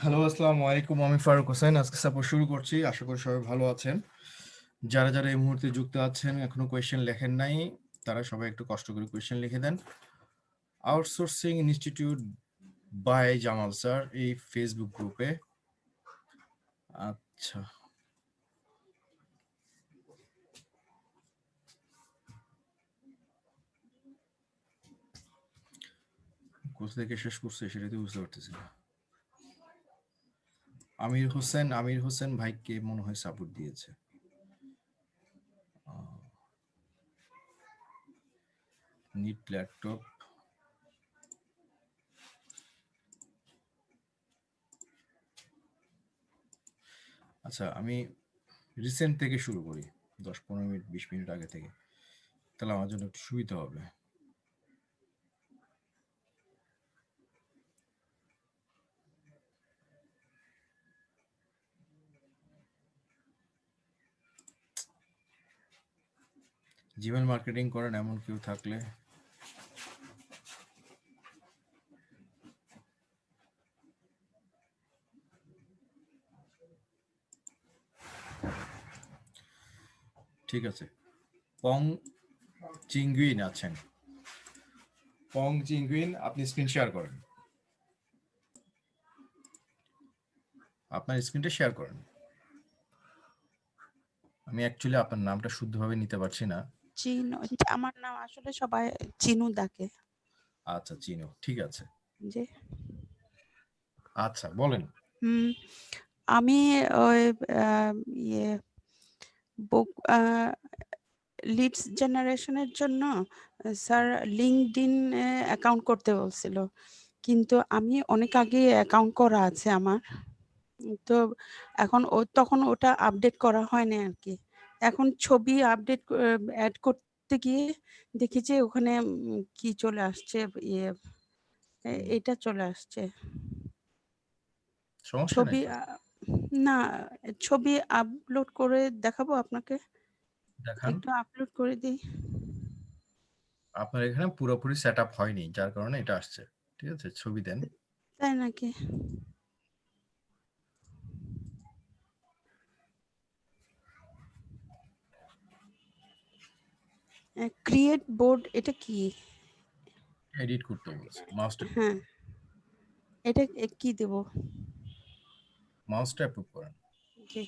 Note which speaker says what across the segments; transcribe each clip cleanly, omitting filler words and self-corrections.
Speaker 1: Hello, আসসালামু আলাইকুম। আমি ফারুক হোসেন। আজকে সাপোর্ট শুরু করছি। আশা করি সবাই ভালো আছেন। যারা, যারা এই মুহূর্তে যুক্ত আছেন, এখনো কোয়েশ্চেন লেখেন নাই, তারা সবাই একটু কষ্ট করে কোয়েশ্চেন লিখে দেন। Outsourcing institute by Jamal sir এই ফেসবুক গ্রুপে। আচ্ছা, কোথা থেকে শেষ করছে সেটা তো বুঝতে পারতেছি না। আমির হোসেন ভাইকে মনে হয় সাপোর্ট দিয়েছে। নিট ল্যাপটপ। আচ্ছা, আমি রিসেন্ট থেকে শুরু করি, 10-15 মিনিট 20 মিনিট আগে থেকে, তাহলে আমার জন্য একটু সুবিধা হবে। জিমেল মার্কেটিং করেন এমন কেউ থাকলে। ঠিক আছে। পং চিঙ্গুইন আছেন। পং চিঙ্গুইন, আপনি স্ক্রিন শেয়ার করেন। আপনার স্ক্রিনটা শেয়ার করেন। আমি অ্যাকচুয়ালি আপনার নামটা শুদ্ধভাবে নিতে পারছি না।
Speaker 2: চিনু, আমার নাম আসলে সবাই চিনু ডাকে।
Speaker 1: আচ্ছা, চিনো, ঠিক আছে।
Speaker 2: জি।
Speaker 1: আচ্ছা, বলেন।
Speaker 2: আমি ওই ইয়ে বুক লিডস জেনারেশনের জন্য স্যার লিঙ্কডইন অ্যাকাউন্ট করতে বলছিল, কিন্তু আমি অনেক আগে অ্যাকাউন্ট করা আছে আমার, তো এখন তখন ওটা আপডেট করা হয়নি আর কি। এখন ছবি আপডেট অ্যাড করতে গিয়ে দেখি যে ওখানে কি চলে আসছে, ইয়ে এটা চলে আসছে
Speaker 1: সমস্যা নাই
Speaker 2: ছবি
Speaker 1: তো।
Speaker 2: না, ছবি আপলোড করে দেখাবো আপনাকে,
Speaker 1: দেখান।
Speaker 2: একটু আপলোড করে দিই।
Speaker 1: আপনার এখানে পুরোপুরি সেট আপ হয়নি, যার কারণে এটা আসছে। ঠিক আছে, ছবি দেন।
Speaker 2: তাই নাকি? ক্রিয়েট বোর্ড এটা কি?
Speaker 1: এডিট করতে বলছে। মাউসটা
Speaker 2: হ্যাঁ, এটা কি দেব?
Speaker 1: মাউসটা অ্যাপ্রুভ করেন।
Speaker 2: জি।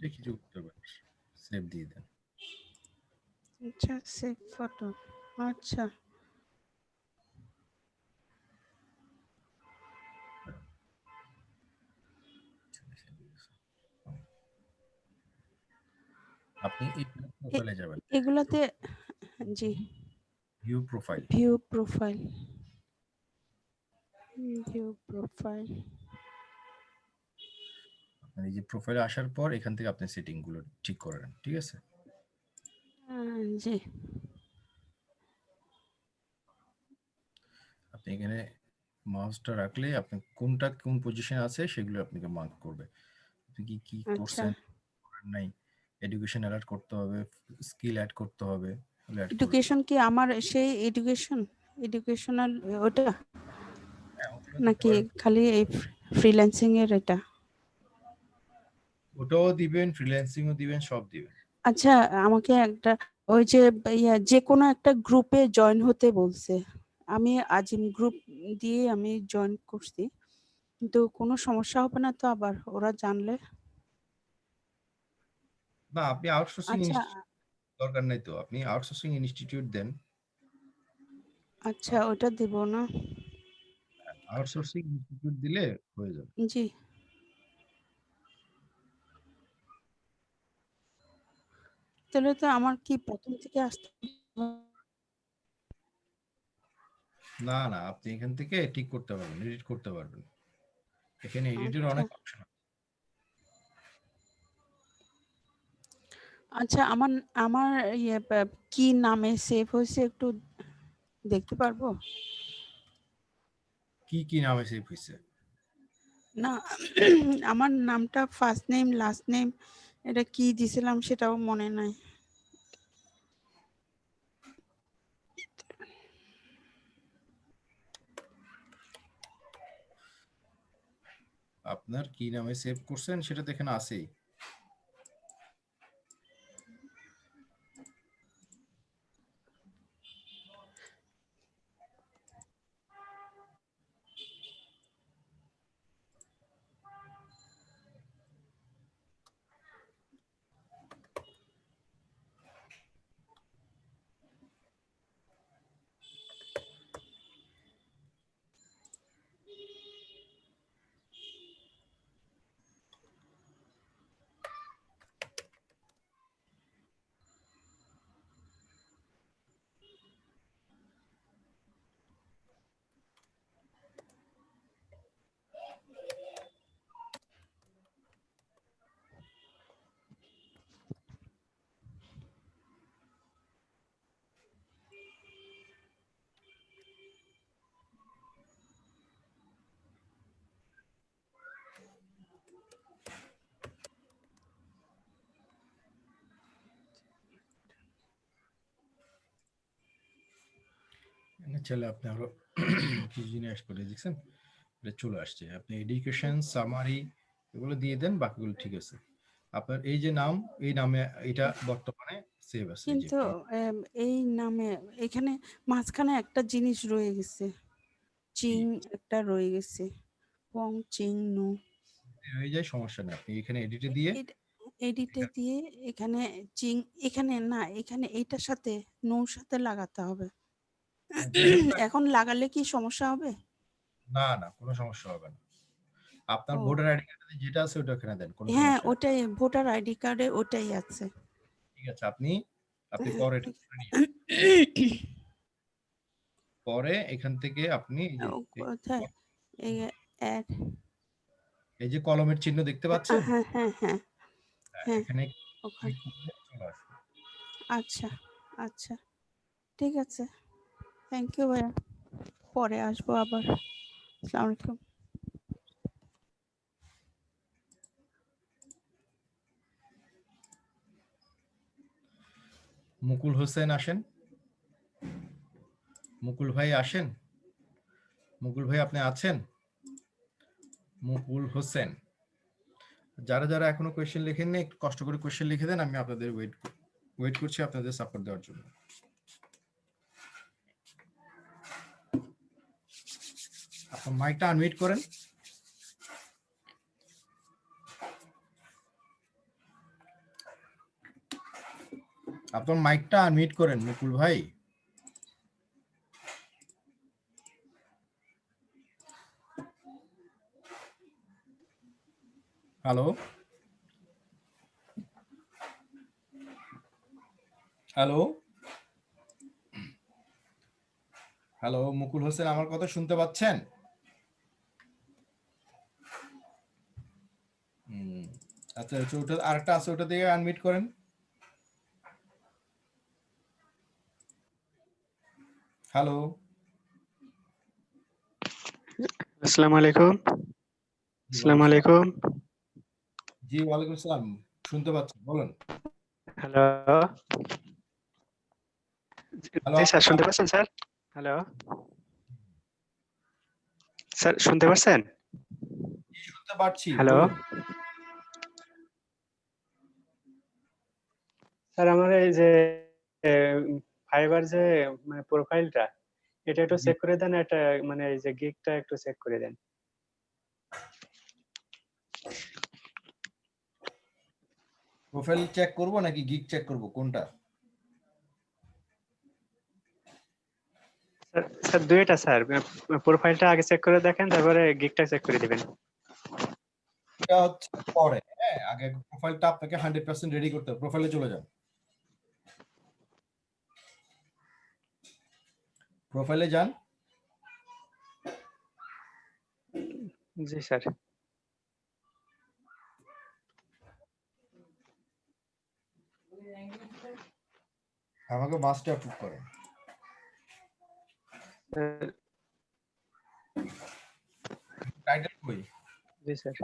Speaker 1: যে কিছু করতে পারেন, সেভ দিয়ে দেন।
Speaker 2: আচ্ছা, সেভ ফটো। আচ্ছা,
Speaker 1: আপনি এই প্রোফাইলে যাবেন।
Speaker 2: এগুলাতে জি,
Speaker 1: view profile.
Speaker 2: View profile, view profile.
Speaker 1: আপনার এই যে প্রোফাইলে আসার পর এখান থেকে আপনি সেটিং গুলো ঠিক করে নেন। ঠিক আছে।
Speaker 2: জি।
Speaker 1: আপনি এখানে মাউসটা রাখলে আপনি কোনটা কোন পজিশনে আছে সেগুলো আপনাকে মার্ক করবে। আপনি কি কি
Speaker 2: আচ্ছা,
Speaker 1: করছেন, করেন নাই, এডুকেশন অ্যাড করতে হবে, স্কিল অ্যাড করতে হবে, তাহলে অ্যাড করবে।
Speaker 2: এডুকেশন কি আমার সেই এডুকেশনাল ওটা,
Speaker 1: হ্যাঁ, ওগুলো দিতে
Speaker 2: নাকি
Speaker 1: পারেন।
Speaker 2: খালি এই ফ্রিল্যান্সিং এর এটা?
Speaker 1: ওটাও দিবেন, ফ্রিল্যান্সিংও দিবেন, সব দিবেন।
Speaker 2: আচ্ছা, আমাকে একটা ওই যে যে কোনো একটা গ্রুপে জয়েন হতে বলছে। আমি আজিম গ্রুপ দিয়ে আমি জয়েন করছি, কিন্তু কোনো সমস্যা হবে না তো আবার ওরা জানলে?
Speaker 1: না, আপনি আউটসোর্সিং
Speaker 2: আচ্ছা,
Speaker 1: ইনস্টিটিউট দরকার নাই তো, আপনি আউটসোর্সিং ইনস্টিটিউট দেন।
Speaker 2: আচ্ছা ওটা দিব না?
Speaker 1: আউটসোর্সিং ইনস্টিটিউট দিলে হয়ে যাবে।
Speaker 2: জি। তাহলে তো আমার কি প্রথম থেকে আসতে হবে?
Speaker 1: না না, আপনি এখান থেকে ঠিক করতে পারবেন, এডিট করতে পারবেন। এখানে এডিটের
Speaker 2: আচ্ছা
Speaker 1: অনেক অপশন আছে।
Speaker 2: আচ্ছা, আমার আমার ইয়ে কি নামে সেভ হয়েছে একটু দেখতে পারবো?
Speaker 1: কি কি নামে সেভ হয়েছে?
Speaker 2: না আমার নামটা ফার্স্ট নেম লাস্ট নেম এটা কি দিছিলাম সেটাও মনে নাই।
Speaker 1: আপনার কি নামে সেভ করছেন সেটা তো এখানে আছেই। চলে আপনি আরো কিছু জিনিস করে দেখছেন, এটা চলে আসছে। আপনি এডুকেশন সামারি এগুলো দিয়ে দেন, বাকিগুলো ঠিক আছে। আপনার এই যে নাম, এই নামে এটা বর্তমানে সেভ আছে, এই যে
Speaker 2: কিন্তু এই নামে এখানে মাঝখানে একটা জিনিস রয়ে গেছে,
Speaker 1: কি
Speaker 2: চিং একটা রয়ে গেছে, পং চিং নু।
Speaker 1: হয়ে যায়, সমস্যা নেই। আপনি এখানে এডিটে দিয়ে
Speaker 2: এডিটে দিয়ে এখানে চিং, এখানে না, এখানে এইটার সাথে নৌর সাথে লাগাতে হবে।
Speaker 1: যাই হোক না,
Speaker 2: এখন লাগালে কি সমস্যা হবে?
Speaker 1: না না, কোনো সমস্যা হবে না। আপনার
Speaker 2: ও
Speaker 1: ভোটার আইডি কার্ডে যেটা আছে ওটা এখানে দেন, কোনো
Speaker 2: হ্যাঁ,
Speaker 1: সমস্যা নেই।
Speaker 2: ওটাই ভোটার আইডি কার্ডে ওটাই আছে।
Speaker 1: ঠিক আছে, আপনি আপনি পরে এটা করে নিন। পরে এখান থেকে আপনি এই যে
Speaker 2: ও কোথায়? এই অ্যাড,
Speaker 1: এই যে কলমের চিহ্ন দেখতে পাচ্ছেন,
Speaker 2: হ্যাঁ হ্যাঁ হ্যাঁ হ্যাঁ,
Speaker 1: এখানে
Speaker 2: ওখানে।
Speaker 1: ক্লিক করলে চলে আসবে।
Speaker 2: আচ্ছা আচ্ছা, ঠিক আছে, থ্যাংক ইউ ভাইয়া, পরে আসবো আবার। আসসালামু আলাইকুম।
Speaker 1: মুকুল হোসেন আসেন, মুকুল ভাই আসেন, মুকুল ভাই আপনি আছেন? মুকুল হোসেন। যারা যারা এখনো কোয়েশ্চেন লেখেননি একটু কষ্ট করে কোয়েশ্চেন লিখে দেন, আমি আপনাদের ওয়েট করছি আপনাদের সাপোর্ট দেওয়ার জন্য। আপনার মাইকটা আনমিউট করেন। আপনার মাইকটা আনমিউট করেন মুকুল ভাই। হ্যালো হ্যালো হ্যালো, মুকুল হোসেন আমার কথা শুনতে পাচ্ছেন? আচ্ছা আচ্ছা, ওটা আরেকটা আছে, ওটা দিয়ে আনমিউট করেন। হ্যালো।
Speaker 3: আসসালামু আলাইকুম। আসসালামু আলাইকুম।
Speaker 1: জি ওয়ালাইকুম আসসালাম, শুনতে পাচ্ছেন, বলেন।
Speaker 3: হ্যালো।
Speaker 1: হ্যালো,
Speaker 3: জি স্যার, শুনতে পাচ্ছেন স্যার? হ্যালো। স্যার শুনতে পাচ্ছেন?
Speaker 1: শুনতে পাচ্ছি,
Speaker 3: হ্যালো।
Speaker 1: বলুন।
Speaker 3: স্যার আমার এই যে ফাইবার যে মানে প্রোফাইলটা, এটা একটু
Speaker 1: জি,
Speaker 3: চেক করে দেন, এটা মানে এই যে গিগটা একটু চেক করে দেন।
Speaker 1: প্রোফাইল চেক করব নাকি গিগ চেক করব, কোনটা?
Speaker 3: স্যার স্যার দুইটা স্যার, প্রোফাইলটা আগে চেক করে দেখেন, তারপরে গিগটা চেক করে দিবেন।
Speaker 1: এটা হচ্ছে পরে, হ্যাঁ, আগে প্রোফাইলটা আপনাকে 100% রেডি করতে হবে। প্রোফাইলে চলে যান, প্রোফাইলে যান।
Speaker 3: জি স্যার।
Speaker 1: আমাকে মাস্টে অ্যাপ্রুভ করেন। টাইটেল কই?
Speaker 3: জি স্যার।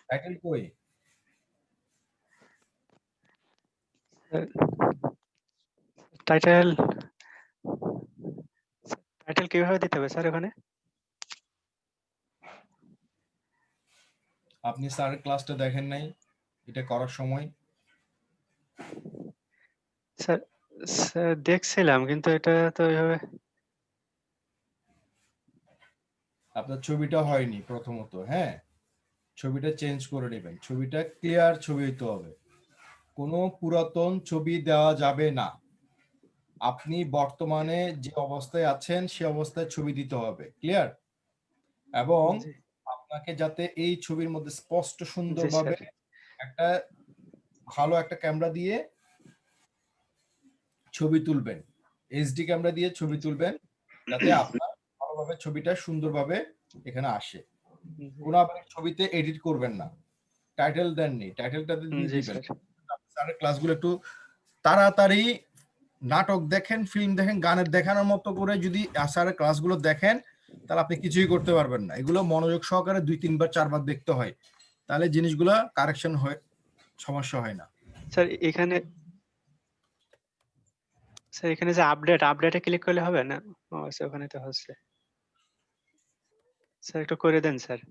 Speaker 1: টাইটেল কই?
Speaker 3: টাইটেল টাইটেল কিভাবে দিতে হবে স্যার ওখানে?
Speaker 1: আপনি স্যারের ক্লাসটা দেখেন নাই এটা করার সময়?
Speaker 3: স্যার স্যার দেখছিলাম কিন্তু এটা তো ওইভাবে
Speaker 1: আপনার ছবিটা হয়নি প্রথমত, হ্যাঁ? ছবিটা চেঞ্জ করে নেবেন। ছবিটা ক্লিয়ার ছবি হইতে হবে। কোনো পুরাতন ছবি দেওয়া যাবে না। আপনি বর্তমানে যে অবস্থায় আছেন সে অবস্থায় ছবি দিতে হবে। ক্লিয়ার? এবং
Speaker 3: জি,
Speaker 1: আপনাকে যাতে এই ছবির মধ্যে স্পষ্ট
Speaker 3: জি
Speaker 1: সুন্দরভাবে
Speaker 3: স্যার।
Speaker 1: একটা ভালো একটা ক্যামেরা দিয়ে ছবি তুলবেন। এইচডি ক্যামেরা দিয়ে ছবি
Speaker 3: জি,
Speaker 1: তুলবেন যাতে আপনার ভালোভাবে ছবিটা সুন্দরভাবে এখানে আসে।
Speaker 3: জি,
Speaker 1: কোনো আপনি ছবিতে এডিট করবেন না। টাইটেল দেননি, টাইটেলটাতে দিয়ে
Speaker 3: জি
Speaker 1: দিবেন।
Speaker 3: স্যার।
Speaker 1: স্যারের ক্লাসগুলো একটু তাড়াতাড়ি নাটক দেখেন, ফিল্ম দেখেন, গানের দেখানোর মতো করে যদি স্যারের ক্লাসগুলো দেখেন তাহলে আপনি কিছুই করতে পারবেন না। এগুলো মনোযোগ সহকারে ২-৩ বার ৪ বার দেখতে হয়। তাহলে জিনিসগুলা কারেকশন হয়, সমস্যা হয় না।
Speaker 3: স্যার এখানে যে আপডেটে ক্লিক করলে হবে না? ও আচ্ছা ওখানে তো হচ্ছে। স্যার একটু করে দেন স্যার।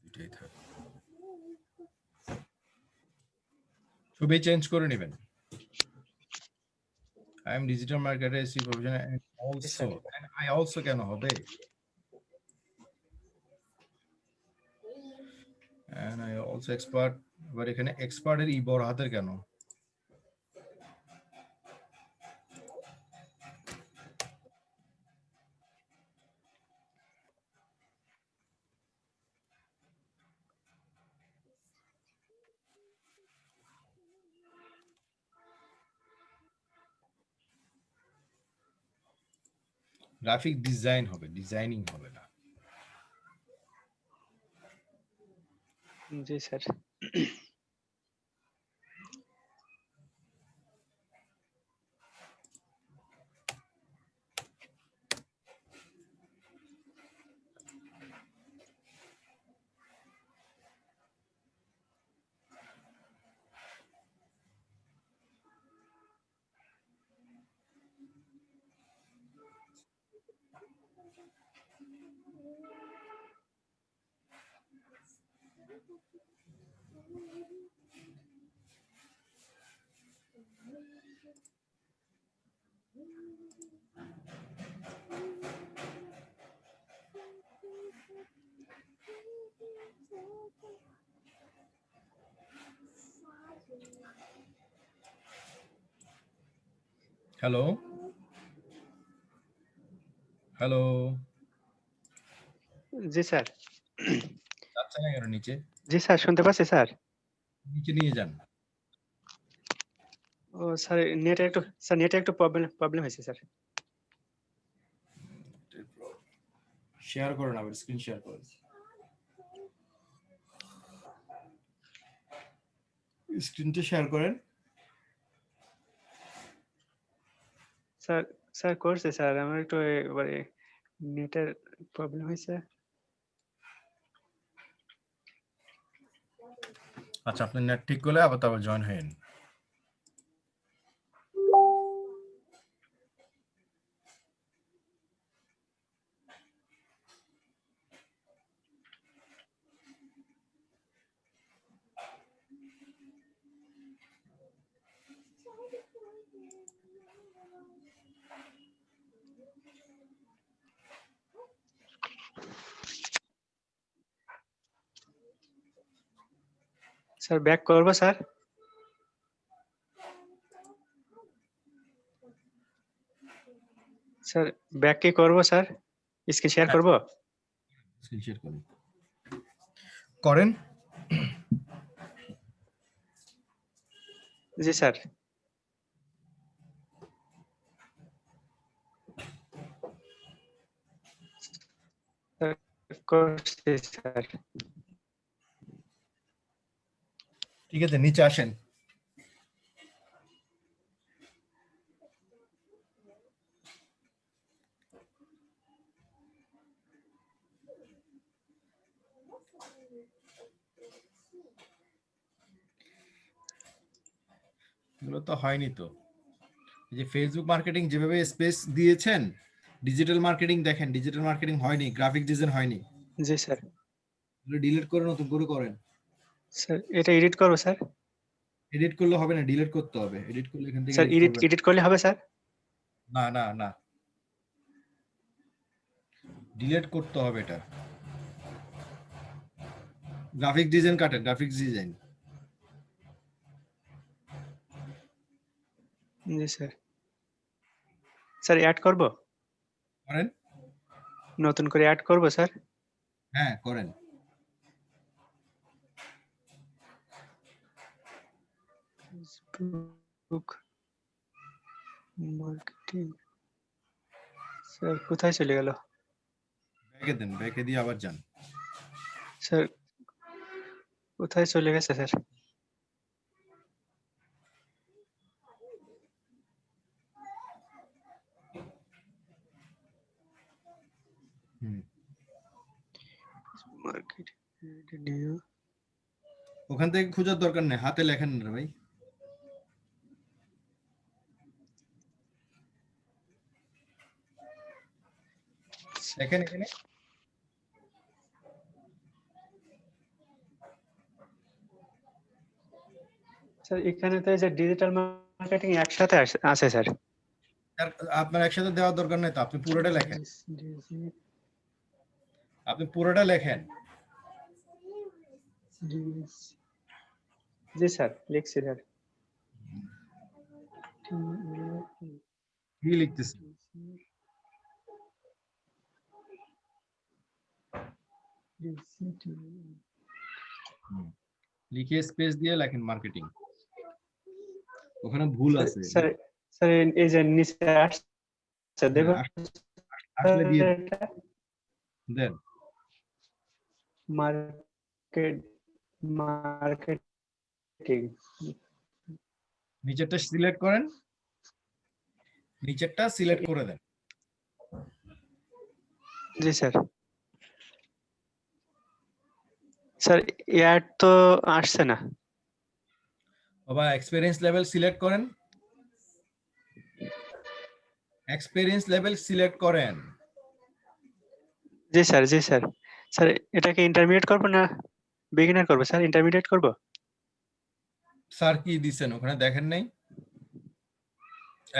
Speaker 1: এটাই থাক। ছবি চেঞ্জ করে নেবেন। I am digital marketer, SEO professional and
Speaker 3: G
Speaker 1: also,
Speaker 3: sir.
Speaker 1: and I also কেন হবে? And I also expert, এবার এখানে এক্সপার্ট এর ই বড় হাতের কেন? গ্রাফিক ডিজাইন হবে, ডিজাইনিং হবে না।
Speaker 3: জি স্যার।
Speaker 1: হ্যালো? হ্যালো?
Speaker 3: জি স্যার।
Speaker 1: যাচ্ছে না কেন নিচে?
Speaker 3: জি স্যার শুনতে পাচ্ছি স্যার।
Speaker 1: নিচে নিয়ে যান।
Speaker 3: ও স্যার নেটে একটু প্রবলেম হয়েছে স্যার।
Speaker 1: শেয়ার করেন, আবার স্ক্রিন শেয়ার করেন। স্ক্রিনটা শেয়ার করেন।
Speaker 3: স্যার স্যার করছে স্যার। আমার একটু এবারে নেটের প্রবলেম হয়েছে।
Speaker 1: আচ্ছা, আপনি নেট ঠিক করলে আবার তারপর জয়েন হয়েন।
Speaker 3: স্যার ব্যাক করব স্যার? স্যার ব্যাক কি করব স্যার? স্ক্রিন শেয়ার
Speaker 1: হ্যাঁ।
Speaker 3: করব?
Speaker 1: স্ক্রিন শেয়ার করুন। করেন।
Speaker 3: জি স্যার। স্যার করছি স্যার।
Speaker 1: ঠিক আছে, নিচে আসেন। এগুলো তো হয়নি তো। এই যে ফেসবুক মার্কেটিং যেভাবে স্পেস দিয়েছেন, ডিজিটাল মার্কেটিং দেখেন, ডিজিটাল মার্কেটিং হয়নি, গ্রাফিক ডিজাইন হয়নি।
Speaker 3: জি স্যার।
Speaker 1: এগুলো ডিলিট করে নতুন করে করেন।
Speaker 3: স্যার এটা এডিট করব স্যার?
Speaker 1: এডিট করলে হবে না, ডিলিট করতে হবে। এডিট করলে এখান থেকে
Speaker 3: স্যার
Speaker 1: এডিট করবেন।
Speaker 3: এডিট করলে হবে স্যার?
Speaker 1: না না না, ডিলিট করতে হবে এটা। গ্রাফিক ডিজাইন কাটেন, গ্রাফিক্স ডিজাইন।
Speaker 3: জি স্যার। স্যার অ্যাড করব?
Speaker 1: করেন।
Speaker 3: নতুন করে অ্যাড করব স্যার?
Speaker 1: হ্যাঁ করেন।
Speaker 3: Facebook marketing. স্যার কোথায় চলে গেল?
Speaker 1: ব্যাকে দেন, ব্যাকে দিয়ে আবার যান।
Speaker 3: স্যার কোথায় চলে গেছে স্যার?
Speaker 1: হুম।
Speaker 3: মার্কেটিং
Speaker 1: ওখান থেকে খোঁজার দরকার নেই, হাতে লেখেন না রে ভাই। দেখেন এখানে
Speaker 3: স্যার এখানে তো এই যে ডিজিটাল মার্কেটিং একসাথে আছে স্যার।
Speaker 1: আপনার একসাথে দেওয়ার দরকার নেই তো, আপনি পুরোটা লেখেন। আপনি পুরোটা লেখেন।
Speaker 3: জি স্যার লিখছি স্যার।
Speaker 1: কি লিখতেছেন? লিখে স্পেস দিয়ে লেখেন মার্কেটিং। ওখানে ভুল আছে।
Speaker 3: স্যার স্যার এই যে নিচে আসছে দেখো
Speaker 1: আসলে দিয়ে দেন।
Speaker 3: মার্কেটিং
Speaker 1: নিচেরটা সিলেক্ট করেন, নিচেরটা সিলেক্ট করে দেন।
Speaker 3: জি স্যার। স্যার অ্যাড তো আসছে না।
Speaker 1: বাবা এক্সপেরিয়েন্স লেভেল সিলেক্ট করেন, এক্সপেরিয়েন্স লেভেল সিলেক্ট করেন।
Speaker 3: জি স্যার জি স্যার। স্যার এটাকে ইন্টারমিডিয়েট করব না বিগিনার করব স্যার? ইন্টারমিডিয়েট করব?
Speaker 1: স্যার কি দিছেন ওখানে দেখেন নাই?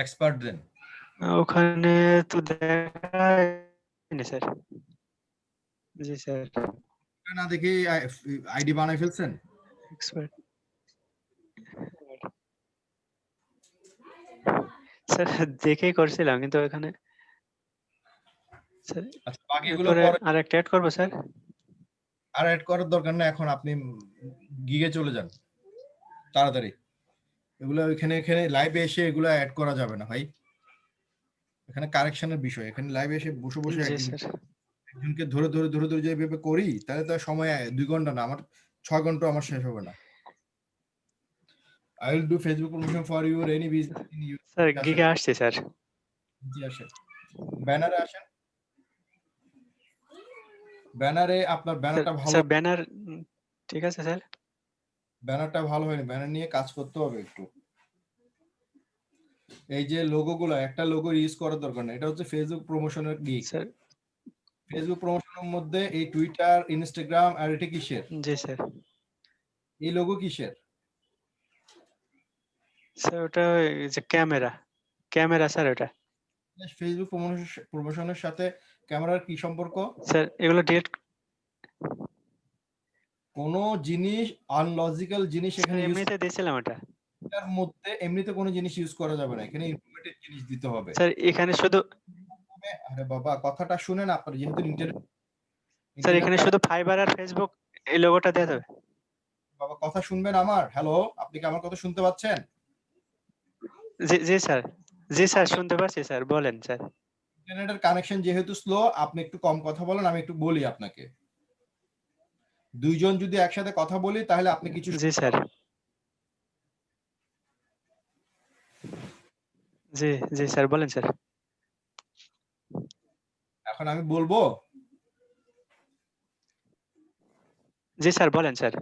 Speaker 1: এক্সপার্ট দেন।
Speaker 3: ওখানে তো দেখা হয়নি স্যার। জি স্যার।
Speaker 1: না দেখি আইডি বানাই ফেলছেন?
Speaker 3: এক্সপার্ট স্যার দেখেই করছিলাম কিন্তু এখানে স্যার
Speaker 1: আচ্ছা বাকিগুলো
Speaker 3: এরপরে
Speaker 1: পরে
Speaker 3: আরেকটা অ্যাড করব স্যার?
Speaker 1: আর অ্যাড করার দরকার নেই, এখন আপনি গিগে চলে যান তাড়াতাড়ি। এগুলো এখানে এখানে লাইভে এসে এগুলো অ্যাড করা যাবে না ভাই, এখানে কারেকশনের বিষয়। এখানে লাইভে এসে বসে বসে
Speaker 3: জি স্যার।
Speaker 1: একজনকে ধরে ধরে ধরে ধরে যেভাবে করি তাহলে তো সময় 2 ঘন্টা না, আমার 6 ঘন্টা আমার শেষ হবে না। I will do Facebook promotion for your any business in you.
Speaker 3: Sir গিগে আসছে স্যার।
Speaker 1: জি আসেন, ব্যানারে আসেন। ব্যানারে আপনার ব্যানারটা ভালো,
Speaker 3: স্যার ব্যানার ঠিক আছে স্যার।
Speaker 1: ব্যানারটা ভালো হয়নি, ব্যানার নিয়ে কাজ করতে হবে একটু। এই যে লোগোগুলো, একটা লোগো ইউজ করার দরকার নেই, এটা হচ্ছে ফেসবুক প্রমোশনের গিগ।
Speaker 3: স্যার
Speaker 1: ফেসবুক প্রমোশনের মধ্যে এই টুইটার, ইনস্টাগ্রাম আর এটা কিসের?
Speaker 3: জি স্যার।
Speaker 1: এই লোগো কিসের?
Speaker 3: স্যার ওটা ওই যে ক্যামেরা স্যার ওটা।
Speaker 1: ফেসবুক প্রমোশনের সাথে ক্যামেরার কি সম্পর্ক?
Speaker 3: স্যার এগুলো ডিলিট
Speaker 1: কোনো জিনিস আনলজিক্যাল জিনিস এখানে ইউজ
Speaker 3: এমনিতে দিয়েছিলাম ওটা।
Speaker 1: করার মধ্যে এমনিতে কোনো জিনিস ইউজ করা যাবে না, এখানে ইনফরমেটিভ জিনিস দিতে হবে।
Speaker 3: স্যার এখানে শুধু
Speaker 1: আরে বাবা কথাটা শুনেন, আপনার যেহেতু
Speaker 3: স্যার এখানে
Speaker 1: ইন্টারনেট
Speaker 3: শুধু ফাইবার আর ফেসবুক এই লোগোটা দিয়ে দেবে।
Speaker 1: বাবা কথা শুনবেন আমার। হ্যালো, আপনি কি আমার কথা শুনতে পাচ্ছেন?
Speaker 3: জি জি স্যার, জি স্যার
Speaker 1: আপনি
Speaker 3: শুনতে পারছি স্যার, বলেন স্যার।
Speaker 1: ইন্টারনেটের কানেকশন যেহেতু স্লো, আপনি একটু কম কথা বলেন, আমি একটু বলি আপনাকে। দুইজন যদি একসাথে কথা বলি তাহলে আপনি কিছু
Speaker 3: জি
Speaker 1: শুনতে
Speaker 3: স্যার,
Speaker 1: পাবেন।
Speaker 3: জি জি স্যার, বলেন স্যার।
Speaker 1: এখন আমি বলবো।
Speaker 3: জি স্যার, বলেন স্যার।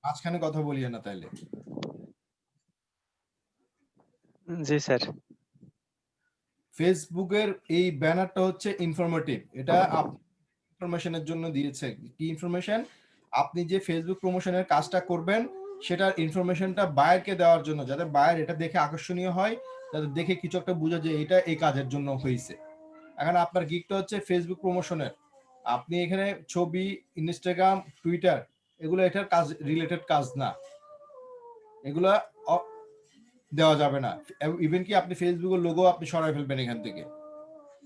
Speaker 1: মাঝখানে কথা বলিয়ে না তাইলে।
Speaker 3: জি স্যার,
Speaker 1: ফেসবুকের এই ব্যানারটা হচ্ছে ইনফরমেটিভ। এটা ইনফরমেশনের জন্য দিয়েছে। কি ইনফরমেশন? আপনি যে ফেসবুক প্রমোশনের কাজটা করবেন সেটার ইনফরমেশনটা বায়ারকে দেওয়ার জন্য, যাতে বায়ার এটা দেখে আকর্ষণীয় হয়, যাতে দেখে কিছু একটা বুঝে যে এটা এই কাজের জন্য হয়েছে। এখন আপনার গিকটা হচ্ছে ফেসবুক প্রমোশনের। আপনি এখানে ছবি, ইনস্টাগ্রাম, টুইটার এগুলো এটার কাজ রিলেটেড কাজ না, এগুলা দেওয়া যাবে না। ইভেন কি আপনি ফেসবুকের লোগো আপনি সরাই ফেলবেন এখান থেকে,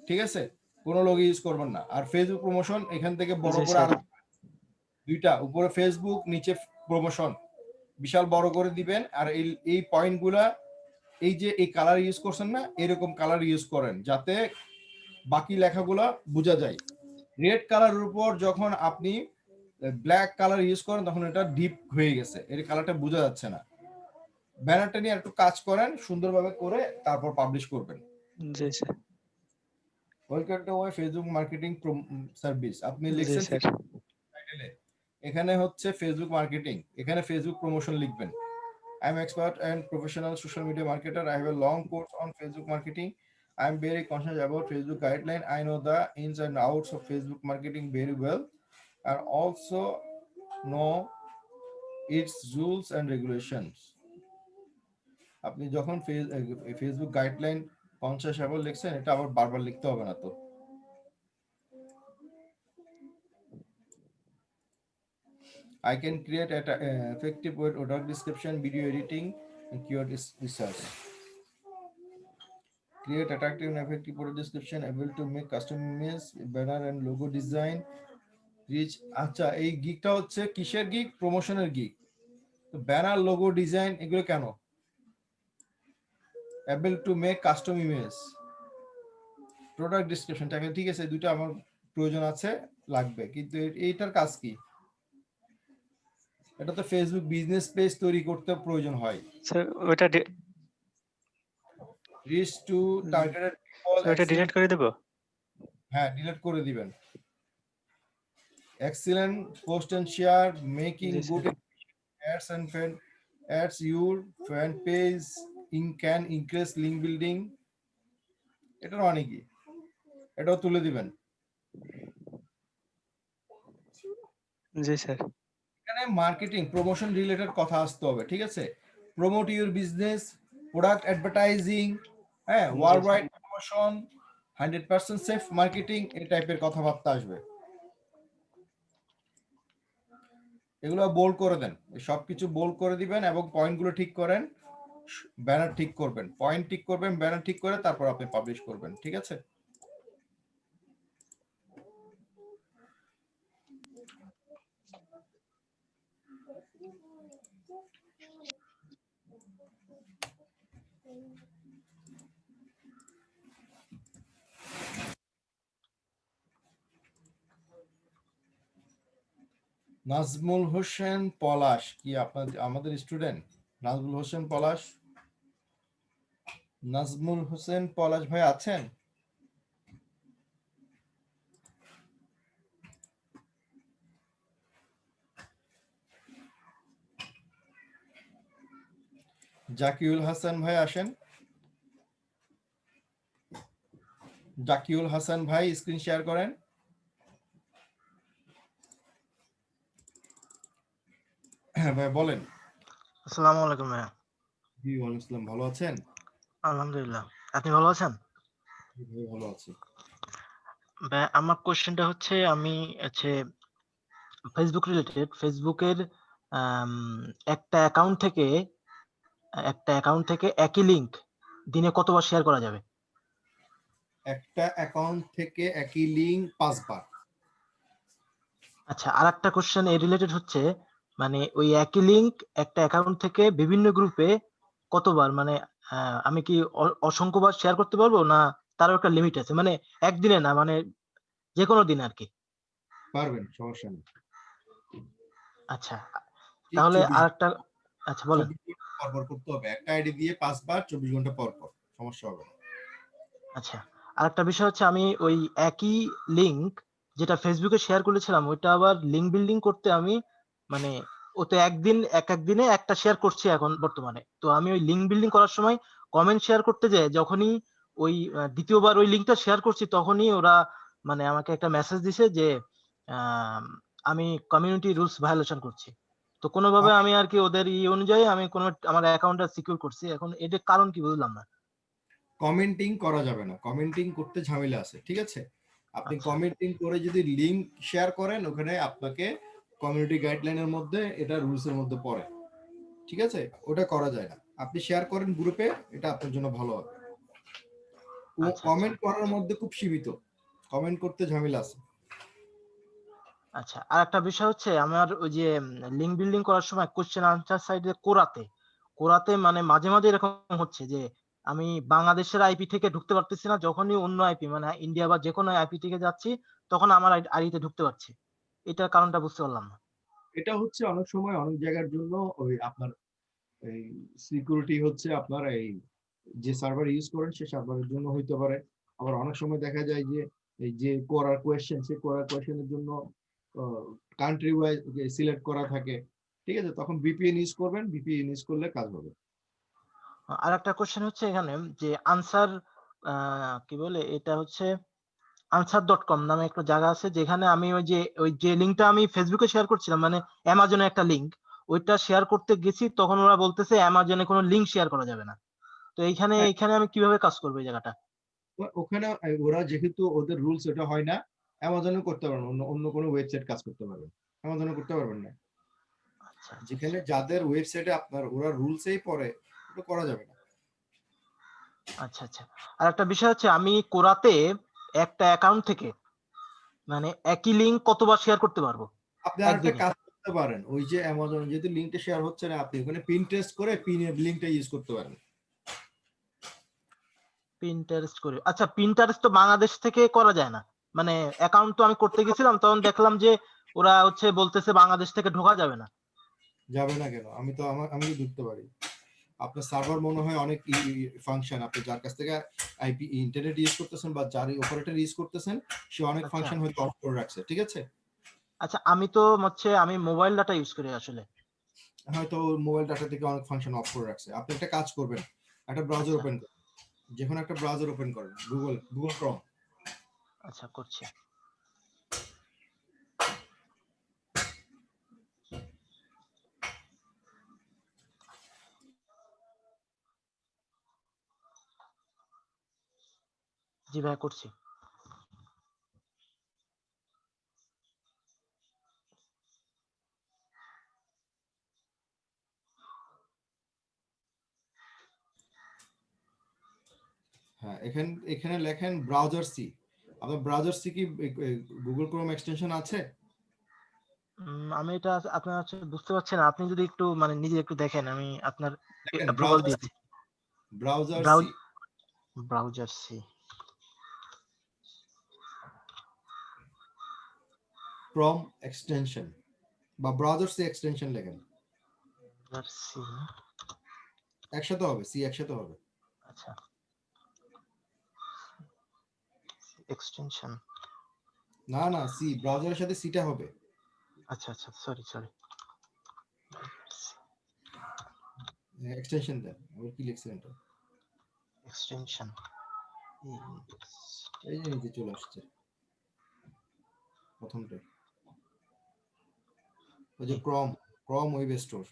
Speaker 1: ঠিক আছে? কোনো লোগো ইউজ করবেন না। আর ফেসবুক প্রমোশন এখান থেকে বড়
Speaker 3: জি
Speaker 1: করে
Speaker 3: স্যার,
Speaker 1: আরো দুইটা, উপরে ফেসবুক, নিচে প্রমোশন বিশাল বড় করে দিবেন। আর এই পয়েন্টগুলা, এই যে এই কালার ইউজ করছেন না, এরকম কালার ইউজ করেন যাতে বাকি লেখাগুলা বোঝা যায়। রেড কালারের উপর যখন আপনি ব্ল্যাক কালার ইউজ করেন তখন এটা ডিপ হয়ে গেছে, এর কালারটা বোঝা যাচ্ছে না। ব্যানারটা নিয়ে একটু কাজ করেন সুন্দরভাবে করে, তারপর পাবলিশ করবেন।
Speaker 3: জি sir,
Speaker 1: welcome to my Facebook marketing service. আপনি
Speaker 3: জি
Speaker 1: লিখছেন
Speaker 3: স্যার,
Speaker 1: টাইটেলে, এখানে হচ্ছে ফেসবুক মার্কেটিং, এখানে ফেসবুক প্রমোশন লিখবেন। I am expert and professional social media marketer. I have a long course on Facebook marketing. I am very conscious about Facebook guideline. I know the ins and outs of Facebook marketing very well, and also know its rules and regulations. আপনি যখন Facebook guideline conscious আবার লিখছেন, এটা আবার বারবার লিখতে হবে না তো। I can create an effective web product description, video editing, and keyword research. Create attractive and effective product description, able to make custom image, banner and logo design, reach. আচ্ছা, এই গিগটা হচ্ছে কিসের গিগ? প্রমোশনের গিগ। তো banner, logo design এগুলো কেন? Able to make custom image, product description, ঠিক আছে, দুটো আমার প্রয়োজন আছে, লাগবে, কিন্তু এইটার কাজ কি? এটা তো ফেসবুক বিজনেস পেজ তৈরি করতে প্রয়োজন হয়।
Speaker 3: স্যার ওটা
Speaker 1: রিচ টু টার্গেটেড পিপল,
Speaker 3: ওটা ডিলিট করে দেব।
Speaker 1: হ্যাঁ ডিলিট করে দিবেন। Excellent post and share, making
Speaker 3: জি
Speaker 1: good
Speaker 3: sir,
Speaker 1: ads and fan ads your fan page can increase link building, এটার মানে কি? এটাও তুলে দিবেন।
Speaker 3: জি স্যার,
Speaker 1: এখানে মার্কেটিং প্রমোশন রিলেটেড কথা আসতে হবে, ঠিক আছে? Promote your business, product advertising, হ্যাঁ,
Speaker 3: জি
Speaker 1: world
Speaker 3: sir,
Speaker 1: wide promotion, 100% safe marketing, এই টাইপের কথাবার্তা আসবে। এগুলো বোল্ড করে দেন, সবকিছু বোল্ড করে দিবেন এবং পয়েন্টগুলো ঠিক করেন, ব্যানার ঠিক করবেন, পয়েন্ট ঠিক করবেন, ব্যানার ঠিক করে তারপর আপনি পাবলিশ করবেন, ঠিক আছে? নাজমুল হোসেন পলাশ কি আপনার আমাদের স্টুডেন্ট? নাজমুল হোসেন পলাশ, নাজমুল হোসেন পলাশ ভাই আছেন? জাকিউল হাসান ভাই আসেন। জাকিউল হাসান ভাই স্ক্রিন শেয়ার করেন। হ্যাঁ ভাই বলেন।
Speaker 4: আসসালামু আলাইকুম ভাইয়া।
Speaker 1: জি ওয়ালাইকুম আসসালাম, ভালো আছেন?
Speaker 4: আলহামদুলিল্লাহ। আপনি ভালো আছেন?
Speaker 1: জি ভাই ভালো আছি।
Speaker 4: ভাইয়া আমার কোশ্চেনটা হচ্ছে আমি ফেসবুক রিলেটেড। ফেসবুকের আম একটা অ্যাকাউন্ট থেকে একই লিংক দিনে কতবার শেয়ার করা যাবে?
Speaker 1: একটা অ্যাকাউন্ট থেকে একই লিঙ্ক 5 বার।
Speaker 4: আচ্ছা, আরেকটা কোশ্চেন এই রিলেটেড হচ্ছে, মানে ওই একই লিংক একটা অ্যাকাউন্ট থেকে বিভিন্ন গ্রুপে কতবার, মানে আমি কি অসংখ্যবার শেয়ার করতে পারবো, না তারও একটা লিমিট আছে, মানে একদিনে না, মানে যে কোনো দিন আর কি?
Speaker 1: পারবেন, সমস্যা নেই।
Speaker 4: আচ্ছা,
Speaker 1: ঠিক
Speaker 4: তাহলে
Speaker 1: 24
Speaker 4: আরেকটা, আচ্ছা বলেন।
Speaker 1: 24 ঘন্টা পর পর করতে হবে। একটা আইডি দিয়ে 5 বার 24 ঘন্টা পর পর, সমস্যা হবে না।
Speaker 4: আচ্ছা, আরেকটা বিষয় হচ্ছে, আমি ওই একই লিংক যেটা ফেসবুকে শেয়ার করেছিলাম, ওইটা আবার লিংক বিল্ডিং করতে আমি, মানে ওতে একদিন এক দিনে একটা শেয়ার করছি এখন বর্তমানে। তো আমি ওই লিংক বিল্ডিং করার সময় কমেন্ট শেয়ার করতে যাই, যখনই ওই দ্বিতীয়বার ওই লিংকটা শেয়ার করছি, তখনই ওরা মানে আমাকে একটা মেসেজ দিছে যে আম, আমি কমিউনিটি রুলস ভায়োলেশন করছি। তো কোনোভাবে আমি আর কি ওদের অনুযায়ী আমি কোনো আমার অ্যাকাউন্টটা সিকিউর করছি। এখন এটার কারণ কি বুঝলাম না।
Speaker 1: কমেন্টিং করা যাবে না, কমেন্টিং করতে ঝামেলা আছে, ঠিক আছে? আপনি
Speaker 4: আচ্ছা
Speaker 1: কমেন্টিং করে যদি লিংক শেয়ার করেন, ওখানে আপনাকে কমিউনিটি গাইডলাইনের মধ্যে এটা রুলসের মধ্যে পড়ে, ঠিক আছে? ওটা করা যায় না। আপনি শেয়ার করেন গ্রুপে, এটা আপনার জন্য ভালো হবে।
Speaker 4: আচ্ছা আচ্ছা
Speaker 1: কমেন্ট করার মধ্যে খুব সীমিত, কমেন্ট করতে ঝামেলা আছে।
Speaker 4: আচ্ছা। আর একটা বিষয় হচ্ছে, আমার ওই যে লিঙ্ক বিল্ডিং করার সময় কোশ্চেন আনসার সাইডে কোরাতে মানে মাঝে মাঝে এরকম হচ্ছে যে আমি বাংলাদেশের আইপি থেকে ঢুকতে পারতেছি না, যখনই অন্য আইপি মানে ইন্ডিয়া বা যে কোনো আইপি থেকে যাচ্ছি, তখন আমার আইডিতে ঢুকতে পারছি। এটার কারণটা বুঝতে পারলাম না।
Speaker 1: এটা হচ্ছে অনেক সময় অনেক জায়গার জন্য ওই আপনার এই সিকিউরিটি হচ্ছে আপনার এই যে সার্ভার ইউজ করেন সে সার্ভারের জন্য হইতে পারে। আবার অনেক সময় দেখা যায় যে এই যে কোরার কোয়েশ্চেন, সে কোরার কোয়েশ্চেনের জন্য কান্ট্রি ওয়াইজ সিলেক্ট করা থাকে, ঠিক আছে? তখন ভিপিএন ইউজ করবেন, ভিপিএন ইউজ করলে কাজ হবে।
Speaker 4: আর একটা কোশ্চেন হচ্ছে এখানে, যে আনসার কি বলে এটা হচ্ছে, answer.com নামে একটা জায়গা আছে, যেখানে আমি ওই যে লিঙ্কটা আমি ফেসবুকে শেয়ার করছিলাম, মানে অ্যামাজনে একটা লিঙ্ক, ওইটা শেয়ার করতে গেছি, তখন ওরা বলতেছে অ্যামাজনে কোনো লিঙ্ক শেয়ার করা যাবে না। তো এইখানে আমি কিভাবে কাজ করবো এই জায়গাটা?
Speaker 1: ওখানে ওরা যেহেতু ওদের রুলস ওটা হয় না, অ্যামাজনে করতে পারবেন, অন্য অন্য কোনো ওয়েবসাইট কাজ করতে পারবেন, অ্যামাজনে করতে পারবেন না।
Speaker 4: আচ্ছা আচ্ছা
Speaker 1: যেখানে যাদের ওয়েবসাইটে আপনার ওরা রুলসেই পড়ে, ওটা করা যাবে না।
Speaker 4: আচ্ছা আচ্ছা। আর একটা বিষয় হচ্ছে, আমি কোরাতে একটা অ্যাকাউন্ট থেকে মানে একই লিঙ্ক কতবার শেয়ার করতে পারবো
Speaker 1: আপনি আর একটা
Speaker 4: একদিনে?
Speaker 1: কাজ করতে পারেন, ওই যে অ্যামাজন যেহেতু লিঙ্কটা শেয়ার হচ্ছে না, আপনি ওখানে পিন টেস্ট করে পিনের লিঙ্কটা ইউজ করতে পারেন।
Speaker 4: পিন্টারেস্ট করে? আচ্ছা, পিন্টারেস্ট তো বাংলাদেশ থেকে করা যায় না, মানে অ্যাকাউন্ট তো আমি করতে গেছিলাম, তখন দেখলাম যে ওরা হচ্ছে বলতেছে বাংলাদেশ থেকে ঢোকা যাবে না।
Speaker 1: যাবে না কেন? আমি তো ঢুকতে পারি। আপনার সার্ভার মনে হয় অনেক ফাংশন, আপনি যার কাছ থেকে আইপি ইন্টারনেট ইউজ করতেছেন বা যার অপারেটর ইউজ করতেছেন, সে অনেক
Speaker 4: আচ্ছা
Speaker 1: ফাংশন হয়তো অফ করে রাখছে, ঠিক আছে?
Speaker 4: আচ্ছা, আমি তো হচ্ছে আমি মোবাইল ডাটা ইউজ করি আসলে।
Speaker 1: হয়তো মোবাইল ডাটা থেকে অনেক ফাংশন অফ করে রাখছে। আপনি একটা কাজ করবেন, একটা ব্রাউজার
Speaker 4: আচ্ছা
Speaker 1: ওপেন করেন, যে কোনো একটা ব্রাউজার ওপেন করেন, গুগল ক্রোম।
Speaker 4: আচ্ছা, করছি। জি ভাই, করছি।
Speaker 1: হ্যাঁ, এখানে লেখেন ব্রাউজার সি। আপনার ব্রাউজার সি কি গুগল ক্রোম এক্সটেনশন আছে?
Speaker 4: আমি এটা আপনার হচ্ছে বুঝতে পারছি না, আপনি যদি একটু মানে নিজে একটু দেখেন, আমি আপনার
Speaker 1: দেখেন
Speaker 4: অ্যাপ্রুভাল দিচ্ছি।
Speaker 1: ব্রাউজার সি,
Speaker 4: ব্রাউজার সি।
Speaker 1: ক্রোম এক্সটেনশন বা ব্রাউজার সি এক্সটেনশন লেখেন।
Speaker 4: Browsec.
Speaker 1: একসাথে হবে, সি একসাথে হবে।
Speaker 4: আচ্ছা, এক্সটেনশন।
Speaker 1: না না, সি ব্রাউজারের সাথে সিটা হবে।
Speaker 4: আচ্ছা আচ্ছা, সরি সরি।
Speaker 1: এক্সটেনশন দেন, আবার কি লিখছেন এটা?
Speaker 4: এক্সটেনশন।
Speaker 1: এই যে নিচে চলে আসছে প্রথমটা, ওই যে ক্রোম ওয়েব স্টোর।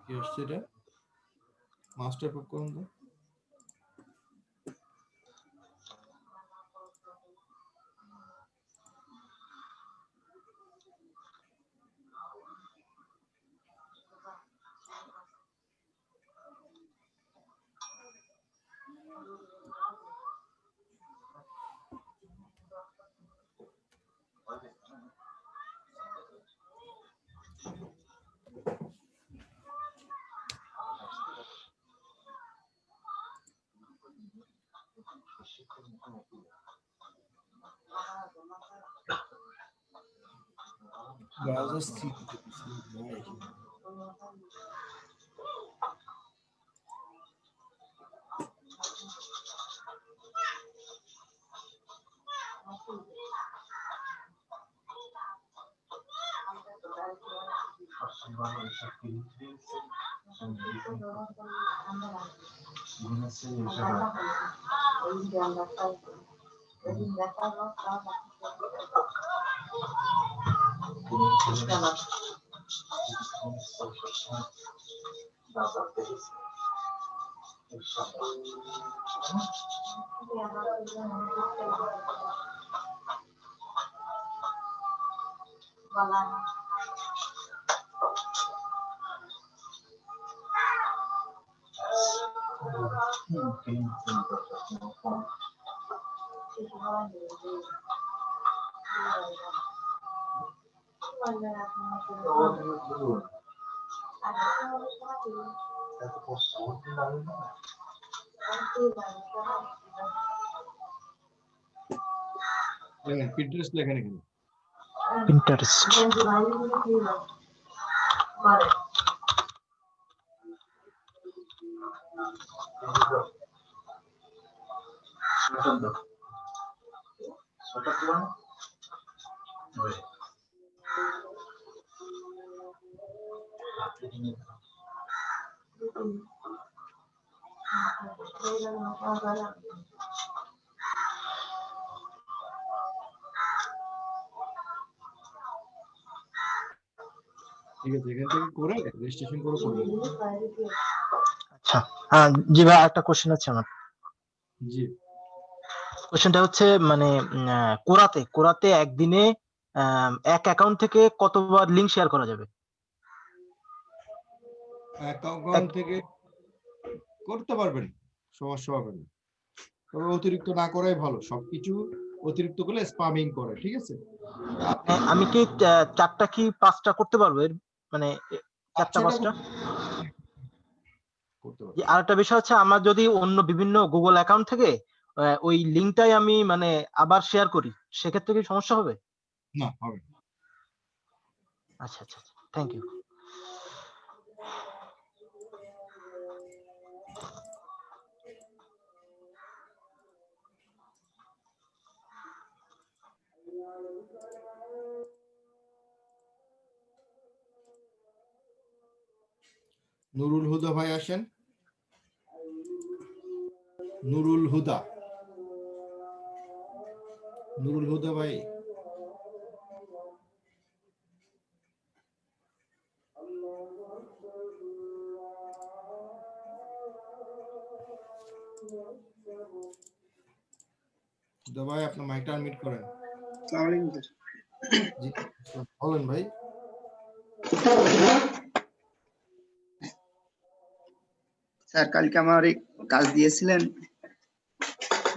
Speaker 1: কি আসছে এটা? মাস্টার পপ করুন তো। ব্রাউজার স্ক্রিন ভাই পিন্টারেস্ট লেখেন এখানে
Speaker 4: ইন্টারেস্ট
Speaker 1: ঠিক আছে এখান থেকে করে রেজিস্ট্রেশন করে করবেন
Speaker 4: আচ্ছা জি ভাই একটা কোশ্চেন আছে আমার
Speaker 1: জি
Speaker 4: কোশ্চেনটা হচ্ছে মানে কোরাতে একদিনে এক অ্যাকাউন্ট থেকে কতবার লিংক শেয়ার করা যাবে
Speaker 1: অ্যাকাউন্ট থেকে করতে পারবেন সমস্যা হবে না তবে অতিরিক্ত না করাই ভালো সবকিছু অতিরিক্ত করলে স্পামিং করে ঠিক আছে
Speaker 4: আমি কি 4টা কি 5টা করতে পারবো মানে 4টা 5টা
Speaker 1: করতে পারবেন
Speaker 4: আরেকটা বিষয় হচ্ছে আমার যদি অন্য বিভিন্ন গুগল অ্যাকাউন্ট থেকে ওই লিংকটাই আমি মানে আবার শেয়ার করি সেক্ষেত্রে কি সমস্যা হবে
Speaker 1: না হবে না
Speaker 4: আচ্ছা আচ্ছা থ্যাংক ইউ
Speaker 1: নুরুল হুদা ভাই আসেন নুরুল হুদা ভাই হুদা ভাই আপনার মাইকটা আনমিউট করেন জি বলেন ভাই
Speaker 5: স্যার কালকে আমার এক কাজ দিয়েছিলেন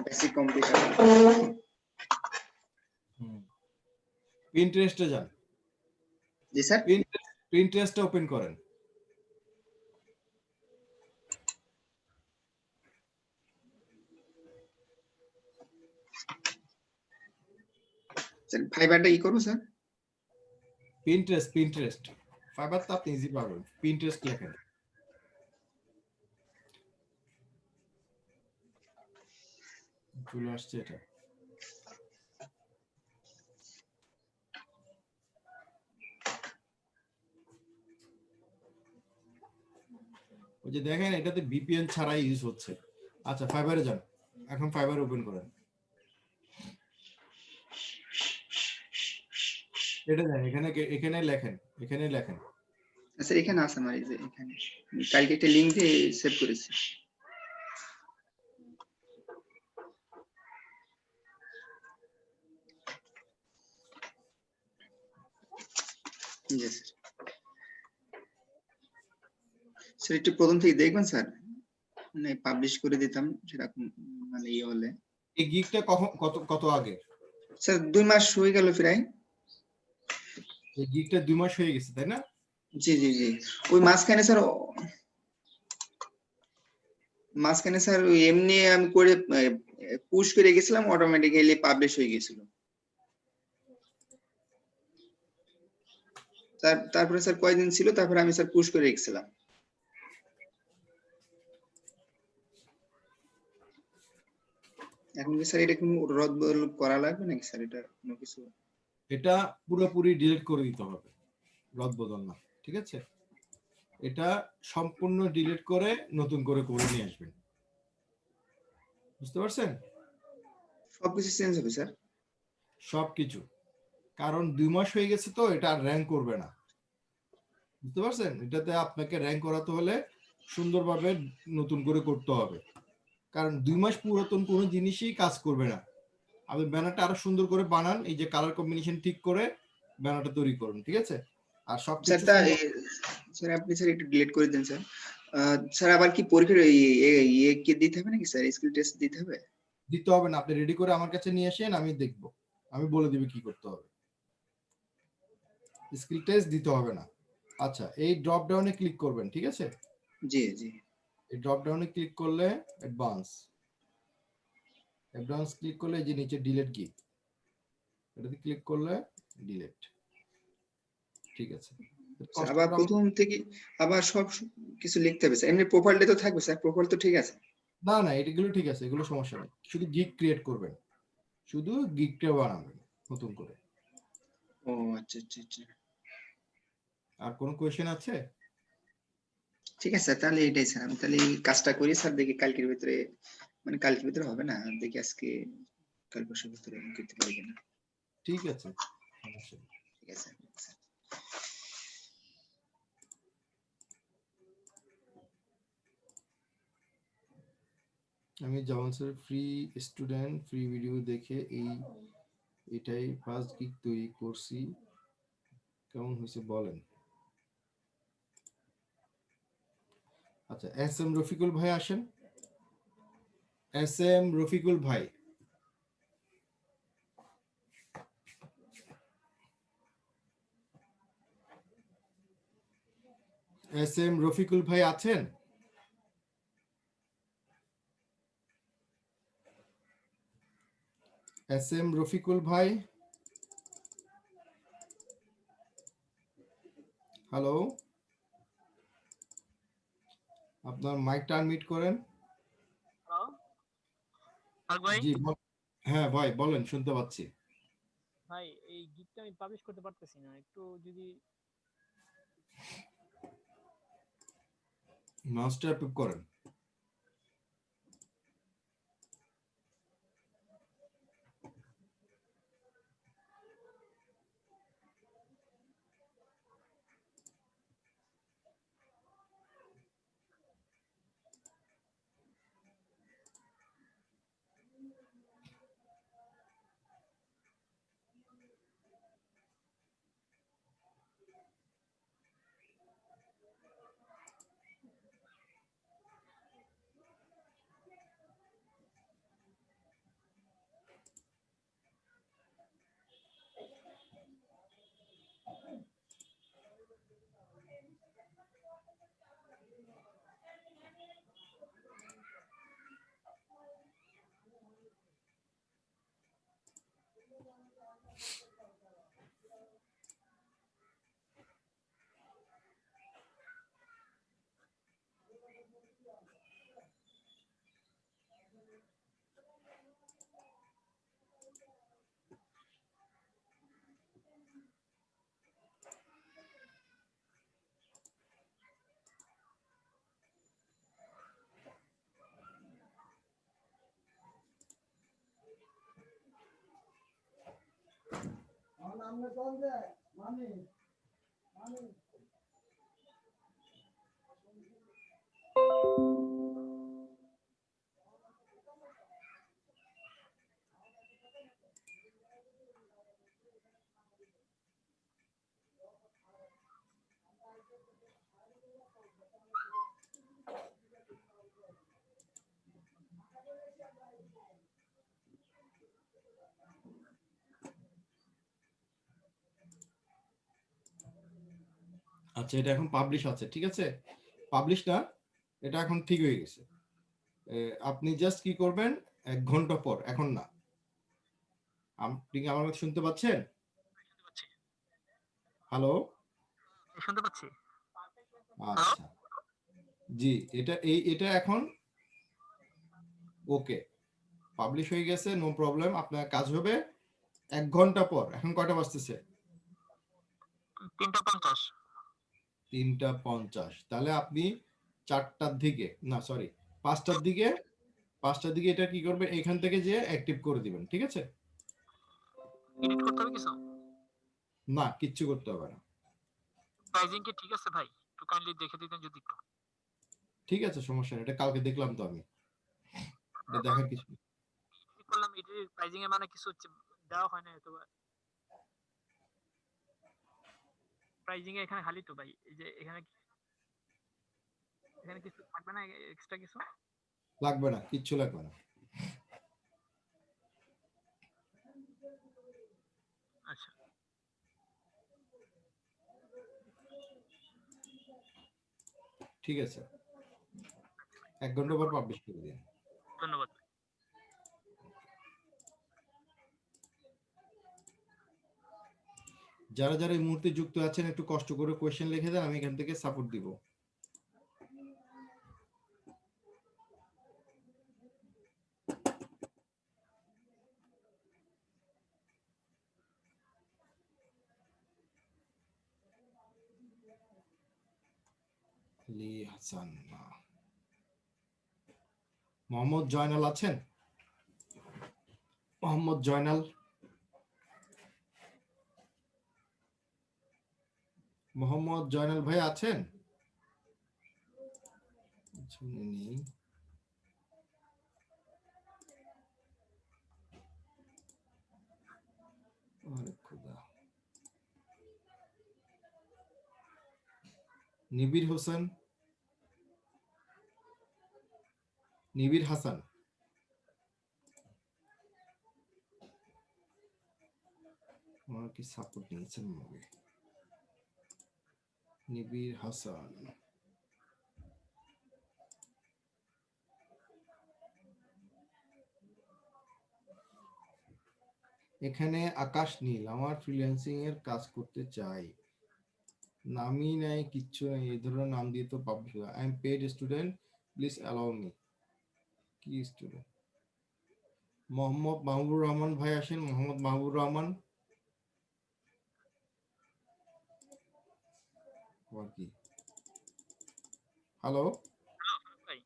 Speaker 5: বেসিক কম্পিউটার
Speaker 1: পিন্টারেস্টে যান
Speaker 5: জি স্যার
Speaker 1: পিন্টারেস্টে ওপেন করেন
Speaker 5: স্যার ফাইবারটা ই করবো স্যার
Speaker 1: পিন্টারেস্ট ফাইবার তো আপনি ইজি পাবেন পিন্টারেস্ট লেখেন চলে আসছে এটা ওই যে দেখেন এটাতে ভিপিএন ছাড়াই ইউজ হচ্ছে আচ্ছা ফাইবারে যান এখন ফাইবার ওপেন করেন এটা দেন এখানে লেখেন
Speaker 5: স্যার এখানে আছে আমার এই যে এখানে কালকে একটা লিংক দিয়ে সেভ করেছি জি স্যার স্যার একটু প্রথম থেকে দেখবেন স্যার মানে পাবলিশ করে দিতাম সেরকম মানে ইয়ে হলে
Speaker 1: এই গিগটা কত আগে
Speaker 5: স্যার 2 মাস হয়ে গেল প্রায়
Speaker 1: এই গিগটা 2 মাস হয়ে গেছে তাই না
Speaker 5: জি জি জি ওই মাঝখানে স্যার ওই এমনি আমি করে পুশ করে গেছিলাম অটোমেটিক্যালি পাবলিশ হয়ে গেছিল তারপরে স্যার কয়দিন ছিল, তারপরে আমি স্যার পুশ করে রেখেছিলাম। এখন কি স্যার এটা কোনো রদ বদল করা লাগবে নাকি স্যার, এটা কোনো কিছু?
Speaker 1: এটা পুরোপুরি ডিলিট করে দিতে হবে, রদ বদল না, ঠিক আছে? এটা সম্পূর্ণ ডিলিট করে নতুন করে নিয়ে আসবেন, বুঝতে পারছেন?
Speaker 5: সবকিছু চেঞ্জ হবে স্যার?
Speaker 1: সবকিছু, কারণ 2 মাস হয়ে গেছে তো, এটা আর র্যাঙ্ক করবে না, বুঝতে পারছেন? এটাতে আপনাকে র্যাঙ্ক করাতে হলে সুন্দরভাবে নতুন করে করতে হবে, কারণ 2 মাস পুরাতন কোনো জিনিসই কাজ করবে না। আপনি ব্যানারটা আরো সুন্দর করে বানান, এই যে কালার কম্বিনেশন ঠিক করে ব্যানারটা তৈরি করুন, ঠিক আছে? আর
Speaker 5: স্যার
Speaker 1: সবকিছু
Speaker 5: স্যার আপনি স্যার একটু ডিলিট করে দেন স্যার। স্যার আবার কি পরীক্ষার ইয়ে কি দিতে হবে নাকি স্যার, স্কিল টেস্ট দিতে হবে?
Speaker 1: দিতে হবে না, আপনি রেডি করে আমার কাছে নিয়ে আসেন, আমি দেখব, আমি বলে দিব কি করতে হবে। স্কিল টেস্ট দিতে হবে না। আচ্ছা, এই ড্রপ ডাউনে ক্লিক করবেন, ঠিক আছে?
Speaker 5: জি জি।
Speaker 1: এই ড্রপ ডাউনে ক্লিক করলে অ্যাডভান্স ক্লিক করলে এই যে নিচে ডিলিট গিগ, এটাতে ক্লিক করলে ডিলিট, ঠিক আছে?
Speaker 5: স্যার আবার প্রথম থেকে আবার সব কিছু লিখতে হবে স্যার? এমনি প্রোফাইলটা তো থাকবে স্যার, প্রোফাইল তো ঠিক আছে?
Speaker 1: না না, এগুলো ঠিক আছে, এগুলো সমস্যা নেই, শুধু গিগ ক্রিয়েট করবেন, শুধু গিগটা বানাবেন নতুন করে।
Speaker 5: ও আচ্ছা আচ্ছা আচ্ছা,
Speaker 1: আর কোনো কোয়েশ্চেন আছে?
Speaker 5: ঠিক আছে স্যার, তাহলে এটাই স্যার। আমি তাহলে এই কাজটা করি স্যার, দেখি কালকের ভিতরে, মানে কালকের ভিতরে হবে না, দেখি আজকে কাল পরশুর ভিতরে আমি করতে পারি কিনা।
Speaker 1: ঠিক আছে, সমস্যা নেই।
Speaker 5: ঠিক আছে স্যার।
Speaker 1: আমি যেমন sir free student free video দেখে এটাই ফার্স্ট গিগ তৈরি করছি, কেমন হয়েছে বলেন। আচ্ছা, এস এম রফিকুল ভাই আসেন, এস এম রফিকুল ভাই। এস এম রফিকুল ভাই আছেন? এস এম রফিকুল ভাই, হ্যালো, আপনার মাইকটা আনমিউট করেন।
Speaker 6: ভাই
Speaker 1: জি হ্যাঁ ভাই বলেন, শুনতে পাচ্ছি।
Speaker 6: ভাই এই গিগটা আমি পাবলিশ করতে পারতেছি না, একটু যদি
Speaker 1: মাউসটা অ্যাপ্রুভ করেন। আচ্ছা, এটা এখন পাবলিশ আছে, ঠিক আছে? পাবলিশ না, এটা এখন ঠিক হয়ে গেছে। আপনি জাস্ট কি করবেন, 1 ঘন্টা পর, এখন না, আপনি কি আমার কথা শুনতে পাচ্ছেন? হ্যালো,
Speaker 6: শুনতে পাচ্ছি।
Speaker 1: আচ্ছা, জি, এটা এখন ওকে, পাবলিশ হয়ে গেছে, নো প্রবলেম। আপনার কাজ হবে 1 ঘন্টা পর। এখন কয়টা বাজতেছে?
Speaker 6: 3:50।
Speaker 1: 3:50। তাহলে আপনি 4টার দিকে, না সরি, 5টার দিকে এটা কি করবেন, এখান থেকে যে অ্যাক্টিভ করে দিবেন, ঠিক আছে?
Speaker 6: এডিট করতে হবে কিছু?
Speaker 1: না, কিচ্ছু করতে হবে না।
Speaker 6: প্রাইজিং কি ঠিক আছে ভাই? একটু কাইন্ডলি দেখে দিতেন যদি একটু।
Speaker 1: ঠিক আছে, সমস্যা নেই, এটা কালকে দেখলাম তো আমি, এটা দেখার কিছু নেই।
Speaker 6: ঠিক করলাম, এডিট প্রাইজিং এ মানে কিছু দেওয়া হয় না তো। প্রাইজিং এ এখানে খালি তো ভাই, এই যে এখানে কিছু থাকবে না এক্সট্রা কিছু?
Speaker 1: লাগবে না, কিচ্ছু লাগবে না।
Speaker 6: আচ্ছা,
Speaker 1: ঠিক আছে, 1 ঘন্টা পর পাবলিশ করে দিন।
Speaker 6: ধন্যবাদ।
Speaker 1: যারা যারা এই মুহূর্তে যুক্ত আছেন একটু কষ্ট করে কোয়েশ্চেন লিখে দেন, আমি এখান থেকে সাপোর্ট দিব। আলী হাসান, মোহাম্মদ জয়নাল আছেন? মোহাম্মদ জয়নাল, মোহাম্মদ জয়নাল ভাই আছেন? আচ্ছা, নেই। আরে খোদা। নিবির হোসেন, নিবির হাসান, আমার কি সাপোর্ট নিয়েছেন মনে? নিবির হাসান, এখানে আকাশ নীল, আমার ফ্রিল্যান্সিং এর কাজ করতে চাই, নামই নাই, কিচ্ছু নাই, এই ধরনের নাম দিয়ে তো পাবলিশ হয়। I am paid student, please allow me. কি স্টুডেন্ট? মোহাম্মদ মাহবুবুর রহমান ভাই আসেন, মোহাম্মদ মাহবুবুর রহমান। কি হ্যালো,
Speaker 6: ভাই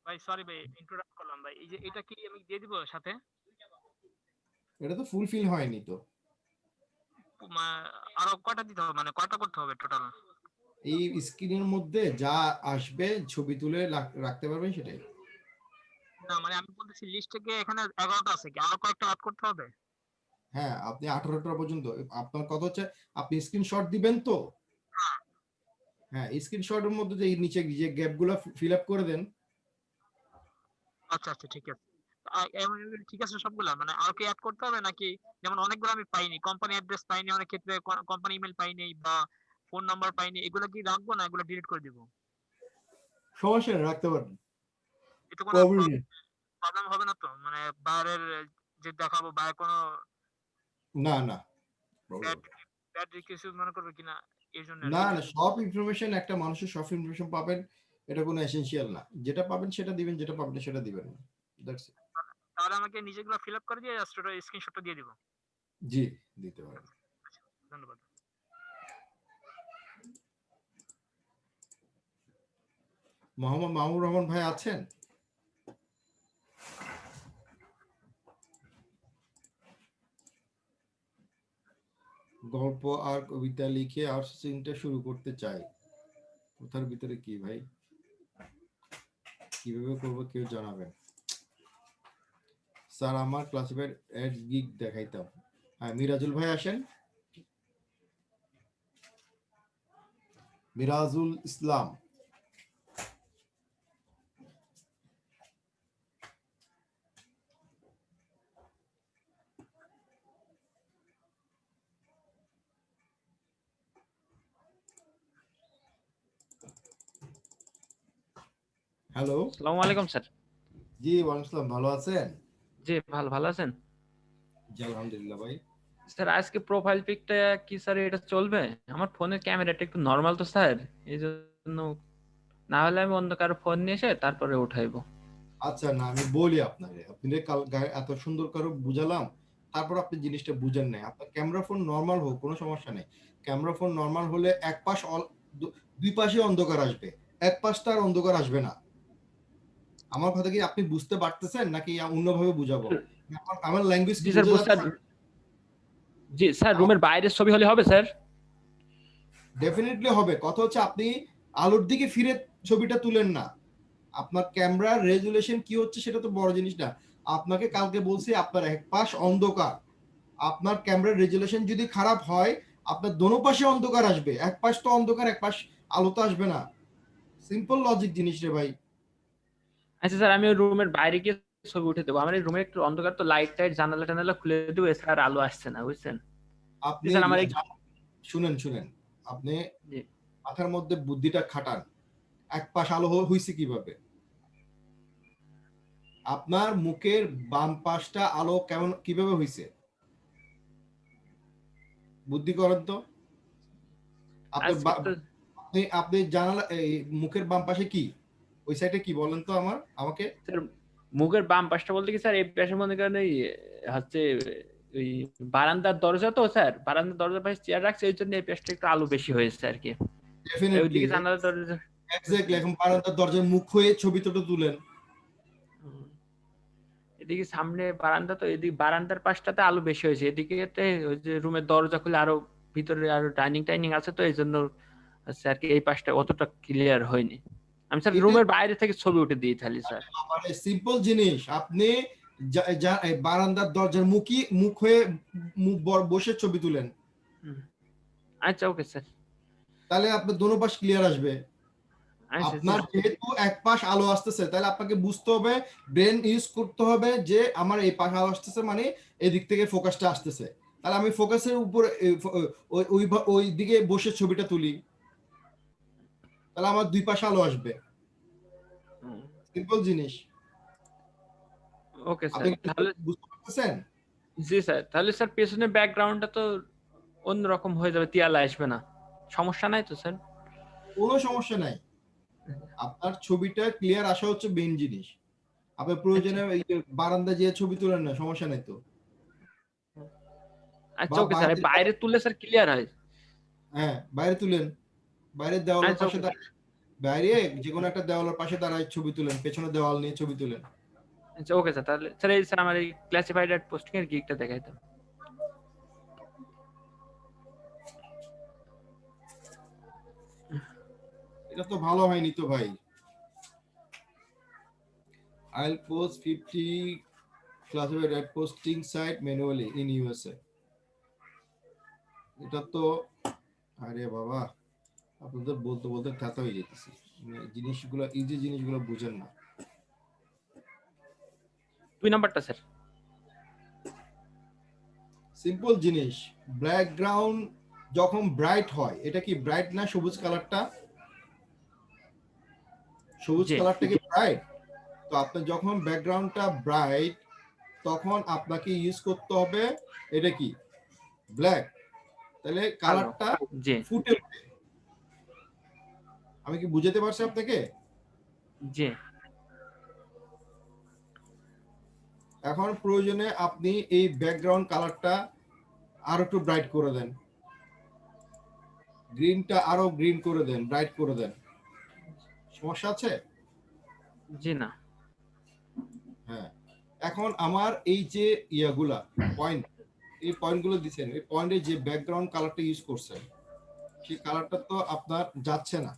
Speaker 6: ভাই সরি ভাই ইন্টারাপ্ট করলাম ভাই, এই যে এটা কি আমি দিয়ে দিব সাথে?
Speaker 1: এটা তো ফুলফিল হয়নি তো।
Speaker 6: আরো কয়টা দিতে হবে, মানে কয়টা করতে হবে টোটাল?
Speaker 1: এই স্ক্রিনের মধ্যে যা আসবে ছবি তুলে রাখতে পারবেন সেটাই।
Speaker 6: না মানে আমি বলতেছি লিস্ট থেকে এখানে 11টা আছে, কি আরো কয়েকটা অ্যাড করতে হবে?
Speaker 1: হ্যাঁ, আপনি 18টা পর্যন্ত, আপনার কথা হচ্ছে আপনি স্ক্রিনশট দিবেন তো। হ্যাঁ, স্ক্রিনশটের মধ্যে যে নিচে যে গ্যাপগুলো ফিল আপ করে দেন।
Speaker 6: আচ্ছা আচ্ছা ঠিক আছে। ঠিক আছে সবগুলা, মানে আর কি অ্যাড করতে হবে নাকি? যেমন অনেকগুলো আমি পাইনি, কোম্পানি অ্যাড্রেস পাইনি, অনেক ক্ষেত্রে কোম্পানি ইমেল পাইনি বা ফোন নাম্বার পাইনি, এগুলো কি রাখবো না এগুলো ডিলিট করে দিব?
Speaker 1: সমস্যা নেই, রাখতে পারেন,
Speaker 6: এতে কোনো
Speaker 1: প্রবলেম নেই।
Speaker 6: প্রবলেম হবে না তো? মানে বাইরের যে দেখাবো বাইরে কোনো
Speaker 1: না না, প্রবলেম
Speaker 6: ব্যাড ব্যাড কিছু মনে করবে কিনা, এই জন্য আর
Speaker 1: না
Speaker 6: কি।
Speaker 1: না, সব ইনফরমেশন একটা মানুষের সব ইনফরমেশন পাবেন, এটা কোনো এসেনশিয়াল না। যেটা পাবেন সেটা দিবেন, যেটা পাবেন সেটা দিবেন না। That's it.
Speaker 6: তাহলে আমাকে নিজেগুলো ফিল আপ করে দিয়ে জাস্ট ওটা স্ক্রিনশটটা দিয়ে দিব।
Speaker 1: জি, দিতে পারেন।
Speaker 6: আচ্ছা, ধন্যবাদ।
Speaker 1: মোহাম্মদ মাহবুবুর রহমান ভাই আছেন? গল্প আর কবিতা লিখে আউটসোর্সিংটা শুরু করতে চাই, কোথার ভিতরে কি ভাই, কিভাবে করবো কেউ জানাবেন? স্যার আমার ক্লাসিফাইড অ্যাডস গিগ দেখাইতাম। হ্যাঁ, মিরাজুল ভাই আসেন, মিরাজুল ইসলাম। হ্যালো,
Speaker 7: আসসালামু আলাইকুম স্যার।
Speaker 1: জি ওয়ালাইকুম আসসালাম, ভালো আছেন?
Speaker 7: জি ভালো আছেন?
Speaker 1: জি আলহামদুলিল্লাহ ভাই।
Speaker 7: স্যার আজকে প্রোফাইল পিকটা কি স্যার এটা চলবে? আমার ফোনের ক্যামেরাটা একটু নরমাল তো স্যার, এই জন্য। না হলে আমি অন্য কারো ফোন নিয়ে এসে তারপরে উঠাইবো।
Speaker 1: আচ্ছা না, আমি বলি আপনাকে, আপনি এত সুন্দর করে বুঝালাম, তারপর আপনি জিনিসটা বুঝেন নাই। আপনার ক্যামেরা ফোন নরমাল হোক, কোনো সমস্যা নেই। ক্যামেরা ফোন নরমাল হলে এক পাশ দুই পাশে অন্ধকার আসবে, এক পাশটা আর অন্ধকার আসবে না। আমার কথা কি আপনি বুঝতে পারতেছেন নাকি অন্যভাবে বুঝাবো? আমার ল্যাঙ্গুয়েজ কি
Speaker 7: জি স্যার,
Speaker 1: বোঝা যাচ্ছে?
Speaker 7: স্যার জি স্যার, রুমের বাইরের ছবি হলে হবে স্যার?
Speaker 1: ডেফিনেটলি হবে। কথা হচ্ছে আপনি আলোর দিকে ফিরে ছবিটা তুলেন না। আপনার ক্যামেরার রেজুলেশন কি হচ্ছে সেটা তো বড় জিনিস না। আপনাকে কালকে বলছি আপনার এক পাশ অন্ধকার, আপনার ক্যামেরার রেজুলেশন যদি খারাপ হয় আপনার দোনো পাশে অন্ধকার আসবে, এক পাশ তো অন্ধকার এক পাশ আলো তো আসবে না। সিম্পল লজিক জিনিস রে ভাই।
Speaker 7: আচ্ছা স্যার, আমি ওই রুমের বাইরে গিয়ে ছবি উঠে দেবো। আমার এই রুমে একটু অন্ধকার তো, লাইট টাইট জানালা টানালা খুলে দেবো, এছাড়া আর আলো আসছে না, বুঝছেন?
Speaker 1: আপনি
Speaker 7: স্যার আমার
Speaker 1: শুনেন শুনেন, আপনি
Speaker 7: জি
Speaker 1: মাথার মধ্যে বুদ্ধিটা খাটান। এক পাশ আলো হইছে কিভাবে? আপনার মুখের বাম পাশটা আলো কেমন কিভাবে হইছে? বুদ্ধি করেন তো। আপনার
Speaker 7: আজকে তো
Speaker 1: আপনি আপনি জানালা এই মুখের বাম পাশে কি, ওই সাইডে কি বলেন তো আমাকে।
Speaker 7: স্যার মুখের বাম পাশটা বলতে কি স্যার, এই পাশে মনে করেন এই হচ্ছে ওই বারান্দার দরজা তো স্যার, বারান্দার দরজার পাশে চেয়ার রাখছে, এই জন্য এই পাশটা একটু আলো বেশি হয়েছে আর কি।
Speaker 1: ডেফিনেটলি
Speaker 7: ওইদিকে জানালার দরজা।
Speaker 1: এক্স্যাক্টলি। এখন বারান্দার দরজার মুখ হয়ে ছবি তো তুলেন।
Speaker 7: এদিকে সামনে বারান্দা, তো এদিকে বারান্দার পাশটাতে আলো বেশি হয়েছে, এদিকে ওই যে রুমের দরজা খুলে আরো ভিতরে আরো ডাইনিং টাইনিং আছে, তো এই জন্য হচ্ছে আর কি এই পাশটা অতটা ক্লিয়ার হয়নি। আমি স্যার
Speaker 1: এটা
Speaker 7: রুমের বাইরে থেকে ছবি উঠে দিয়ে থালি স্যার।
Speaker 1: মানে সিম্পল জিনিস। আপনি এই বারান্দার দরজার মুখ হয়ে বসে ছবি তুলেন,
Speaker 7: আচ্ছা ওকে স্যার।
Speaker 1: তাহলে আপনার দোনো পাশ ক্লিয়ার আসবে।
Speaker 7: আচ্ছা
Speaker 1: আপনার
Speaker 7: স্যার।
Speaker 1: যেহেতু এক পাশ আলো আসতেছে, তাহলে আপনাকে বুঝতে হবে, ব্রেন ইউজ করতে হবে যে আমার এই পাশ আলো আসতেছে মানে এদিক থেকে ফোকাসটা আসতেছে। তাহলে আমি ফোকাসের উপরে ওই দিকে বসে ছবিটা তুলি, তাহলে আমার দুই পাশে আলো আসবে। সিম্পল জিনিস।
Speaker 7: ওকে স্যার,
Speaker 1: আপনি
Speaker 7: তাহলে
Speaker 1: বুঝতে পারতেছেন?
Speaker 7: জি স্যার, তাহলে স্যার পেছনের ব্যাকগ্রাউন্ডটা তো অন্যরকম হয়ে যাবে, তিয়ালা আসবে না, সমস্যা নাই তো স্যার?
Speaker 1: কোনো সমস্যা নাই। আপনার ছবিটা ক্লিয়ার আসা হচ্ছে মেইন জিনিস। আপনার প্রয়োজনে এই যে বারান্দা যে ছবি তুলেন না, সমস্যা নাই তো।
Speaker 7: আচ্ছা
Speaker 1: বা
Speaker 7: ওকে স্যার, বাইরে তুললে স্যার ক্লিয়ার হয়?
Speaker 1: হ্যাঁ বাইরে তুলেন, বাইরের দেওয়ালের
Speaker 7: আচ্ছা
Speaker 1: পাশে
Speaker 7: ওকে।
Speaker 1: বাইরে যে কোনো একটা দেওয়ালের পাশে দাঁড়ায় ছবি তুলেন, পেছনে দেওয়াল নিয়ে ছবি তুলেন।
Speaker 7: আচ্ছা ওকে স্যার, তাহলে স্যার এই স্যার আমার এই ক্লাসিফাইড অ্যাড পোস্টিং এর গিগটা দেখাইতে।
Speaker 1: এটা তো ভালো হয়নি তো ভাই। I'll post 50 classified ad posting site manually in USA. এটা তো আরে বাবা, আপনাদের বলতে বলতে ঠাতা হয়ে যেতেছে। জিনিসগুলো ইজি জিনিসগুলো বুঝেন না।
Speaker 7: 2 নাম্বারটা স্যার।
Speaker 1: সিম্পল জিনিস, ব্যাকগ্রাউন্ড যখন ব্রাইট হয়, এটা কি ব্রাইট না সবুজ কালারটা? সবুজ
Speaker 7: জি
Speaker 1: কালারটা কি ব্রাইট? তো আপনার যখন ব্যাকগ্রাউন্ডটা ব্রাইট, তখন আপনাকে ইউজ করতে হবে এটা কি ব্ল্যাক, তাহলে কালারটা
Speaker 7: জি
Speaker 1: ফুটে ওঠে। আমি কি বুঝাতে পারছি আপনাকে?
Speaker 7: জি
Speaker 1: এখন প্রয়োজনে আপনি এই ব্যাকগ্রাউন্ড কালারটা আরো একটু ব্রাইট করে দেন, গ্রিনটা আরো গ্রিন করে দেন, ব্রাইট করে দেন। সমস্যা আছে?
Speaker 7: জি না।
Speaker 1: হ্যাঁ। এখন আমার এই যে ইয়াগুলা পয়েন্ট, এই পয়েন্টগুলো দিচ্ছেন, এই পয়েন্টে যে ব্যাকগ্রাউন্ড কালারটা ইউজ করছেন, সেই কালারটা তো আপনার যাচ্ছে না।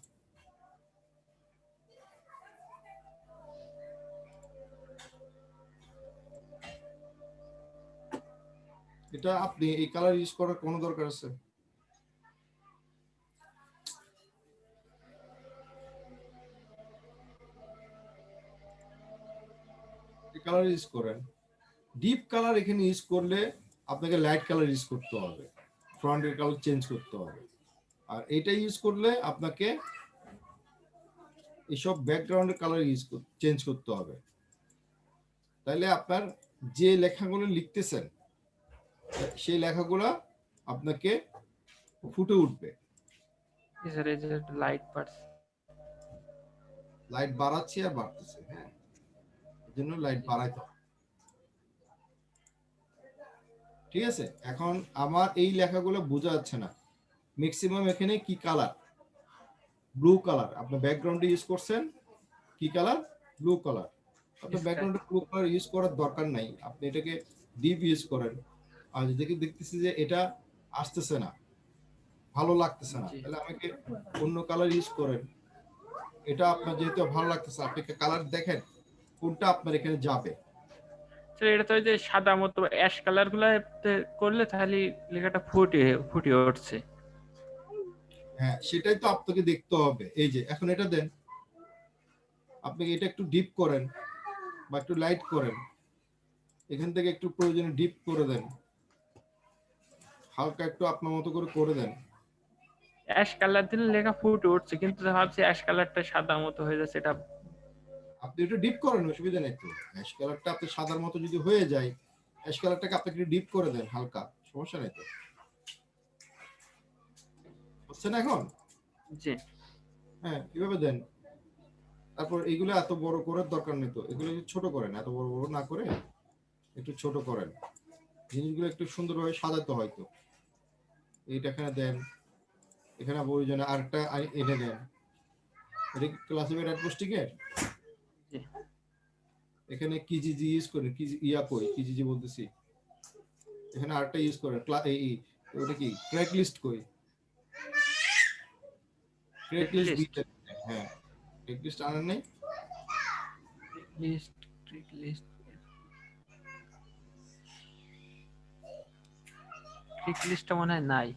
Speaker 1: এটা আপনি এই কালার ইউজ করার কোনো দরকার আছে? এই কালার ইউজ করেন। ডিপ কালার এখানে ইউজ করলে আপনাকে লাইট কালার ইউজ করতে হবে, ফ্রন্টের কালার চেঞ্জ করতে হবে। আর এটা ইউজ করলে আপনাকে এইসব ব্যাকগ্রাউন্ডের কালার চেঞ্জ করতে হবে। তাহলে আপনার যে লেখাগুলো লিখতেছেন সেই লেখাগুলা আপনাকে ফুটে উঠবে।
Speaker 7: জি স্যার, এই যে লাইট বাড়ছে।
Speaker 1: লাইট বাড়াচ্ছি আর বাড়তেছে, হ্যাঁ, এর জন্য লাইট বাড়াইতে হবে। ঠিক আছে, এখন আমার এই লেখাগুলো বোঝা যাচ্ছে না। ম্যাক্সিমাম এখানে কি কালার? Blue colour. আপনার ব্যাকগ্রাউন্ডে ইউজ করছেন কি কালার? Blue colour. আপনার ব্যাকগ্রাউন্ডে ব্লু কালার ইউজ করার দরকার নাই, আপনি এটাকে ডিপ ইউজ করেন। আর যদি দেখতেছি যে এটা আসতেছে না, ভালো লাগতেছে না,
Speaker 7: জি।
Speaker 1: তাহলে আমাকে অন্য কালার ইউজ করেন। এটা আপনার যেহেতু ভালো লাগতেছে, আপনি কালার দেখেন কোনটা আপনার এখানে যাবে।
Speaker 7: স্যার এটা তো ওই যে সাদা মতো অ্যাশ কালার গুলা করলে তাহলে লেখাটা ফুটে উঠছে।
Speaker 1: হ্যাঁ, সেটাই তো আপনাকে দেখতে হবে। এই যে এখন এটা দেন, আপনি এটা একটু ডিপ করেন বা একটু লাইট করেন, এখান থেকে একটু প্রয়োজনে ডিপ করে দেন, হালকা একটু আপনার মতো করে দেন।
Speaker 7: অ্যাশ কালার দিলে লেখা ফুটে উঠছে, কিন্তু ভাবছি অ্যাশ কালারটা সাদা মতো হয়ে যাচ্ছে, এটা
Speaker 1: আপনি একটু ডিপ করেন, অসুবিধা নেই তো। অ্যাশ কালারটা আপনি সাদার মতো যদি হয়ে যায়, অ্যাশ কালারটাকে আপনি একটু ডিপ করে দেন হালকা, সমস্যা নেই তো। বুঝছেন এখন?
Speaker 7: জি।
Speaker 1: হ্যাঁ, এভাবে দেন। তারপর এগুলো এত বড় করার দরকার নেই তো, এগুলো একটু ছোট করেন, এত বড় বড় না করে একটু ছোট করেন। জিনিসগুলো একটু সুন্দরভাবে সাজাতে হয়তো। এইটা এখানে দেন, এখানে প্রয়োজনে আরেকটা এনে দেন। এটা ক্লাসিফাইড অ্যাডপোস্টিকের
Speaker 7: জি।
Speaker 1: এখানে কিজিজি ইউজ করেন, কি ইয়া কই কিজিজি বলতেছি, এখানে আরেকটা ইউজ করেন, ওটা কি ক্র্যাক লিস্ট কই, ক্র্যাক লিস্ট
Speaker 7: লিস্ট
Speaker 1: দিতে। হ্যাঁ, ক্র্যাক লিস্ট আনেন নাই?
Speaker 7: লিস্ট লিস্ট ক্লিক লিস্টটা মনে হয় নাই।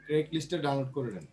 Speaker 1: ক্র্যাক লিস্টে ডাউনলোড করে নেন।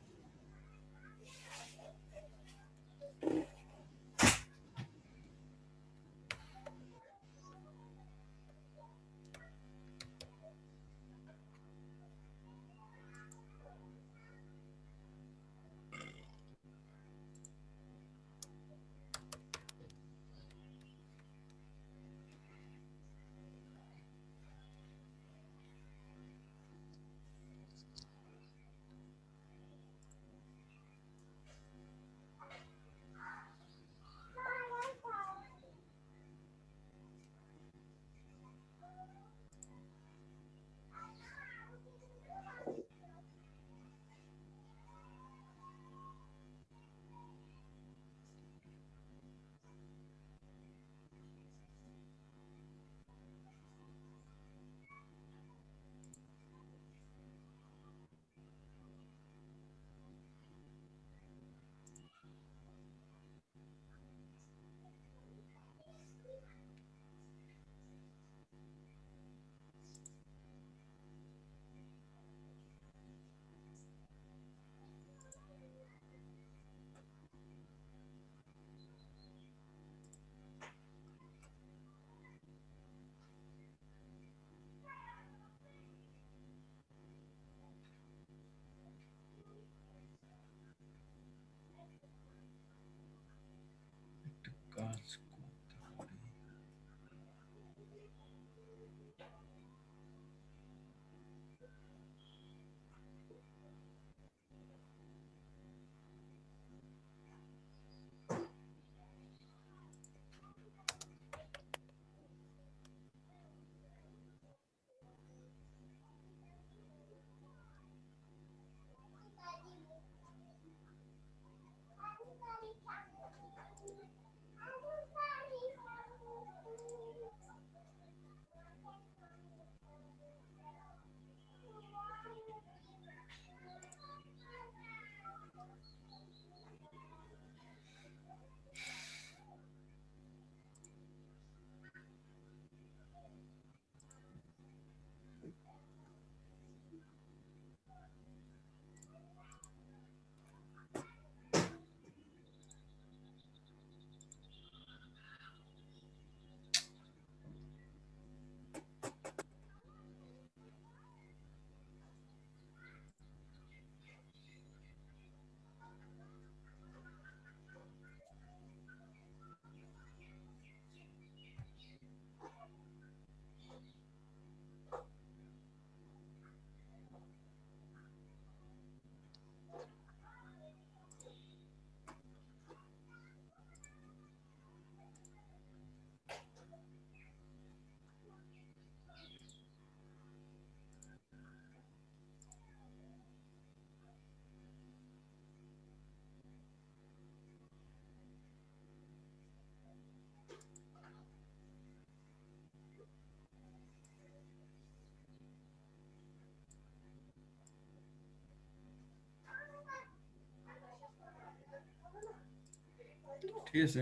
Speaker 1: ঠিক আছে?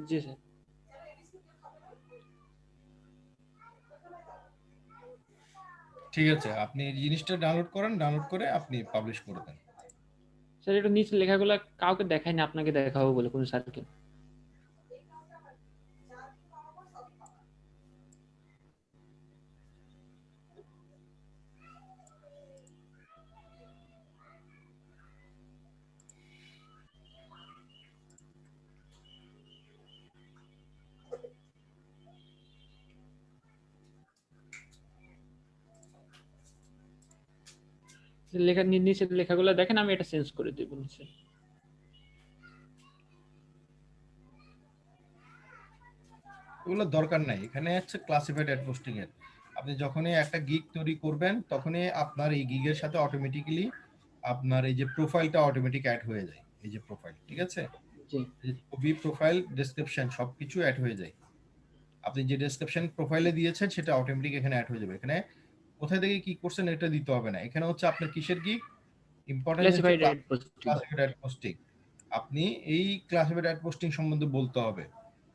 Speaker 7: জি স্যার।
Speaker 1: ঠিক আছে, আপনি এই জিনিসটা ডাউনলোড করেন, ডাউনলোড করে আপনি পাবলিশ করে দেন।
Speaker 7: স্যার একটু নিচে লেখাগুলো কাউকে দেখাই না, আপনাকে দেখাবো বলে কোন স্যারকে। লেখা নিচের লেখাগুলো দেখেন, আমি এটা চেঞ্জ করে দেব নিচে।
Speaker 1: ওগুলো দরকার নাই, এখানে হচ্ছে ক্লাসিফাইড অ্যাড পোস্টিং এর। আপনি যখনই একটা গিগ তৈরি করবেন তখনই আপনার এই গিগের সাথে অটোমেটিক্যালি আপনার এই যে প্রোফাইলটা অটোমেটিক অ্যাড হয়ে যায়। এই যে প্রোফাইল, ঠিক আছে,
Speaker 7: জি
Speaker 1: এই যে ছবি, প্রোফাইল, ডেসক্রিপশন সবকিছু অ্যাড হয়ে যায়। আপনি যে ডেসক্রিপশন প্রোফাইলে দিয়েছেন সেটা অটোমেটিক এখানে অ্যাড হয়ে যাবে। এখানে কোথায় থেকে কি করছেন এটা দিতে হবে না। এখানে হচ্ছে আপনার কিসের গিগ ইম্পর্টেন্ট হচ্ছে
Speaker 7: classified ad posting.
Speaker 1: Classified ad posting. আপনি এই ক্লাসিফাইড অ্যাড পোস্টিং সম্বন্ধে বলতে হবে।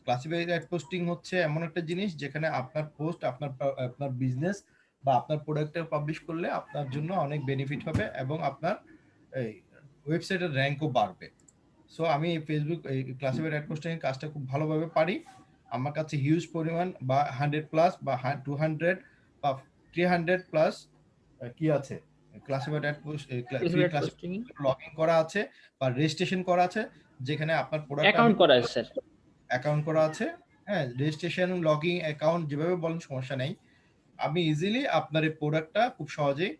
Speaker 1: ক্লাসিফাইড অ্যাড পোস্টিং হচ্ছে এমন একটা জিনিস যেখানে আপনার পোস্ট আপনার বিজনেস বা আপনার প্রোডাক্টে পাবলিশ করলে আপনার জন্য অনেক বেনিফিট হবে এবং আপনার এই ওয়েবসাইটের র্যাঙ্কও বাড়বে। সো আমি এই ফেসবুক এই ক্লাসিফাইড অ্যাড পোস্টিং এর কাজটা খুব ভালোভাবে পারি। আমার কাছে হিউজ পরিমাণ বা 100 প্লাস বা 200 বা 300 প্লাস কি আছে classified ad post free
Speaker 7: classified
Speaker 1: class
Speaker 7: posting
Speaker 1: log in করা আছে বা রেজিস্ট্রেশন করা আছে, যেখানে আপনার প্রোডাক্ট
Speaker 7: অ্যাকাউন্ট করা আছে স্যার।
Speaker 1: অ্যাকাউন্ট করা আছে। হ্যাঁ, রেজিস্ট্রেশন, লগইন, অ্যাকাউন্ট যেভাবে বলেন সমস্যা নেই। আমি ইজিলি আপনার এই প্রোডাক্টটা খুব সহজেই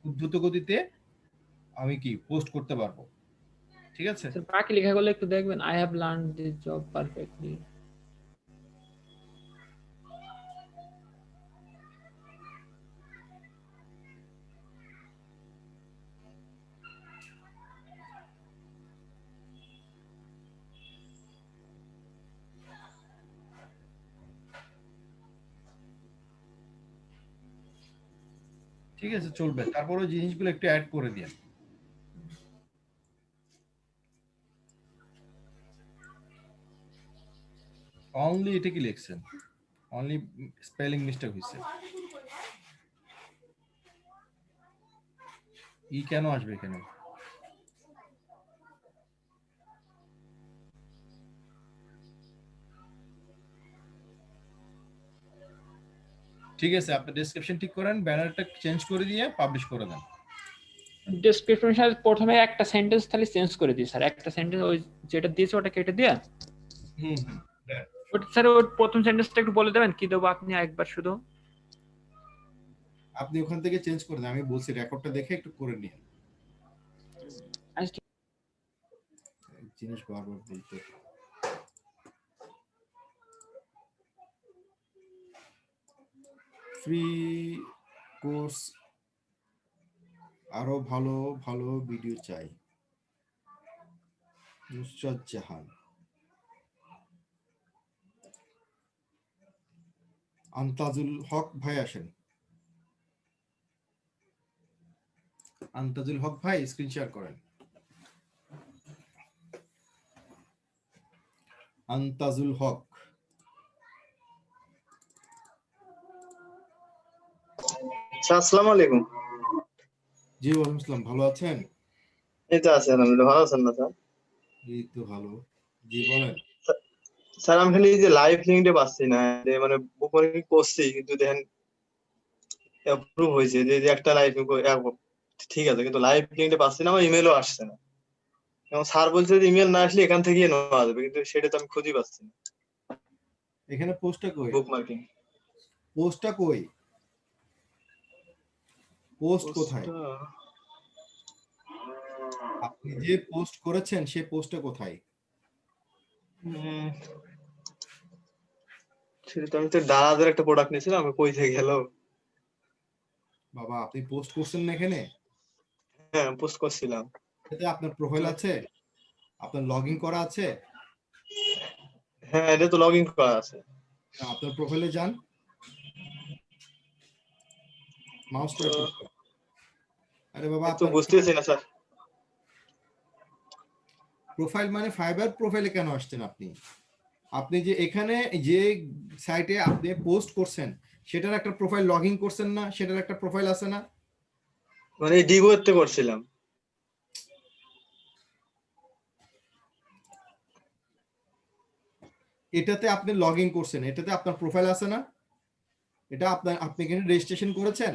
Speaker 1: খুব দ্রুত গতিতে আমি কি পোস্ট করতে পারবো। ঠিক আছে?
Speaker 7: স্যার বাকি লেখাগুলো একটু দেখবেন। I have learn this job perfectly.
Speaker 1: ঠিক আছে, চলবে। তারপরে ওই জিনিসগুলো একটু অ্যাড করে দিন। অনলি এটা কি লিখছেন? অনলি স্পেলিং মিস্টেক হয়েছে। ই কেন আসবে এখানে? ঠিক আছে, আপনি ডেসক্রিপশন ঠিক করেন, ব্যানারটা চেঞ্জ করে দিয়ে পাবলিশ করে দেন।
Speaker 7: ডেসক্রিপশন স্যার প্রথমে একটা সেন্টেন্স খালি চেঞ্জ করে দিই স্যার। একটা সেন্টেন্স ওই যেটা দিয়েছে ওটা কেটে দিয়ে।
Speaker 1: হুম হুম।
Speaker 7: ওটা স্যার ওর প্রথম সেন্টেন্সটা একটু বলে দেবেন কি দেবো আপনি একবার শুধু।
Speaker 1: আপনি ওখান থেকে চেঞ্জ করে দেন, আমি বলছি রেকর্ডটা দেখে একটু করে নিন।
Speaker 7: আচ্ছা,
Speaker 1: জিনিস বারবার বলতে ফ্রি কোর্স, আরো ভালো ভালো ভিডিও চাই। নুসরাত জাহান, আন্তাজুল হক ভাই আসেন। আন্তাজুল হক ভাই স্ক্রিন শেয়ার করেন। আন্তাজুল হক,
Speaker 8: স্যার আসসালামু আলাইকুম।
Speaker 1: জি ওয়ালাইকুম আসসালাম, ভালো আছেন?
Speaker 8: এই তো আছি আলহামদুলিল্লাহ, ভালো আছেন না স্যার?
Speaker 1: এই তো ভালো। জি বলেন।
Speaker 8: স্যার আমি খালি এই যে লাইভ লিঙ্কটা পাচ্ছি না, যে মানে বুক মার্কিং করছি কিন্তু দেখেন অ্যাপ্রুভ হয়েছে যে যে একটা লাইভ ঠিক আছে, কিন্তু লাইভ লিঙ্কটা পাচ্ছি না, আমার ইমেলও আসছে না। এবং স্যার বলছে যে ইমেল না আসলে এখান থেকে নেওয়া যাবে, কিন্তু সেটা তো আমি খুঁজে পাচ্ছি না।
Speaker 1: এখানে পোস্টটা কই?
Speaker 8: বুক মার্কিং
Speaker 1: পোস্টটা কই? পোস্ট কোথায়? আপনি যে পোস্ট করেছেন সেই পোস্টটা কোথায়?
Speaker 8: সেটা তো আমি তো দাদাদের একটা প্রোডাক্ট নিয়েছিলাম, আমি কই থেকে গেল।
Speaker 1: বাবা, আপনি পোস্ট করছেন না এখানে?
Speaker 8: হ্যাঁ পোস্ট করছিলাম।
Speaker 1: এতে আপনার প্রোফাইল আছে? আপনার লগইন করা আছে?
Speaker 8: হ্যাঁ এটা তো লগ ইন করা আছে।
Speaker 1: আপনার প্রোফাইলে যান, মাউস করে আরে বাবা
Speaker 8: তো
Speaker 1: আপনার
Speaker 8: বুঝতেছি না স্যার।
Speaker 1: প্রোফাইল মানে ফাইবার প্রোফাইলে কেন আসছেন আপনি? আপনি যে এখানে যে সাইটে আপনি পোস্ট করছেন সেটার একটা প্রোফাইল লগ ইন করছেন না, সেটার একটা প্রোফাইল আছে না?
Speaker 8: মানে ডিগোতে করছিলাম।
Speaker 1: এটাতে আপনি লগ ইন করছেন, এটাতে আপনার প্রোফাইল আছে না? এটা আপনি এখানে রেজিস্ট্রেশন করেছেন?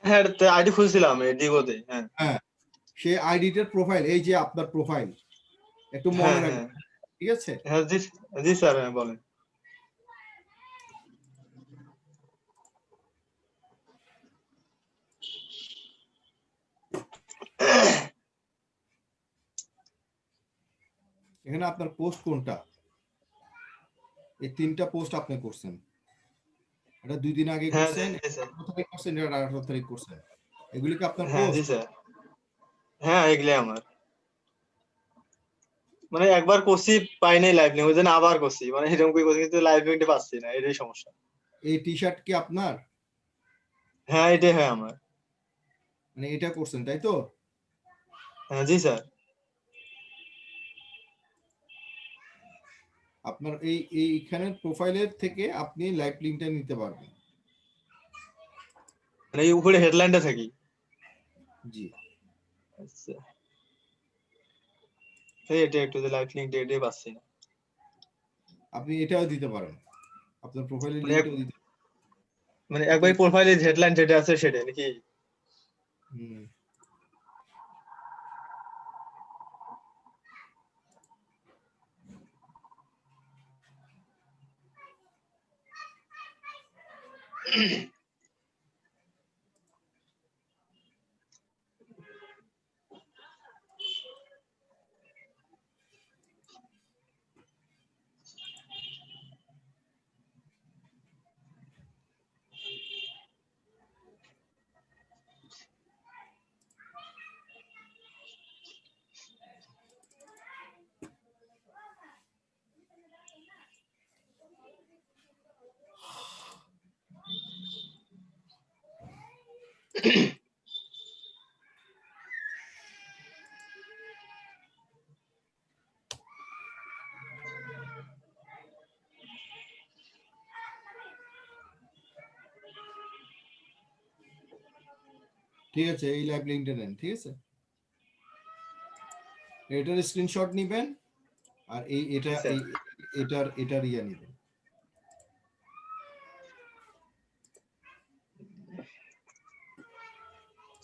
Speaker 8: হ্যাঁ আইডি খুলছিলাম এই ডিগোতে। হ্যাঁ
Speaker 1: হ্যাঁ, সেই আইডিটার প্রোফাইল, এই যে আপনার প্রোফাইল, একটু মনে
Speaker 8: হ্যাঁ
Speaker 1: রাখবেন,
Speaker 8: হ্যাঁ
Speaker 1: ঠিক আছে?
Speaker 8: হ্যাঁ জি জি স্যার, হ্যাঁ বলেন।
Speaker 1: এখানে আপনার পোস্ট কোনটা? এই 3টা পোস্ট আপনি করছেন। এটা 2 দিন আগে
Speaker 8: হ্যাঁ
Speaker 1: করছেন,
Speaker 8: জি স্যার।
Speaker 1: 18 তারিখ করছেন, এটা 18 তারিখ করছেন। এগুলি কি আপনার
Speaker 8: হ্যাঁ জি
Speaker 1: পোস্ট?
Speaker 8: স্যার। হ্যাঁ এগুলো আমার। মানে একবার করছি পাই নাই লাইভ লিঙ্ক, ওই জন্য আবার করছি, মানে এরকম করে করছি কিন্তু লাইভ লিঙ্কটা পাচ্ছি না, এটাই সমস্যা।
Speaker 1: এই টি শার্ট কি আপনার?
Speaker 8: হ্যাঁ এটাই হয় আমার।
Speaker 1: মানে এটা করছেন তাই তো?
Speaker 8: হ্যাঁ জি স্যার।
Speaker 1: আপনার এইখানে প্রোফাইলের থেকে আপনি লাইভ লিংকটা নিতে পারবেন।
Speaker 8: মানে এই উপরে হেডলাইনটা থাকি।
Speaker 1: জি,
Speaker 8: আচ্ছা এই এটা একটু লাইভ লিঙ্কটা এটাই পাচ্ছি না।
Speaker 1: আপনি এটাও দিতে পারেন, আপনার প্রোফাইলের
Speaker 8: মানে
Speaker 1: লিংকটাও দিতে
Speaker 8: মানে একবার প্রোফাইলে হেডলাইন যেটা আছে সেটা নাকি?
Speaker 1: হুম। ঠিক আছে, এই লাইভ লিংকটা নেন, ঠিক আছে? এটার স্ক্রিনশট নেবেন আর
Speaker 8: জি স্যার।
Speaker 1: এটার ইয়া নেবেন।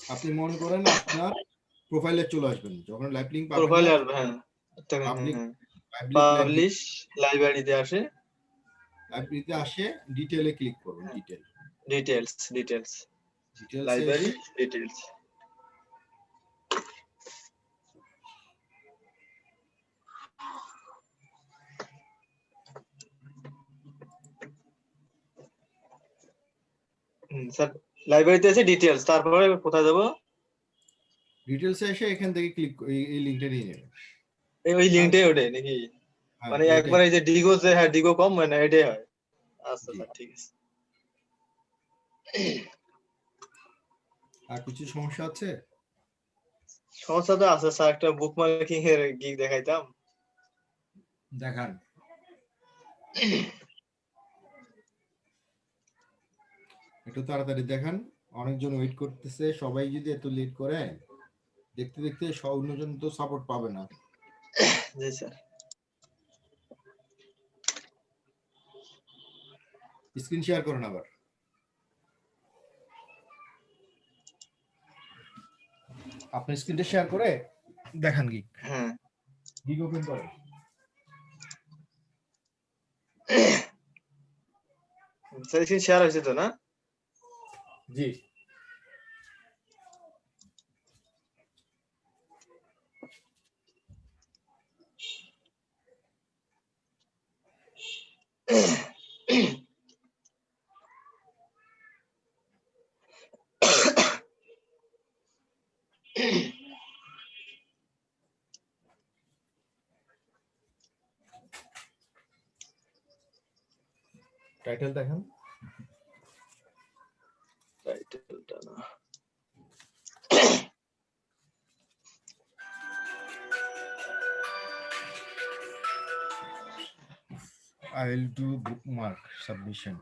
Speaker 1: আপনি মনে করেন আপনার প্রোফাইলে চলে আসবেন, যখন লাইভ লিংক পাবেন
Speaker 8: প্রোফাইলে
Speaker 1: না,
Speaker 8: আসবে, হ্যাঁ একটা
Speaker 1: পাবলিক
Speaker 8: হ্যাঁ
Speaker 1: লাইব্রেরি,
Speaker 8: পাবলিশ লাইব্রেরিতে আসে,
Speaker 1: লাইব্রেরিতে আসে ডিটেইলে ক্লিক করুন, ডিটেইল,
Speaker 8: ডিটেলস
Speaker 1: ডিটেইলসে
Speaker 8: লাইব্রেরি
Speaker 1: এসে
Speaker 8: ডিটেলস। স্যার লাইব্রেরিতে আছে ডিটেলস, তারপরে কোথায় যাব?
Speaker 1: ডিটেইলসে এসে এখান থেকে ক্লিক, এই লিংকটা নিয়ে নেবেন।
Speaker 8: ওই লিঙ্কটাই ওঠে নাকি?
Speaker 1: হ্যাঁ,
Speaker 8: মানে
Speaker 1: এইটাই।
Speaker 8: একবার এই যে ডিগো, যে হ্যাঁ ডিগো কম মানে এটাই হয়। আচ্ছা
Speaker 1: জি।
Speaker 8: স্যার ঠিক আছে।
Speaker 1: আর কিছু সমস্যা আছে?
Speaker 8: সমস্যা তো আছে স্যার, একটা বুক মার্কিং এর গিগ দেখাইতাম।
Speaker 1: দেখান। একটু তাড়াতাড়ি দেখান, অনেকজন ওয়েট করতেছে। সবাই যদি এত লেট করে, দেখতে দেখতে অন্যজন তো সাপোর্ট পাবে না।
Speaker 8: জি স্যার।
Speaker 1: স্ক্রিন শেয়ার করুন আবার। আপনি স্ক্রিনটা শেয়ার করে দেখান গিগ।
Speaker 8: হ্যাঁ
Speaker 1: গিগ ওপেন করেন।
Speaker 8: স্যার স্ক্রিন শেয়ার হয়েছে তো না?
Speaker 1: জি। টাইটেল দেখান।
Speaker 8: টাইটেলটা না,
Speaker 1: I will do bookmark submission.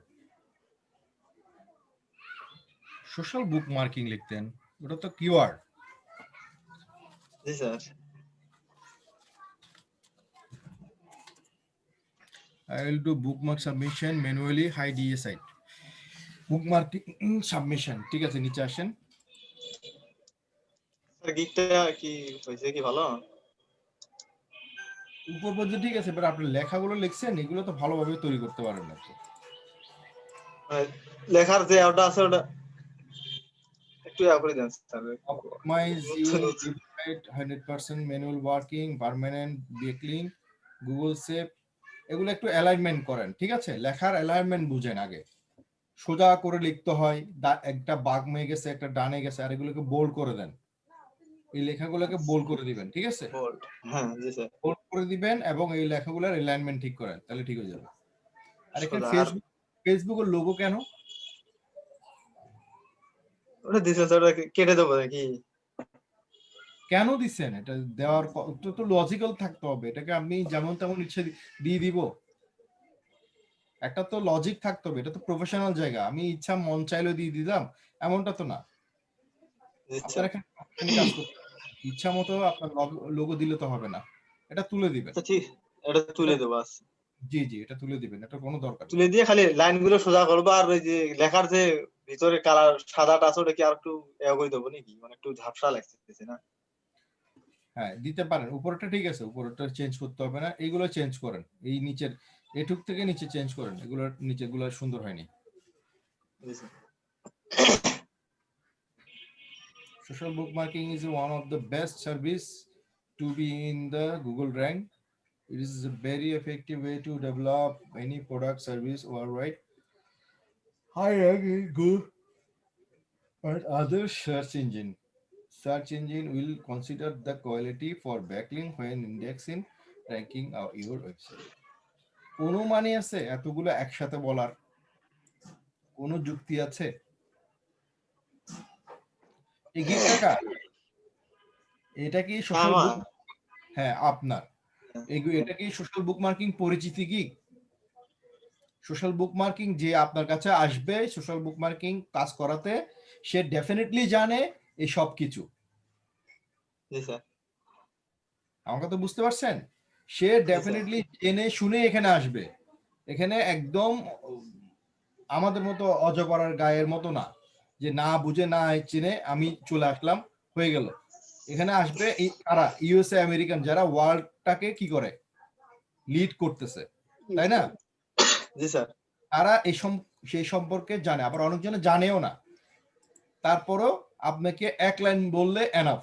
Speaker 1: Social bookmarking লিখতেন, ওটা তো keyword.
Speaker 8: G sir.
Speaker 1: I will do bookmark submission manually, high DA site. Bookmarking submission, ঠিক আছে, নিচে আসেন।
Speaker 8: স্যার গিকটা কি হয়েছে কি ভালো?
Speaker 1: উপর পর্যন্ত ঠিক আছে, এবার আপনি লেখাগুলো লিখছেন, এগুলো তো ভালোভাবে তৈরি করতে পারেন না তো।
Speaker 8: মানে লেখার যে ওটা আছে ওটা একটু করে দেন sir.
Speaker 1: Optimize your website 100% manual working, permanent backling, Google Shape, এগুলো একটু অ্যালাইনমেন্ট করেন, ঠিক আছে? লেখার অ্যালাইনমেন্ট বুঝেন আগে। সোজা করে লিখতে হয়, একটা বাঁক গেছে, একটা ডানে গেছে, আর এগুলোকে বোল্ড করে দেন। এই লেখাগুলোকে বোল্ড করে দিবেন, ঠিক আছে?
Speaker 8: বোল্ড, হ্যাঁ জি স্যার।
Speaker 1: বোল্ড করে দিবেন এবং এই লেখাগুলোর অ্যালাইনমেন্ট ঠিক করেন, তাহলে ঠিক হয়ে যাবে। আর এখানে
Speaker 8: সোজা। আর
Speaker 1: ফেসবুকের লোগো কেন?
Speaker 8: ওটা দিছেন স্যার, ওটা কেটে দেবো নাকি?
Speaker 1: কেন দিচ্ছেন? এটা দেওয়ার তো লজিক্যাল থাকতে হবে, এটাকে আমি যেমন তেমন ইচ্ছে দিয়ে দিব। একটা তো লজিক থাকতে হবে, এটা তো প্রফেশনাল জায়গা, আমি ইচ্ছা মন চাইলেও দিয়ে দিলাম এমনটা তো না।
Speaker 8: জি
Speaker 1: আপনার
Speaker 8: স্যার।
Speaker 1: এখানে কাজ করতে ইচ্ছা মতো আপনার লোগো দিলে তো হবে না, এটা তুলে দিবেন।
Speaker 8: আচ্ছা ঠিক, এটা তুলে দেবো। আচ্ছা
Speaker 1: জি জি, এটা তুলে দিবেন, এটা কোনো দরকার নেই।
Speaker 8: তুলে দিয়ে খালি লাইনগুলো সোজা করবো, আর ওই যে লেখার যে ভিতরে কালার সাদাটা আছে ওটা কি আর একটু করে দেবো নাকি? মানে একটু ঝাপসা লাগতেছে না?
Speaker 1: হ্যাঁ দিতে পারেন, উপরটা ঠিক আছে, উপরটা চেঞ্জ করতে হবে না, এইগুলো চেঞ্জ করেন, এই নিচের এটুক থেকে নিচে চেঞ্জ করেন, এগুলো নিচেগুলো সুন্দর হয়নি।
Speaker 8: জি sir.
Speaker 1: Social bookmarking is one of the best service to be in the Google rank. It is a very effective way to develop any product service worldwide. High rank in Google and other search engine. Search engine will consider the quality for backlink when indexing, ranking your website. কোনো মানে আছে এতগুলো একসাথে বলার? কোনো যুক্তি আছে? এই গিকটা কার? এটা কি সোশ্যাল বুক? হ্যাঁ আপনার। এটা কি সোশ্যাল বুকমার্কিং পরিচিতি গিক? সোশ্যাল বুকমার্কিং যে আপনার কাছে আসবে সোশ্যাল বুকমার্কিং কাজ করাতে, সে ডেফিনেটলি জানে এই সব কিছু।
Speaker 8: জি স্যার।
Speaker 1: আমাকে তো বুঝতে পারছেন? সে ডেফিনেটলি জেনে শুনে এখানে আসবে। এখানে একদম আমাদের মতো অজপাড়ার গায়ের মতো না, যে না বুঝে না চিনে আমি চলে আসলাম হয়ে গেল। এখানে আসবে কারা? ইউএসএ আমেরিকান, যারা ওয়ার্ল্ডটাকে কি করে লিড করতেছে, তাই না?
Speaker 8: জি স্যার।
Speaker 1: তারা সেই সম্পর্কে জানে, আবার অনেকজনে জানেও না। তারপরও আপনাকে এক লাইন বললে এনাফ,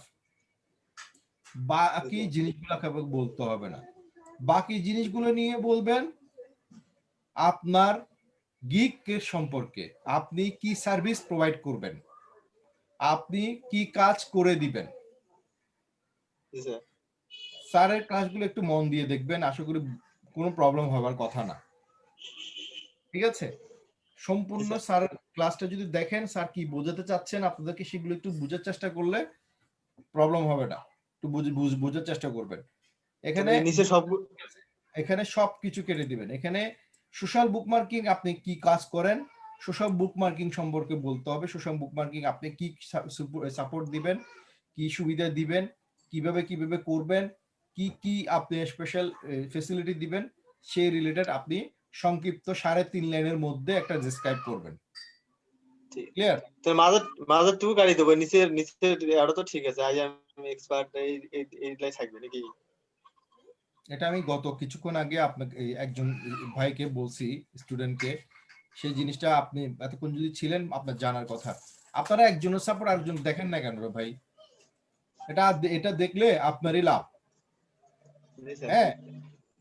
Speaker 1: বাকি জিনিসগুলো বলতে হবে না। বাকি জিনিসগুলো নিয়ে বলবেন আপনার গিগের সম্পর্কে, আপনি কি সার্ভিস প্রোভাইড করবেন, আপনি কি কাজ করে দিবেন। স্যারের ক্লাসগুলো একটু মন দিয়ে দেখবেন, আশা করি কোনো প্রবলেম হবার কথা না, ঠিক আছে? সম্পূর্ণ স্যারের ক্লাসটা যদি দেখেন, স্যার কি বোঝাতে চাচ্ছেন আপনাদেরকে, সেগুলো একটু বোঝার চেষ্টা করলে প্রবলেম হবে না। একটু বোঝার চেষ্টা করবেন। এখানে সব কিছু কেটে দিবেন। এখানে সোশ্যাল বুকমার্কিং আপনি কি কাজ করেন, সোশ্যাল বুকমার্কিং সম্পর্কে বলতে হবে। সোশ্যাল বুকমার্কিং আপনি কি সাপোর্ট দিবেন, কি সুবিধা দিবেন, কিভাবে করবেন, কি আপনি স্পেশাল ফ্যাসিলিটি দিবেন, সেই রিলেটেড আপনি সংক্ষিপ্ত 3.5 লাইনের মধ্যে একটা ডেসক্রাইব করবেন। ক্লিয়ার?
Speaker 8: তো মাঝেরটুকু গাড়ি দেবো, নিচের আরো তো ঠিক আছে, আই এম এক্সপার্ট এইগুলাই থাকবে নাকি?
Speaker 1: এটা আমি গত কিছুক্ষণ আগে আপনাকে একজন ভাইকে বলছি, স্টুডেন্টকে, সেই জিনিসটা আপনি এতক্ষণ যদি ছিলেন আপনার জানার কথা। আপনারা একজনের সাপোর্ট আরেকজন দেখেন না কেন রে ভাই? এটা দেখলে আপনারই লাভ। হ্যাঁ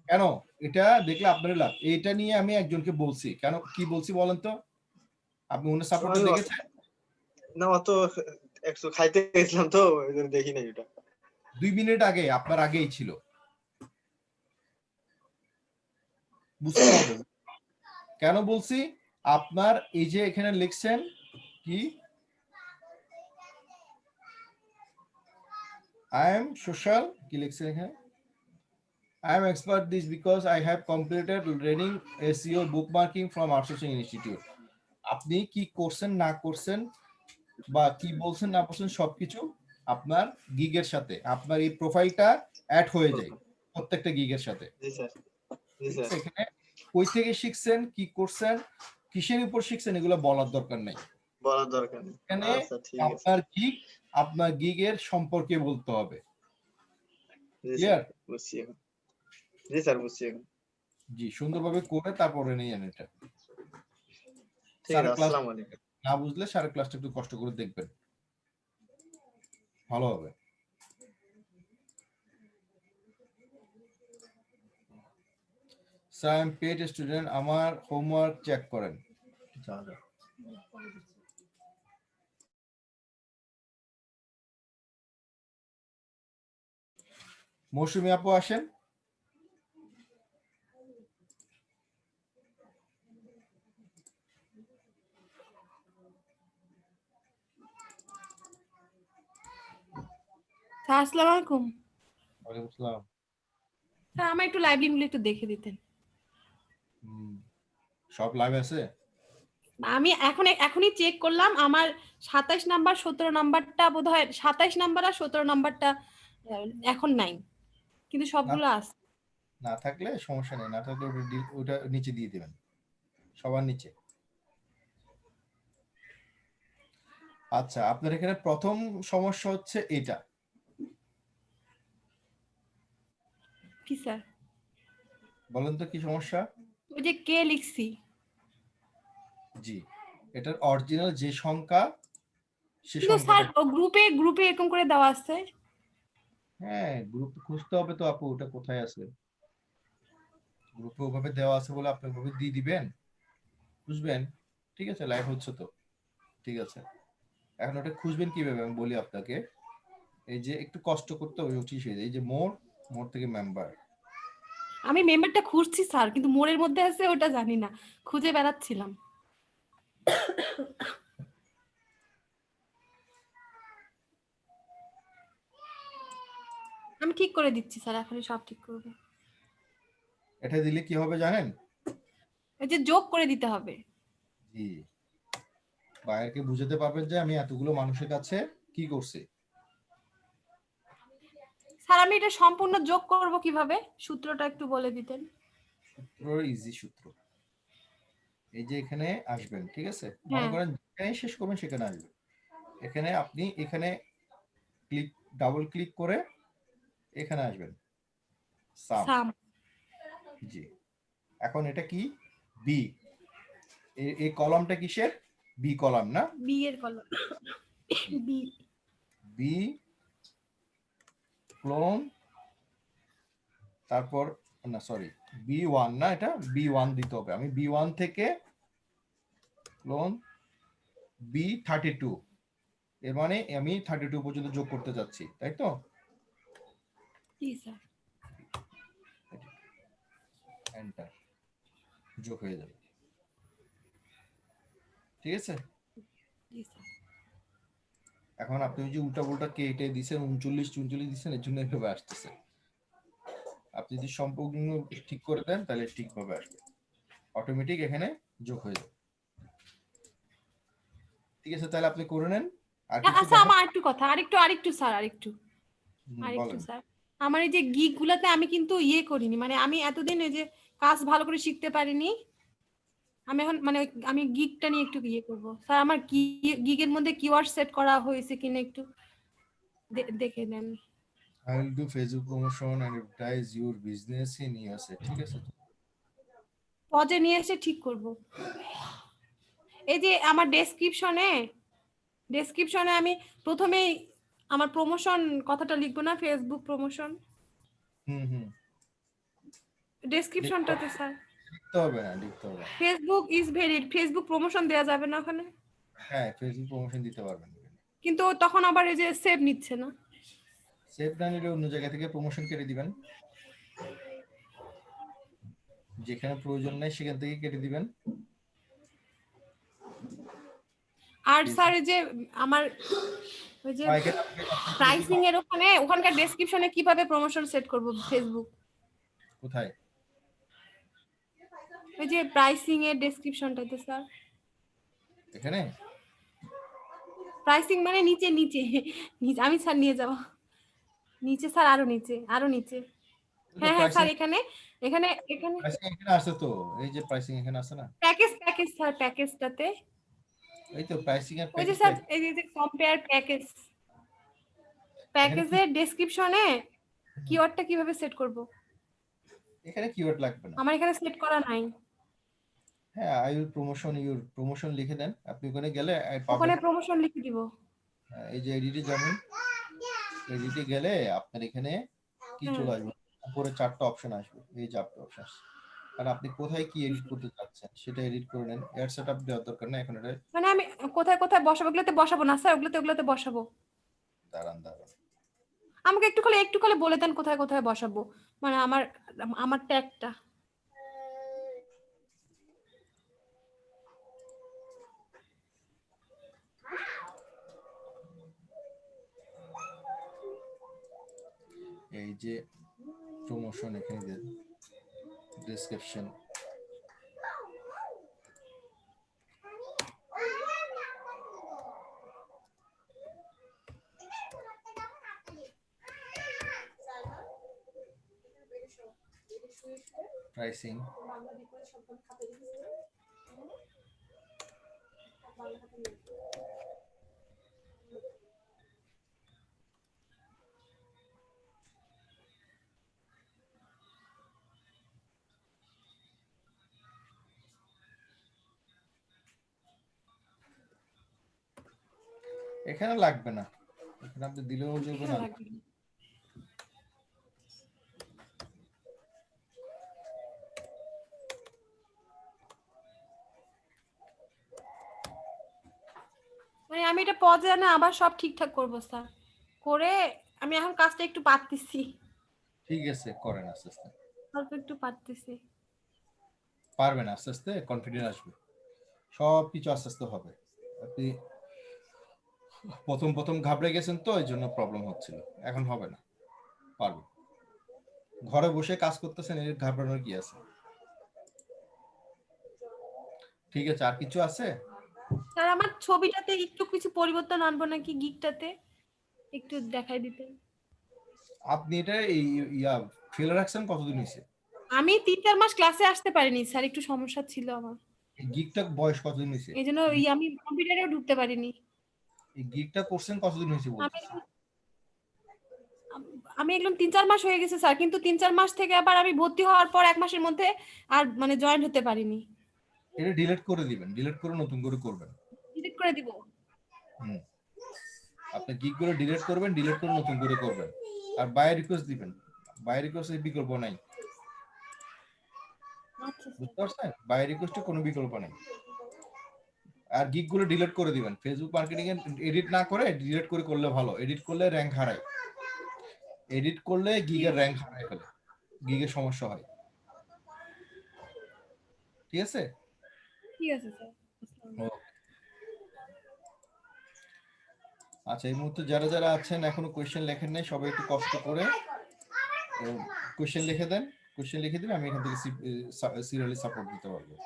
Speaker 1: কেন? এটা দেখলে আপনারই লাভ। এইটা নিয়ে আমি একজনকে বলছি, কেন কি বলছি বলেন তো? আপনি ওনার সাপোর্টটা দেখেছেন?
Speaker 8: না অত একটু খাইতে গেছিলাম তো ওইজন্য দেখি নাই। ওটা
Speaker 1: 2 মিনিট আগে, আপনার আগেই ছিল। বুঝতে হবে কেন বলছি। আপনার এই যে এখানে লিখছেন কি, আই এম সোশ্যাল, কি লিখছেন এখানে, I am expert this because I have completed learning SEO bookmarking from Outsourcing Institute. আপনি কি করছেন না করছেন বা কি বলছেন না বলছেন সবকিছু আপনার গিগের সাথে আপনার এই প্রোফাইলটা অ্যাড হয়ে যায় প্রত্যেকটা গিগের সাথে।
Speaker 8: জি স্যার জি
Speaker 1: ঠিক আছে?
Speaker 8: স্যার
Speaker 1: এখানে কই থেকে শিখছেন, কি করছেন, কিসের উপর শিখছেন এগুলো বলার দরকার নেই।
Speaker 8: বলার দরকার নেই।
Speaker 1: এখানে
Speaker 8: আচ্ছা ঠিক আছে
Speaker 1: আপনার গিগের সম্পর্কে বলতে হবে।
Speaker 8: জি
Speaker 1: ক্লিয়ার?
Speaker 8: স্যার বুঝছি এখন। জি স্যার বুঝছি এখন।
Speaker 1: জি, সুন্দরভাবে করে তারপরে নিয়ে এটা।
Speaker 8: ঠিক
Speaker 1: স্যার
Speaker 8: আছে
Speaker 1: ক্লাস
Speaker 8: আসসালামু আলাইকুম।
Speaker 1: না বুঝলে স্যারের ক্লাসটা একটু কষ্ট করে দেখবেন, ভালো হবে। Sir I am paid student, আমার হোমওয়ার্ক চেক করেন। যা যা মৌসুমী আপু আসেন।
Speaker 9: স্যার আসসালামু আলাইকুম।
Speaker 1: ওয়ালাইকুম আসসালাম।
Speaker 9: স্যার আমার একটু লাইভ লিঙ্কগুলো একটু দেখে দিতেন।
Speaker 1: সব লাইভ আছে?
Speaker 9: আমি এখনই চেক করলাম, আমার 27 নাম্বার 17 নাম্বারটা বোধহয় 27 নাম্বার আর 17 নাম্বারটা এখন নাই, কিন্তু সবগুলো আছে।
Speaker 1: না থাকলে সমস্যা নেই, না থাকলে ওটা নিচে দিয়ে দিবেন, সবার নিচে। আচ্ছা, আপনার এখানে প্রথম সমস্যা হচ্ছে এটা।
Speaker 9: কি স্যার?
Speaker 1: বলেন তো কি সমস্যা?
Speaker 9: ওই যে কে লিখছি।
Speaker 1: জি, এটার অরিজিনাল যে সংখ্যা সে
Speaker 9: কিন্তু স্যার
Speaker 1: সংখ্যাটা
Speaker 9: গ্রুপে এরকম করে দেওয়া আছে।
Speaker 1: হ্যাঁ, গ্রুপ খুঁজতে হবে তো আপু, ওটা কোথায় আছে? গ্রুপে ওভাবে দেওয়া আছে বলে আপনি ওভাবে দিয়ে দিবেন, খুঁজবেন। ঠিক আছে, লাইভ হচ্ছে তো, ঠিক আছে। এখন ওটা খুঁজবেন কিভাবে আমি বলি আপনাকে। এই যে একটু কষ্ট করতে হবে, উঠিস এই যে মোর থেকে মেম্বার।
Speaker 9: আমি মেম্বারটা খুঁজছি স্যার, কিন্তু মোড়ের মধ্যে আছে ওটা জানি না, খুঁজে বেড়াচ্ছিলাম। আমি ঠিক করে দিচ্ছি স্যার, এখনই সব ঠিক করবো।
Speaker 1: এটা দিলে কি হবে জানেন?
Speaker 9: এই যে যোগ করে দিতে হবে।
Speaker 1: জি, বাইরকে বুঝাতে পারবেন যে আমি এতগুলো মানুষের কাছে কি করছি।
Speaker 9: স্যার আমি এটা সম্পূর্ণ যোগ করব কিভাবে, সূত্রটা একটু বলে দিতেন।
Speaker 1: সূত্র ইজি সূত্র, এই যে এখানে আসবেন, ঠিক আছে। মনে করেন যেখানে শেষ করবেন সেখানে আসবেন। এখানে আপনি এখানে ডাবল ক্লিক করে এখানে আসবেন, সাম। জি, এখন এটা কি? বি। এই কলামটা কিসের? বি কলাম না?
Speaker 9: বি এর কলাম।
Speaker 1: বি ক্লোন, তারপর না সরি B1 না, এটা B1 দিতে হবে। আমি B1 থেকে ক্লোন B32, এর মানে আমি 32 পর্যন্ত যোগ করতে যাচ্ছি, তাই তো?
Speaker 9: জি স্যার।
Speaker 1: এন্টার, যোগ হয়ে যাবে, ঠিক আছে।
Speaker 9: জি স্যার।
Speaker 1: এখন আপনি যে উল্টা পুল্টা কেটে দিয়েছেন 39 দিচ্ছেন, এর জন্য এভাবে আসতেছে। আপনি যদি সম্পূর্ণ ঠিক করে দেন তাহলে ঠিকভাবে আসবে, অটোমেটিক এখানে যোগ হয়ে যাবে। ঠিক আছে, তাহলে আপনি করে নেন। আর কিছু
Speaker 9: আচ্ছা আমার আরেকটু স্যার, আরেকটু স্যার, আমার এই যে গিগ গুলাতে আমি কিন্তু করিনি, মানে আমি এতদিন এই যে কাজ ভালো করে শিখতে পারিনি। আমি এখন মানে আমি গিগটা নিয়ে একটু করব স্যার। আমার গিগের মধ্যে কিওয়ার্ড সেট করা হয়েছে কিনা একটু দেখে দেন।
Speaker 1: I will do Facebook promotion and advertise your business in USA, ঠিক আছে।
Speaker 9: পজে নিয়ে এসে ঠিক করব। এই যে আমার ডেসক্রিপশনে আমি প্রথমেই আমার প্রমোশন কথাটা লিখবো না, ফেসবুক প্রমোশন। ডেসক্রিপশনটাতে স্যার
Speaker 1: লিখতে হবে না,
Speaker 9: Facebook is varied, Facebook promotion দেয়া যাবে না ওখানে?
Speaker 1: হ্যাঁ, ফেসবুক প্রমোশন দিতে পারবেন,
Speaker 9: কিন্তু তখন আবার এই যে সেভ নিচ্ছে না।
Speaker 1: সেভ না নিলে অন্য জায়গা থেকে প্রমোশন কেটে দিবেন, যেখানে প্রয়োজন নেই সেখান থেকে কেটে দিবেন।
Speaker 9: আর স্যার এই যে আমার ওই যে প্রাইসিং এর ওখানকার ডেসক্রিপশনে কিভাবে প্রমোশন সেট করব ফেসবুক?
Speaker 1: কোথায়?
Speaker 9: ওই যে প্রাইসিং এর ডেসক্রিপশনটাতে স্যার।
Speaker 1: এখানে?
Speaker 9: প্রাইসিং মানে নিচে নিচে নিচে আমি স্যার নিয়ে যাব নিচে স্যার, আরো নিচে আরো নিচে। হ্যাঁ হ্যাঁ স্যার, এখানে এখানে এখানে
Speaker 1: প্রাইসিং এখানে আছে তো, এই যে প্রাইসিং এখানে আছে না?
Speaker 9: প্যাকেজ স্যার, প্যাকেজটাতে
Speaker 1: এই তো প্রাইসিং এর
Speaker 9: ওই যে
Speaker 1: প্যাকেজ।
Speaker 9: স্যার এই যে কম্পেয়ার প্যাকেজের ডেসক্রিপশনে কিওয়ার্ডটা কিভাবে সেট করব?
Speaker 1: এখানে কিওয়ার্ড লাগবে না।
Speaker 9: আমার এখানে সেট করা নাই।
Speaker 1: হ্যাঁ, ইউর প্রমোশন লিখে দেন। আপনি ওখানে গেলে
Speaker 9: ওখানে প্রমোশন লিখে দিব।
Speaker 1: এই যে এডিটে যাবেন, এডিটে গেলে আপনার এখানে কি চলে আসবে, উপরে 4টা অপশন আসবে। এই যে 4টা অপশন, আর আপনি কোথায় কি এডিট করতে চাচ্ছেন সেটা এডিট করে নেন। এড সেটআপ দেওয়ার দরকার না এখন। এটা
Speaker 9: মানে আমি কোথায় কোথায় বসাবো? ওগুলোতে বসাবো না স্যার, ওগুলোতে বসাবো।
Speaker 1: দাঁড়ান
Speaker 9: আমাকে একটু খালি বলে দেন কোথায় কোথায় বসাবো, মানে আমার ট্যাগটা।
Speaker 1: এই যে প্রমোশন এখানে দেন, ডেসক্রিপশন, প্রাইসিং, এখানে লাগবে না, এখানে আপনি দিলেও চলবে না।
Speaker 9: মানে আমি এটা পজে না আবার সব ঠিকঠাক করব স্যার, করে আমি এখন কাজটা একটু পারতেছি।
Speaker 1: ঠিক আছে, করেন আস্তে আস্তে।
Speaker 9: অল্প একটু পারতেছি।
Speaker 1: পারবেন, আস্তে আস্তে কনফিডেন্স আসবে, সব কিছু আস্তে আস্তে হবে। আপনি প্রথম ঘাবড়ে গেছেন তো, এই জন্য প্রবলেম হচ্ছিল, এখন হবে না, পারবেন। ঘরে বসে কাজ করতেছেন, এর ঘাবড়ানোর কি আছে? ঠিক আছে, আর কিছু আছে?
Speaker 9: স্যার আমার ছবিটাতে একটু কিছু পরিবর্তন আনবো নাকি গিকটাতে, একটু দেখাই দিতেন।
Speaker 1: আপনি এটা ফেলে রাখছেন কতদিন হয়েছে?
Speaker 9: আমি 3-4 মাস ক্লাসে আসতে পারিনি স্যার, একটু সমস্যা ছিল আমার।
Speaker 1: এই গিগটা বয়স কতদিন হয়েছে?
Speaker 9: এইজন্য আমি কম্পিউটারেও ঢুকতে পারিনি।
Speaker 1: এই গিগটা করছেন কতদিন হয়েছে বলতেছি?
Speaker 9: আমি একদম 3-4 মাস হয়ে গেছে স্যার, কিন্তু 3-4 মাস থেকে আবার আমি ভর্তি হওয়ার পর 1 মাসের মধ্যে আর মানে জয়েন হতে পারিনি।
Speaker 1: এটা ডিলিট করে দিবেন, ডিলিট করে নতুন করে করবেন।
Speaker 9: ডিলিট করে দিব?
Speaker 1: আপনি গিগগুলো ডিলিট করবেন, ডিলিট করে নতুন করে করবেন। আর বাই রিকোয়েস্ট দিবেন, বাই রিকোয়েস্টের বিকল্প নাই।
Speaker 9: আচ্ছা
Speaker 1: বুঝতে পারছেন? বাই রিকোয়েস্টে কোনো বিকল্প নেই। আর গিগগুলো ডিলিট করে দিবেন। ফেসবুক মার্কেটিং এ এডিট না করে ডিলিট করে করলে ভালো। এডিট করলে র্যাঙ্ক হারায়, এডিট করলে গিগের র্যাঙ্ক হারায় ফেলে, গিগের সমস্যা হয়। ঠিক আছে?
Speaker 9: ঠিক আছে স্যার।
Speaker 1: আচ্ছা, এই মুহূর্তে যারা যারা আছেন এখনো কোয়েশ্চেন লেখেন নাই, সবাই একটু কষ্ট করে কোয়েশ্চেন লিখে দেন। কোয়েশ্চেন লিখে দিলে আমি এখান থেকে সিরিয়ালি সাপোর্ট দিতে পারবো।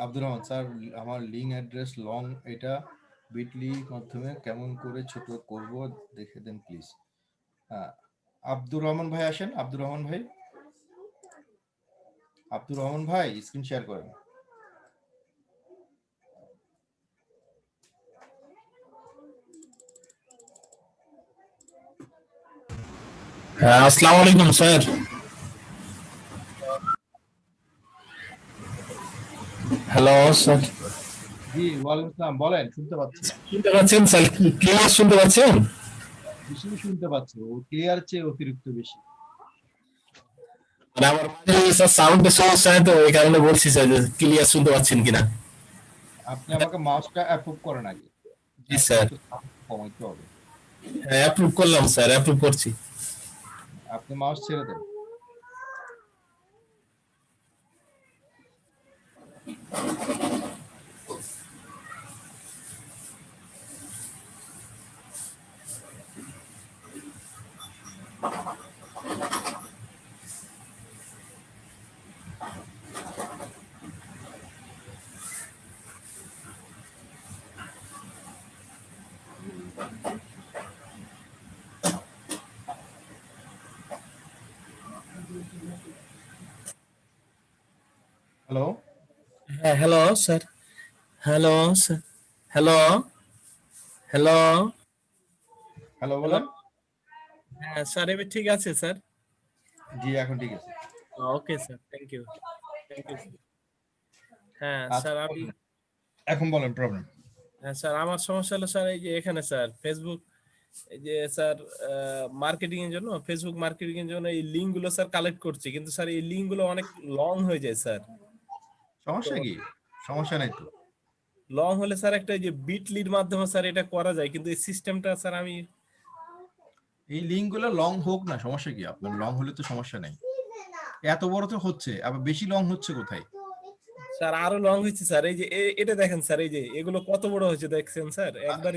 Speaker 1: আব্দুর রহমান স্যার, আমার লিঙ্ক অ্যাড্রেস লং, এটা বিটলি মাধ্যমে কেমন করে ছোট করব দেখে দেন প্লিজ। হ্যাঁ, আব্দুর রহমান ভাই আসেন। আব্দুর রহমান ভাই, আব্দুর রহমান ভাই স্ক্রিন শেয়ার করেন।
Speaker 10: হ্যাঁ, আসসালামু আলাইকুম স্যার। Hello sir.
Speaker 1: জি, ওয়ালাইকুম আসসালাম, বলেন। শুনতে পাচ্ছি।
Speaker 10: শুনতে পাচ্ছেন স্যার? ক্লিয়ার শুনতে পাচ্ছেন?
Speaker 1: বেশি শুনতে পাচ্ছি, ও ক্লিয়ার চেয়ে অতিরিক্ত বেশি।
Speaker 10: মানে আমার মাঝে স্যার সাউন্ডের সমস্যা হয় তো এই কারণে বলছি স্যার যে ক্লিয়ার শুনতে পাচ্ছেন কিনা।
Speaker 1: আপনি আমাকে মাউসটা অ্যাপ্রুভ করেন আগে।
Speaker 10: জি স্যার,
Speaker 1: একটু sound কমাইতে হবে।
Speaker 10: হ্যাঁ অ্যাপ্রুভ করলাম স্যার, অ্যাপ্রুভ করছি।
Speaker 1: আপনি মাউস ছেড়ে দেন। হ্যালো,
Speaker 10: হ্যাঁ hello sir, hello sir, hello hello
Speaker 1: hello বলেন।
Speaker 10: হ্যাঁ স্যার, এবার ঠিক আছে স্যার।
Speaker 1: জি এখন ঠিক আছে।
Speaker 10: Okay sir, thank you, thank you. হ্যাঁ
Speaker 1: আচ্ছা,
Speaker 10: স্যার আমি,
Speaker 1: এখন বলেন প্রবলেম।
Speaker 10: হ্যাঁ স্যার আমার সমস্যা হলো স্যার এই যে এখানে স্যার ফেসবুক, এই যে স্যার মার্কেটিং এর জন্য, ফেসবুক মার্কেটিং এর জন্য এই লিংক গুলো স্যার কালেক্ট করছি, কিন্তু স্যার এই লিংক গুলো অনেক লং হয়ে যায় স্যার।
Speaker 1: সমস্যা কি? সমস্যা নাই তো।
Speaker 10: লং হলে স্যার একটা এই যে বিটলির মাধ্যমে স্যার এটা করা যায়, কিন্তু এই সিস্টেমটা স্যার আমি,
Speaker 1: এই লিঙ্ক গুলো লং হোক না, সমস্যা কি? আপনার লং হলে তো সমস্যা নাই। এত বড় তো হচ্ছে, আবার বেশি লং হচ্ছে কোথায়?
Speaker 10: স্যার আরো লং হয়েছে স্যার। এই যে এটা দেখেন স্যার, এই যে এগুলো কত বড় হয়েছে দেখছেন স্যার একবার।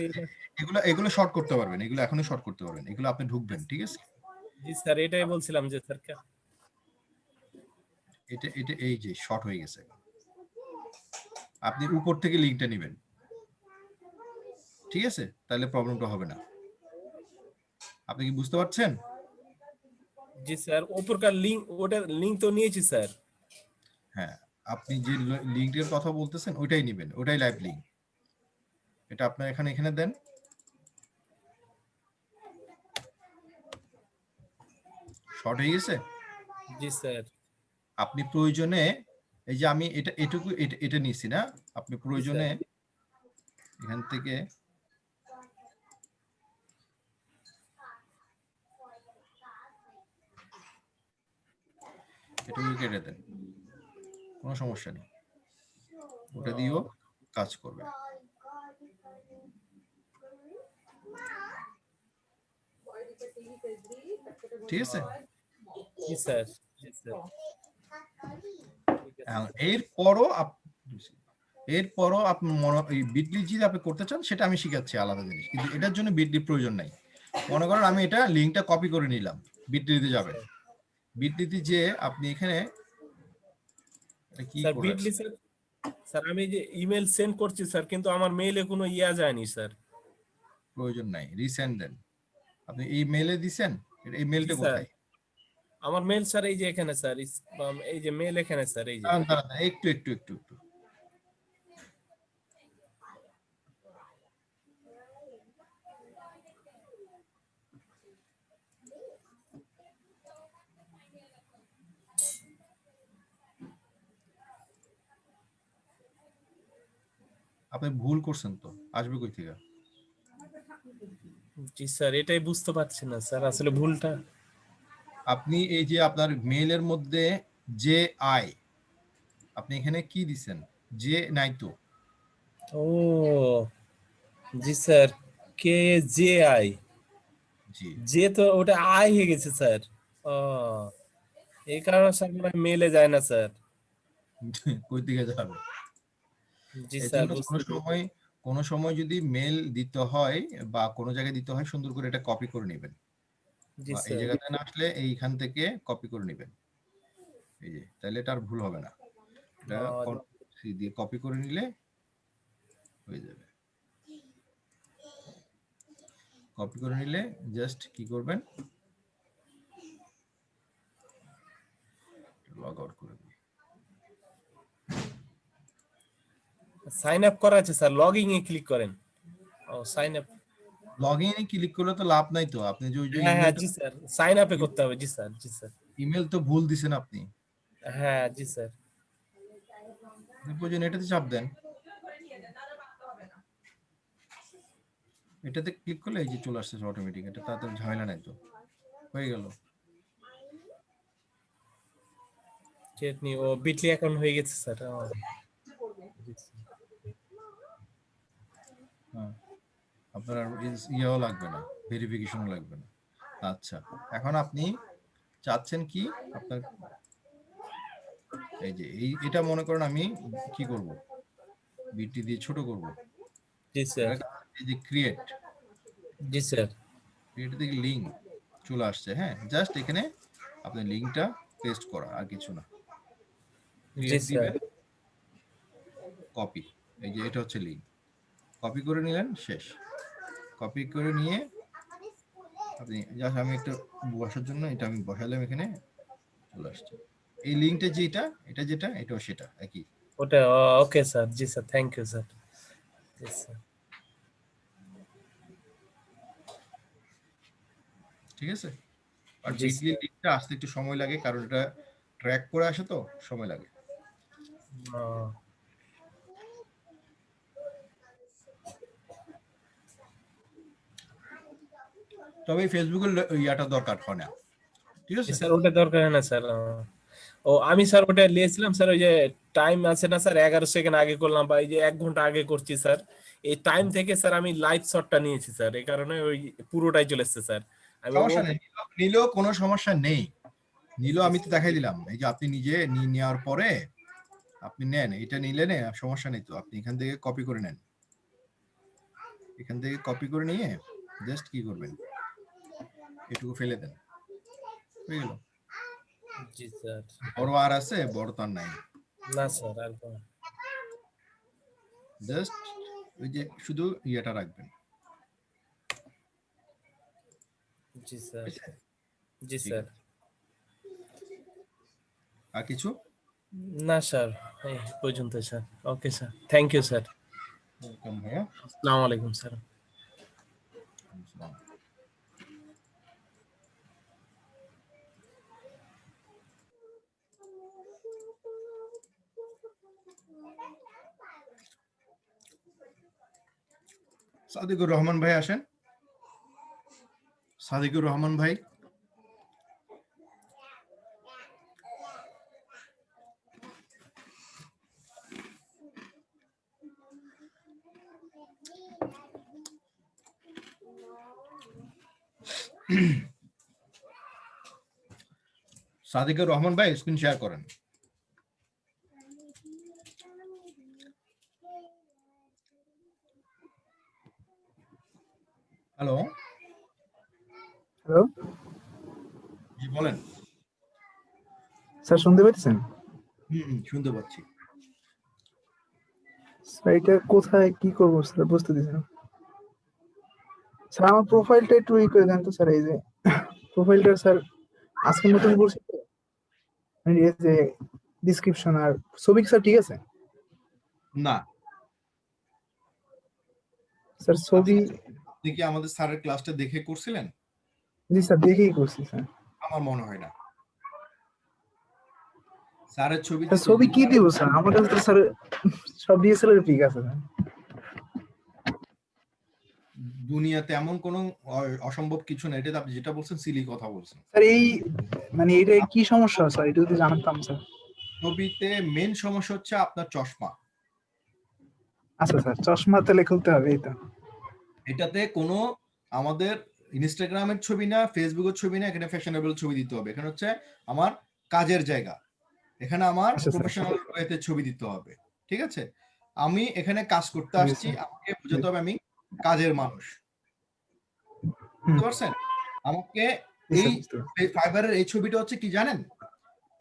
Speaker 1: এগুলো শর্ট করতে পারবেন, এগুলো এখনই শর্ট করতে পারবেন, এগুলো আপনি ঢুকবেন, ঠিক আছে?
Speaker 10: জি স্যার, এটাই বলছিলাম যে স্যার
Speaker 1: এটা এটা এই যে শর্ট হয়ে গেছে। আপনি উপর থেকে লিঙ্কটা নেবেন, ঠিক আছে? তাহলে প্রবলেমটা হবে না। আপনি কি বুঝতে পারছেন?
Speaker 10: জি স্যার, উপরকার লিংক, ওটা লিংক তো নিয়েছি স্যার।
Speaker 1: হ্যাঁ, আপনি যে লিঙ্কের কথা বলতেছেন ওইটাই নেবেন, ওটাই লাইভ লিঙ্ক। এটা আপনার এখানে দেন। শর্ট হয়ে গেছে?
Speaker 10: জি স্যার।
Speaker 1: আপনি প্রয়োজনে, এই যে আমি এটুকু এটা নিছি না, আপনি প্রয়োজনে এখান থেকে এটুকু কেটে দেন, কোনো সমস্যা নেই, ওটা দিয়েও কাজ করবে। ঠিক আছে?
Speaker 10: জি স্যার, জি স্যার।
Speaker 1: এরপরও আপনি বিটলি যদি আপনি করতে চান সেটা আমি শিখাচ্ছি, আলাদা জিনিস, কিন্তু এটার জন্য বিটলি প্রয়োজন নাই। মনে করেন আমি এটা লিঙ্কটা কপি করে নিলাম, বিটলিতে যাবেন, বিটলিতে যে আপনি এখানে কি
Speaker 10: স্যার
Speaker 1: করে
Speaker 10: বিটলি স্যার, স্যার আমি যে ইমেল সেন্ড করছি স্যার, কিন্তু আমার মেইলে কোনো ইয়া যায়নি স্যার।
Speaker 1: প্রয়োজন নাই, রিসেন্ড দেন। আপনি এই মেইলে দিবেন, এই মেইলটা কোথায়?
Speaker 10: আমার মেইল স্যার এই যে এখানে স্যার, এই যে মেইল এখানে স্যার, এই যে
Speaker 1: একটু আপনি ভুল করছেন তো, আসবে কই থেকে?
Speaker 10: জি স্যার, এটাই বুঝতে পারছি না স্যার আসলে ভুলটা।
Speaker 1: আপনি এই যে আপনার মেইলের মধ্যে যে আই, আপনি এখানে কি দিবেন? যে নাই তো।
Speaker 10: ও জি স্যার, কে জে আই,
Speaker 1: জি
Speaker 10: যে তো ওটা আই হয়ে গেছে স্যার। ও এই কারণে স্যার আমার মেইলে যায় না স্যার।
Speaker 1: কই দিকে যাবে?
Speaker 10: জি
Speaker 1: এই
Speaker 10: স্যার,
Speaker 1: জন্য কোনো সময় যদি মেল দিতে হয় বা কোনো জায়গায় দিতে হয়, সুন্দর করে এটা কপি করে নেবেন,
Speaker 10: জি
Speaker 1: বা এই
Speaker 10: স্যার।
Speaker 1: জায়গাতে না আসলে এইখান থেকে কপি করে নেবেন, এই যে, তাহলে এটা আর ভুল হবে না। এটা সি দিয়ে কপি করে নিলে হয়ে যাবে। কপি করে নিলে জাস্ট কি করবেন, লগ আউট করে দিন।
Speaker 10: সাইন আপ করা আছে স্যার, লগইন এ ক্লিক করেন। ও সাইন আপ,
Speaker 1: লগইনে ক্লিক করলে তো লাভ নাই তো, আপনি যে ওই যে
Speaker 10: হ্যাঁ জি স্যার, সাইন আপে করতে হবে। জি স্যার, জি স্যার।
Speaker 1: ইমেল তো ভুল দিছেন আপনি,
Speaker 10: হ্যাঁ জি স্যার।
Speaker 1: প্রয়োজন এটাতে চাপ দেন, এটাতে ক্লিক করলে এই যে চলে আসছে অটোমেটিক, এটা তাতে ঝামেলা নাই তো, হয়ে গেল।
Speaker 10: চেটনি ও বিটলি অ্যাকাউন্ট হয়ে গেছে স্যার।
Speaker 1: হ্যাঁ, আপনার আর ইয়েও লাগবে না, ভেরিফিকেশনও লাগবে না। আচ্ছা, এখন আপনি চাচ্ছেন কি আপনার এই যে এটা মনে করেন আমি কি করব, বিটি দিয়ে ছোট করব।
Speaker 10: জি স্যার।
Speaker 1: এই যে ক্রিয়েট,
Speaker 10: জি স্যার।
Speaker 1: ক্রিয়েট থেকে লিংক চলে আসছে। হ্যাঁ, জাস্ট এখানে আপনি লিংকটা পেস্ট করা, আর কিছু না।
Speaker 10: জি স্যার।
Speaker 1: কপি, এই যে এটা হচ্ছে লিংক, কপি করে নিলেন, শেষ। কপি করে নিয়ে আপনি জাস্ট আমি একটু বসার জন্য এটা আমি বসালাম, এখানে চলে আসছে। এই লিংকটা যেটা, এটা যেটা, এটাও সেটা একই।
Speaker 10: ওটা ওকে স্যার। জি স্যার, থ্যাংক ইউ স্যার। জি স্যার।
Speaker 1: ঠিক আছে। আর
Speaker 10: জি
Speaker 1: বিটলি লিংকটা আসতে একটু সময় লাগে, কারণ এটা ট্র্যাক করে আসে তো সময় লাগে। তবে ফেসবুকের ইয়াটা দরকার হয় না, ঠিক আছে
Speaker 10: স্যার, ওটা দরকার হয় না স্যার। ও আমি স্যার ওটা নিয়েছিলাম স্যার, ওই যে টাইম আছে না স্যার, 11 সেকেন্ড আগে করলাম বা এই যে 1 ঘন্টা আগে করছি স্যার, এই টাইম থেকে স্যার আমি লাইভ শটটা নিয়েছি স্যার, এই কারণে ওই পুরোটাই চলে এসেছে স্যার। আমি
Speaker 1: সমস্যা নেই, নিলেও কোনো সমস্যা নেই। নিলেও আমি তো দেখাই দিলাম, এই যে আপনি নিজে নেওয়ার পরে আপনি নেন, এটা নিলে সমস্যা নেই তো, আপনি এখান থেকে কপি করে নেন। এখান থেকে কপি করে নিয়ে জাস্ট কি করবেন, এটুকু ফেলে দেন, হয়ে গেল।
Speaker 10: জি স্যার।
Speaker 1: বড় আর আছে, বড় তো আর নাই
Speaker 10: না স্যার, আর
Speaker 1: জাস্ট ওই যে শুধু ইয়েটা রাখবেন।
Speaker 10: জি স্যার। জি স্যার।
Speaker 1: আর কিছু
Speaker 10: না স্যার, এই পর্যন্ত sir. Okay sir, thank you sir.
Speaker 1: Welcome ভাইয়া।
Speaker 10: আসসালামু আলাইকুম স্যার।
Speaker 1: সাদিকুর রহমান ভাই আসেন, সাদিকুর রহমান ভাই। সাদিকুর রহমান ভাই স্ক্রিন শেয়ার করেন। হ্যালো
Speaker 11: হ্যালো
Speaker 1: জি বলেন।
Speaker 11: স্যার শুনতে পাচ্ছেন?
Speaker 1: শুনতে পাচ্ছি।
Speaker 11: স্যার এটা কোথায় কি করব স্যার বুঝতে দিচ্ছি না। স্যার আমার প্রোফাইলটা একটু ই করে দেন তো স্যার, এই যে প্রোফাইলটা স্যার আজকে নতুন করছি তো, এই যে ডেসক্রিপশন আর ছবি স্যার ঠিক আছে?
Speaker 1: না
Speaker 11: স্যার ছবি
Speaker 1: আপনি কি আমাদের স্যারের ক্লাসটা দেখে করছিলেন?
Speaker 11: জি স্যার দেখেই করছি স্যার।
Speaker 1: আমার মনে হয় না। স্যারের ছবি
Speaker 11: স্যার ছবি কি দিব স্যার? আমার কাছে তো স্যার সব ডিএসএলআর ঠিক আছে স্যার।
Speaker 1: দুনিয়াতে এমন কোনো অসম্ভব কিছু না, এটা আপনি যেটা বলছেন সিলি কথা বলছেন
Speaker 11: স্যার। এই মানে এটা কি সমস্যা স্যার, এটা যদি জানতাম স্যার।
Speaker 1: ছবিতে মেন সমস্যা হচ্ছে আপনার চশমা।
Speaker 11: আচ্ছা স্যার, চশমা তাহলে খুলতে হবে, এই তো।
Speaker 1: এটাতে কোনো আমাদের ইনস্টাগ্রামের ছবি না, ফেসবুকের ছবি না, এখানে ফ্যাশনেবল ছবি দিতে হবে। এখানে হচ্ছে আমার কাজের জায়গা, এখানে আমার প্রফেশনাল ওয়েতে ছবি দিতে হবে, ঠিক আছে? আমি এখানে কাজ করতে আসছি, আমাকে বোঝাতে হবে আমি কাজের মানুষ, বুঝতে পারছেন? আমাকে এই ফাইবারের এই ছবিটা হচ্ছে কি জানেন,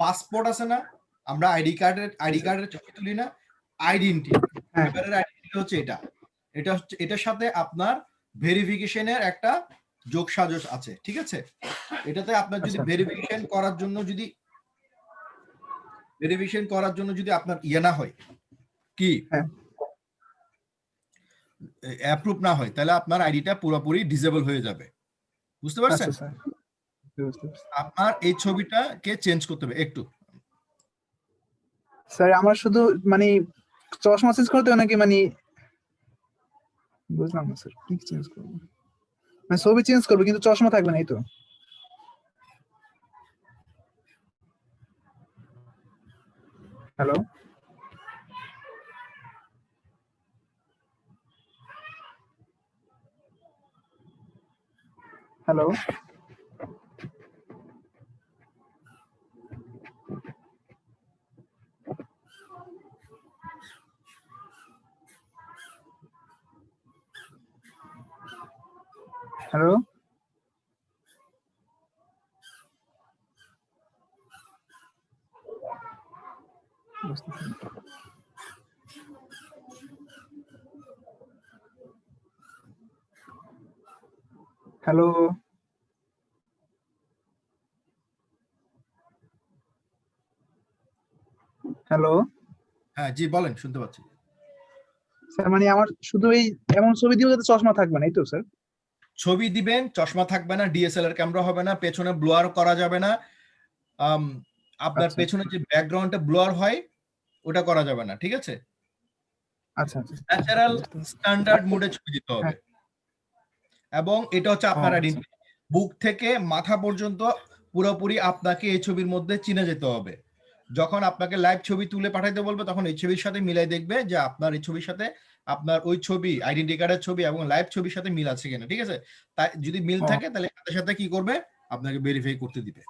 Speaker 1: পাসপোর্ট আছে না, আমরা আইডি কার্ডের ছবি তুলি না, আইডেন্টি, ফাইবারের আইডেন্টি হচ্ছে এটা। এটা হচ্ছে এটার সাথে আপনার ভেরিফিকেশনের একটা যোগসাজশ আছে, ঠিক আছে? এটাতে আপনার যদি ভেরিফিকেশন করার জন্য যদি আপনার ইয়ে না হয়, কি অ্যাপ্রুভ না হয়, তাহলে আপনার আইডিটা পুরোপুরি ডিসেবল হয়ে যাবে, বুঝতে পারছেন? আপনার এই ছবিটাকে চেঞ্জ করতে হবে একটু।
Speaker 11: স্যার আমার শুধু মানে চশমা চেঞ্জ করতে হবে নাকি, মানে বুঝলাম না স্যার কি চেঞ্জ করব? মানে ছবি চেঞ্জ করব কিন্তু চশমা থাকবে না, এই তো? Hello hello hello hello hello
Speaker 1: হ্যাঁ জি বলেন, শুনতে পাচ্ছি।
Speaker 11: স্যার মানে আমার শুধু এই এমন ছবি দিয়েও যাতে চশমা থাকবে না, এই তো স্যার?
Speaker 1: ছবি দিবেন, চশমা থাকবে না, ডিএসএলআর ক্যামেরা হবে না, পেছনে ব্লোয়ার করা যাবে না, আপনার
Speaker 11: আচ্ছা
Speaker 1: পেছনে যে ব্যাকগ্রাউন্ডে ব্লোয়ার হয় ওটা করা যাবে না, ঠিক আছে?
Speaker 11: আচ্ছা আচ্ছা
Speaker 1: ন্যাচারাল স্ট্যান্ডার্ড মোডে ছবি দিতে হবে।
Speaker 11: হ্যাঁ।
Speaker 1: এবং এটা হচ্ছে
Speaker 11: ও,
Speaker 1: আপনার
Speaker 11: আচ্ছা।
Speaker 1: আইডেন্টি, বুক থেকে মাথা পর্যন্ত পুরোপুরি আপনাকে এই ছবির মধ্যে চিনে যেতে হবে। যখন আপনাকে লাইভ ছবি তুলে পাঠাইতে বলবে তখন এই ছবির সাথে মিলাই দেখবে যে আপনার এই ছবির সাথে আপনার ওই ছবি, আইডেন্টি কার্ডের ছবি এবং লাইভ ছবির সাথে মিল আছে কিনা, ঠিক আছে? তাই যদি মিল
Speaker 11: ও।
Speaker 1: থাকে তাহলে সাথে সাথে কি করবে, আপনাকে ভেরিফাই করতে দিবে।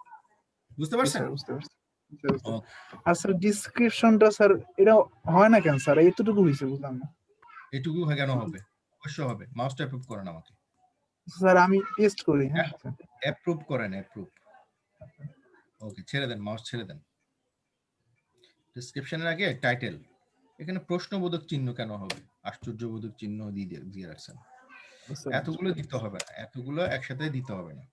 Speaker 1: বুঝতে পারছেন?
Speaker 11: স্যার বুঝতে পারছি। আর স্যার ডিসক্রিপশনটা স্যার এটা হয় না কেন স্যার? এতটুকু হয়েছে বুঝলাম না।
Speaker 1: এটুকু কেন হবে? অবশ্যই হবে। মাউসটা অ্যাপ্রুভ করেন আমাকে।
Speaker 11: স্যার আমি টেস্ট করি, হ্যাঁ
Speaker 1: অ্যাপ্রুভ করেন, অ্যাপ্রুভ। ওকে, ছেড়ে দেন, মাউস ছেড়ে দেন। ডেসক্রিপশনের আগে টাইটেল, এখানে প্রশ্নবোধক চিহ্ন কেন হবে? আশ্চর্যবোধক চিহ্ন দিয়ে রাখছেন। এতগুলো দিতে হবে না, এতগুলো একসাথে দিতে হবে না।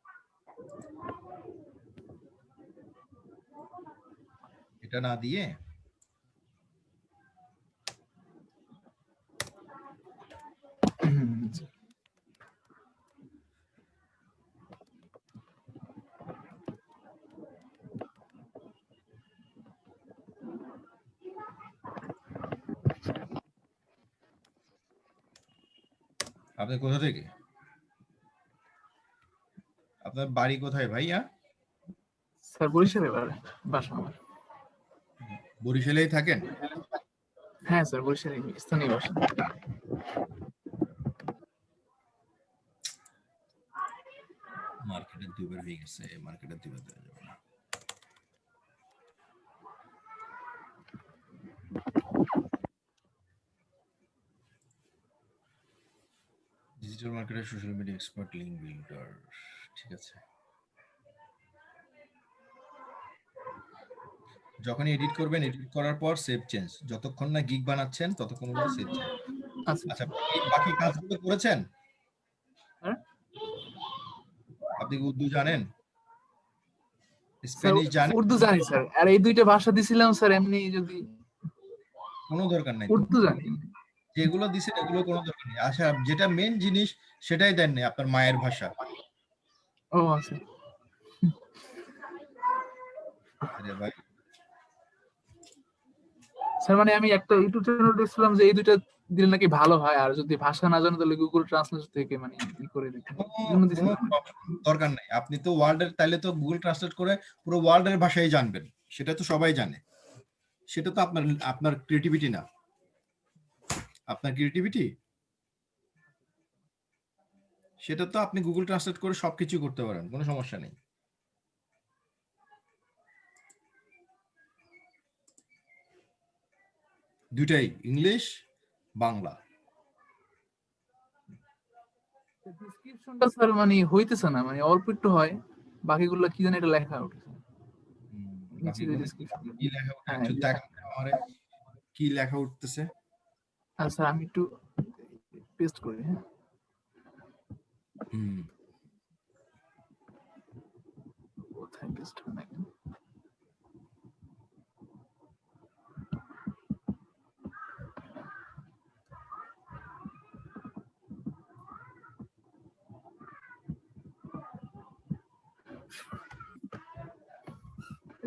Speaker 1: এটা না দিয়ে আপনি কোথা থেকে? আপনার বাড়ি কোথায় ভাইয়া?
Speaker 11: স্যার বরিশালে বাসা আমার।
Speaker 1: বরিশালেই থাকেন?
Speaker 11: হ্যাঁ স্যার বরিশালে স্থানীয় বাসা।
Speaker 1: মার্কেটের দুবার হয়ে গেছে, মার্কেটের দুবার দেওয়া যাবে না। Digital marketer, social media expert, link builder, ঠিক আছে। যখন এডিট করবেন, এডিট করার পর সেভ চেঞ্জ, যতক্ষণ না গিগ বানাচ্ছেন ততক্ষণ পর্যন্ত সেভ চেঞ্জ। আচ্ছা, বাকি কাজগুলো করেছেন? আপনি উর্দু জানেন? স্প্যানিশ জানেন?
Speaker 11: উর্দু জানি স্যার, আর এই দুইটা ভাষা দিছিলাম স্যার, এমনি যদি
Speaker 1: কোনো দরকার নাই।
Speaker 11: উর্দু জানি।
Speaker 1: যেগুলো দিছেন এগুলো কোনো দরকার নেই। আচ্ছা, যেটা মেন জিনিস সেটাই দেন না, আপনার মায়ের ভাষা।
Speaker 11: ও আচ্ছা।
Speaker 1: আরে ভাই,
Speaker 11: স্যার মানে আমি একটা ইউটিউব চ্যানেল দেখছিলাম যে এই দুইটা দিলে নাকি ভালো হয়, আর যদি ভাষা না জানো তাহলে গুগল ট্রান্সলেট থেকে মানে ই করে দিতে।
Speaker 1: কোনো দরকার নাই। আপনি তো ওয়ার্ল্ডের, তাইলে তো গুগল ট্রান্সলেট করে পুরো ওয়ার্ল্ডের ভাষাই জানবেন, সেটা তো সবাই জানে। সেটা তো আপনার ক্রিয়েটিভিটি না। আপনার ক্রিয়েটিভিটি সেটা তো আপনি গুগল ট্রান্সলেট করে সবকিছু করতে পারেন, কোনো সমস্যা নেই। দুইটাই, ইংলিশ বাংলা।
Speaker 11: ডেসক্রিপশনটা স্যার মানে হইতেছে না, মানে অল্প একটু হয়, বাকিগুলো কি জানি এটা লেখা উঠেছে।
Speaker 1: কি লেখা উঠছে? দেখান আমারে, কি লেখা উঠতেছে?
Speaker 11: আচ্ছা আমি একটু পেস্ট করি, হ্যাঁ। কোথায় পেস্ট হবে না?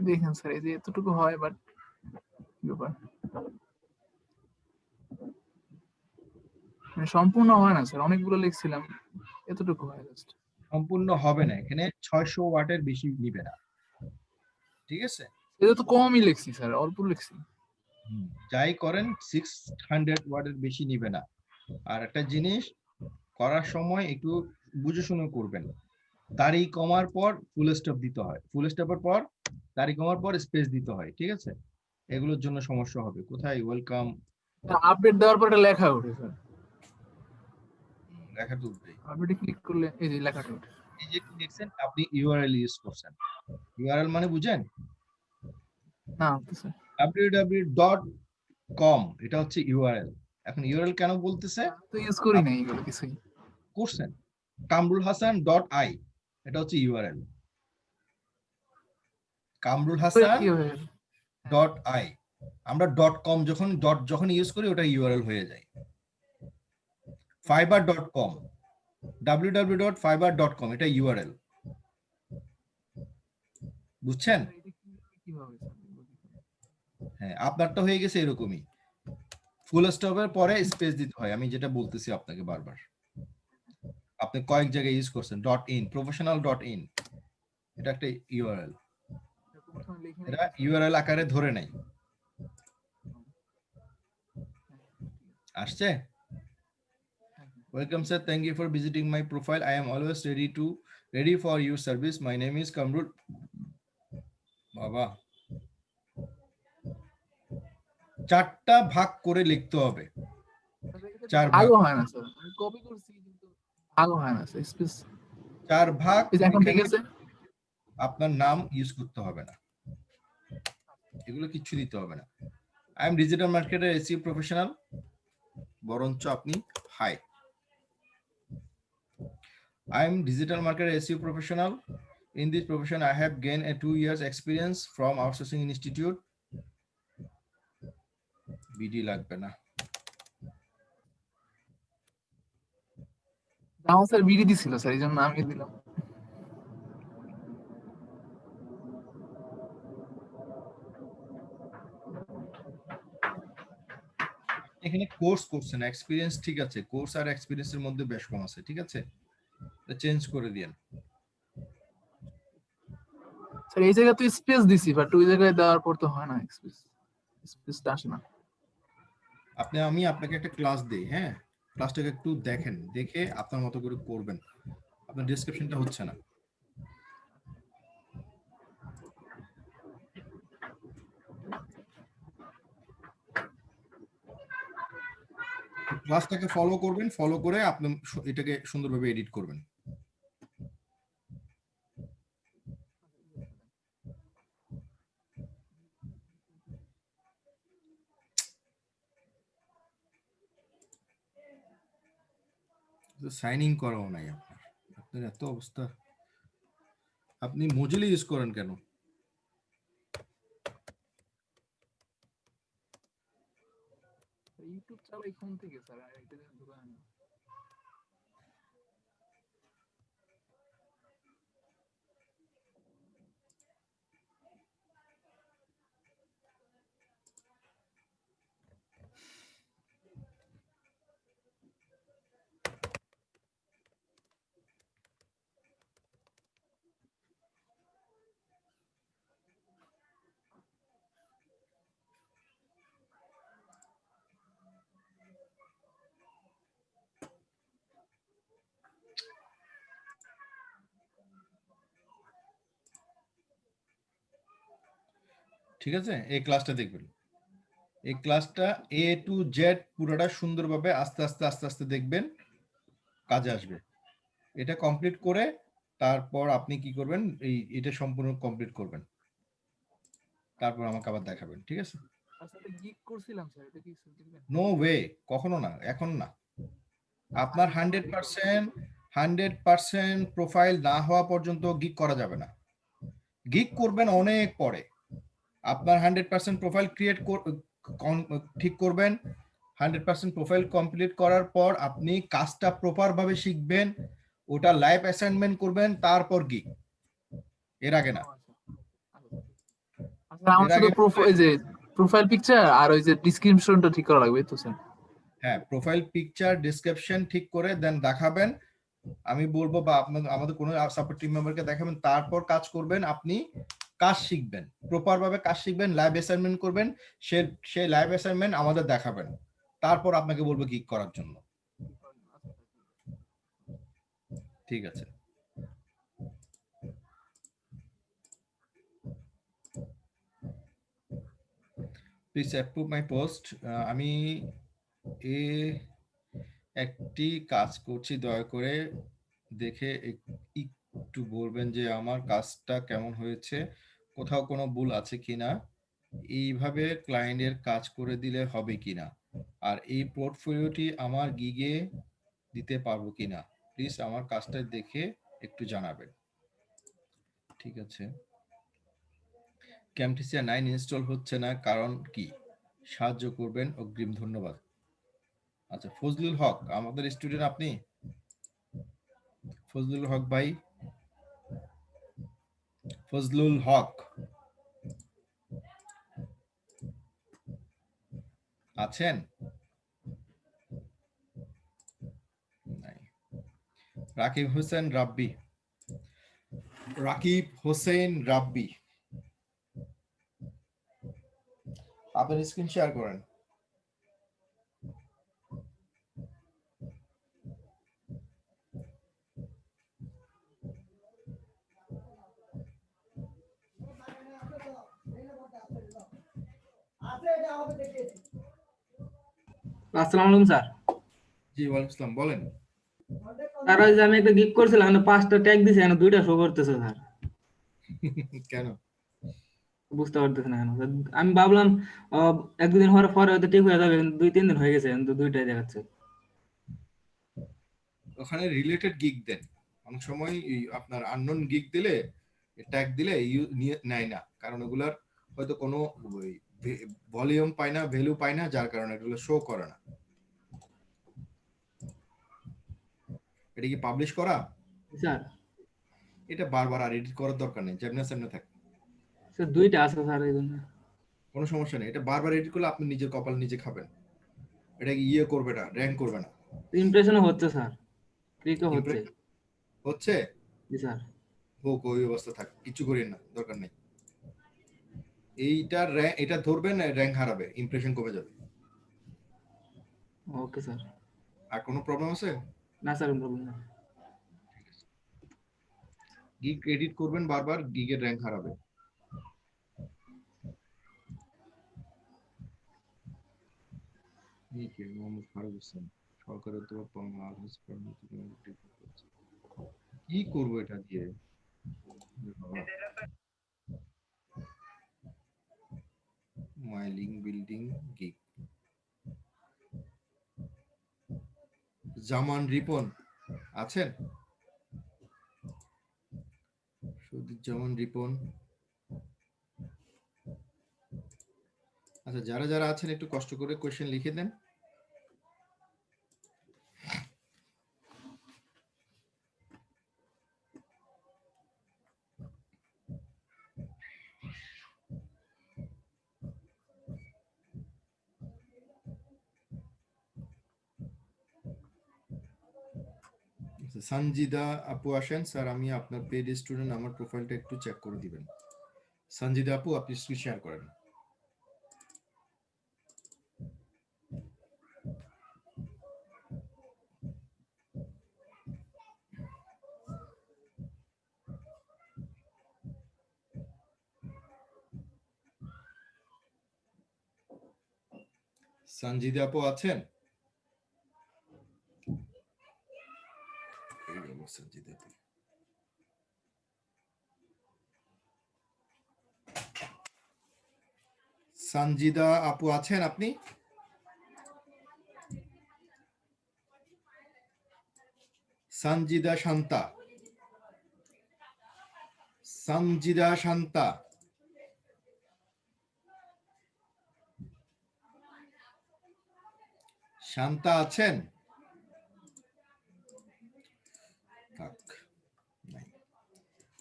Speaker 11: দেখেন স্যার, এই যে এতটুকু হয়, বাট ব্যাপার মানে সম্পূর্ণ হয় না স্যার, অনেকগুলো লিখছিলাম, এতটুকু হয় জাস্ট।
Speaker 1: সম্পূর্ণ হবে না, এখানে 600 ওয়াটের বেশি নিবে না, ঠিক আছে?
Speaker 11: এটা তো কমই লিখছি স্যার, অল্প লিখছি।
Speaker 1: যাই করেন 600 ওয়ার্ডের বেশি নিবে না। আর একটা জিনিস করার সময় একটু বুঝে শুনে করবেন। দাড়ি কমার পর ফুল স্টপ দিতে হয়, ফুল স্টপের পর দাড়ি কমার পর স্পেস দিতে হয়, ঠিক আছে? এগুলোর জন্য সমস্যা হবে। কোথায় ওয়েলকাম
Speaker 11: আপডেট দেওয়ার পর একটা লেখা ওঠে স্যার,
Speaker 1: লেখাটা উঠবে।
Speaker 11: আপডেটে ক্লিক করলে এই যে লেখাটা ওঠে।
Speaker 1: এই যে কি দেখছেন আপনি ইউআরএল ইউজ করছেন, ইউআরএল মানে বুঝেন?
Speaker 11: না স্যার,
Speaker 1: www.com এটা হচ্ছে ইউআরএল। এখন ইউআরএল কেন বলতেছে?
Speaker 11: তো ইউজ করি না এগুলো কিছুই।
Speaker 1: করছেন kamrulhasan.i এটা হচ্ছে ইউআরএল, kamrulhasan.i। আমরা .com যখন ইউজ করি ওটা ইউআরএল হয়ে যায়। fiber.com www.fiber.com এটা ইউআরএল, বুঝছেন? হ্যাঁ, আপনারটা হয়ে গেছে এরকমই, ফুল স্টপের পরে স্পেস দিতে হয়। আমি যেটা বলতেছি আপনাকে বারবার, আপনি কয়েক জায়গায় ইউজ করছেন .in professional.in এটা একটা ইউআরএল, এটা ইউআরএল আকারে ধরে নাই। আসছে? Welcome sir, thank you for visiting my profile. I am always ready for your service. My name is Kamrul. বাবা, 4টা ভাগ করে লিখতে হবে, 4 ভাগ।
Speaker 11: ভাগও হয় না স্যার, আমি কপি করছি কিন্তু ভাগও হয় না স্যার, স্পেস
Speaker 1: 4 ভাগ।
Speaker 11: এখন ঠিক আছে,
Speaker 1: আপনার নাম ইউজ করতে হবে না, এগুলো কিচ্ছু দিতে হবে না। I am digital marketer SEO professional, বরঞ্চ আপনি high. I am digital marketer SEO professional. In this profession, I have gained a 2 years experience from outsourcing institute. BD লাগবে না।
Speaker 11: আমার স্যার বিডি দিছিল স্যার, এই জন্য আমি দিলাম।
Speaker 1: এখানে কোর্স করছেন, এক্সপেরিয়েন্স ঠিক আছে, কোর্স আর এক্সপেরিয়েন্সের মধ্যে বেশ কম আছে, ঠিক আছে? চেঞ্জ করে দিয়েন।
Speaker 11: স্যার এই জায়গায় তো স্পেস দিছি, বাট ওই জায়গায় দেওয়ার পর তো হয় না, স্পেসটা আসে না।
Speaker 1: আমি আপনাকে একটা ক্লাস দেই, হ্যাঁ? ক্লাসটাকে একটু দেখেন, দেখে আপনার মতো করে করবেন। আপনার ডেসক্রিপশনটা হচ্ছে না। ক্লাসটাকে ফলো করবেন, ফলো করে আপনি এটাকে সুন্দরভাবে এডিট করবেন। সাইন ইন করাও নাই আপনার এত অবস্থা। আপনি মোজিলা ইউজ করেন কেন?
Speaker 11: ইউটিউব চালাই ফোন থেকে স্যার, আর এটা দোকান না।
Speaker 1: ঠিক আছে, এই ক্লাসটা দেখবেন। এই ক্লাসটা A to Z পুরোটা সুন্দরভাবে আস্তে আস্তে আস্তে আস্তে দেখবেন, কাজে আসবে। এটা কমপ্লিট করে তারপর আপনি কি করবেন, এটা সম্পূর্ণ কমপ্লিট করবেন, তারপর আমাকে আবার দেখাবেন, ঠিক আছে?
Speaker 11: আসলে গিগ করছিলাম স্যার, এটা কি দিবেন?
Speaker 1: নো ওয়ে, কখনো না, এখন না। আপনার 100% প্রোফাইল না হওয়া পর্যন্ত গিগ করা যাবে না। গিগ করবেন অনেক পরে। আপনার 100% প্রোফাইল ঠিক করবেন, 100% প্রোফাইল কমপ্লিট করার পর আপনি কাজটা প্রপার ভাবে শিখবেন, ওটা লাইভ অ্যাসাইনমেন্ট করবেন, তারপর গিগ, এর আগে না।
Speaker 11: আচ্ছা, আমার শুধু প্রোফাইল পিকচার আর ওই যে ডেসক্রিপশনটা ঠিক করা লাগবে তো স্যার?
Speaker 1: হ্যাঁ, প্রোফাইল পিকচার ডেসক্রিপশন ঠিক করে দেন দেখাবেন, আমি বলবো, বা আমাদের কোনো সাপোর্ট টিম মেম্বারকে দেখাবেন, তারপর কাজ করবেন। আপনি কাজ শিখবেন, প্রপার ভাবে কাজ শিখবেন, লাইভ অ্যাসাইনমেন্ট করবেন, সেই লাইভ অ্যাসাইনমেন্ট আমাদের দেখাবেন, তারপর আপনাকে বলবো গিগ করার জন্য। ঠিক আছে। Please approve my post. আমি একটি কাজ করছি, দয়া করে দেখে একটু বলবেন যে আমার কাজটা কেমন হয়েছে, কোথাও কোনো ভুল আছে কিনা, এইভাবে ক্লায়েন্টের কাজ করে দিলে হবে কিনা, আর এই পোর্টফোলিওটি আমার গিগে দিতে পারবো কিনা, প্লিজ আমার কাজটা দেখে একটু জানাবেন। ঠিক আছে। ক্যামটেসিয়া 9 ইনস্টল হচ্ছে না, কারণ কি? সাহায্য করবেন, অগ্রিম ধন্যবাদ। আচ্ছা, ফজলুল হক আমাদের স্টুডেন্ট, আপনি ফজলুল হক ভাই, ফজলুল হক আছেন? নাই। রাকিব হোসেন রাব্বি, রাকিব হোসেন রাব্বি, আপনার স্ক্রিন শেয়ার করেন।
Speaker 12: আসসালামু আলাইকুম স্যার।
Speaker 1: জি ওয়ালাইকুম আসসালাম, বলেন।
Speaker 12: স্যার ওই যে আমি একটা গিগ করছিলাম, মানে 5টা ট্যাগ দিছে, এখন 2টা শো করতেছে স্যার।
Speaker 1: কেন
Speaker 12: বুঝতে পারতেছি না কেন। আমি ভাবলাম এক দুদিন হওয়ার পরে হয়তো ঠিক হয়ে যাবে, কিন্তু 2-3 দিন হয়ে গেছে, কিন্তু 2টাই দেখাচ্ছে।
Speaker 1: ওখানে রিলেটেড গিগ দেন, অনেক সময় আপনার আননোন গিগ দিলে, ট্যাগ দিলে নেয় না, কারণ ওগুলার হয়তো কোনো ভলিউম পায় না, ভ্যালু পায় না, যার কারণে এগুলো শো করে না। এটা কি পাবলিশ করা?
Speaker 12: স্যার
Speaker 1: এটা বারবার আর এডিট করার দরকার নেই, যেমন সামনে থাকে।
Speaker 12: স্যার 2টা আছে স্যার, এই জন্য
Speaker 1: কোনো সমস্যা নেই, এটা বারবার এডিট করলে আপনি নিজের কপাল নিজে খাবেন। এটা ইয়ে করবে না, র‍্যাঙ্ক করবে না।
Speaker 12: ইমপ্রেশনও হচ্ছে স্যার, ক্লিকও হচ্ছে।
Speaker 1: হচ্ছে?
Speaker 12: জি স্যার।
Speaker 1: হোক, ওই অবস্থা থাক, কিছু করেন না, দরকার নেই। এটা ধরবেন, র‍্যাঙ্ক হারাবে, ইমপ্রেশন কমে যাবে।
Speaker 12: Okay sir.
Speaker 1: আর কোনো প্রবলেম আছে?
Speaker 12: না স্যার, প্রবলেম না।
Speaker 1: গিগ এডিট করবেন বারবার, গিগের র‍্যাঙ্ক হারাবে। মোহাম্মদ ফারুক হোসেন, সরকারের কি করবো এটা দিয়ে? Mailing building gig. Zaman Ripon আছেন? সুদীজ্জামান রিপন। আচ্ছা, যারা যারা আছেন একটু কষ্ট করে কোয়েশ্চেন লিখে দেন। সঞ্জিদা আপু আসেন। স্যার, আমি আপনার পেড স্টুডেন্ট, আমার প্রোফাইলটা একটু চেক করে দিবেন। সঞ্জিদা আপু, আপনি স্ক্রিন শেয়ার করেন। সঞ্জিদা আপু আছেন? সঞ্জিদা আপু, সঞ্জিদা আপু আছেন আপনি? সঞ্জিদা শান্তা, সঞ্জিদা শান্তা, শান্তা আছেন?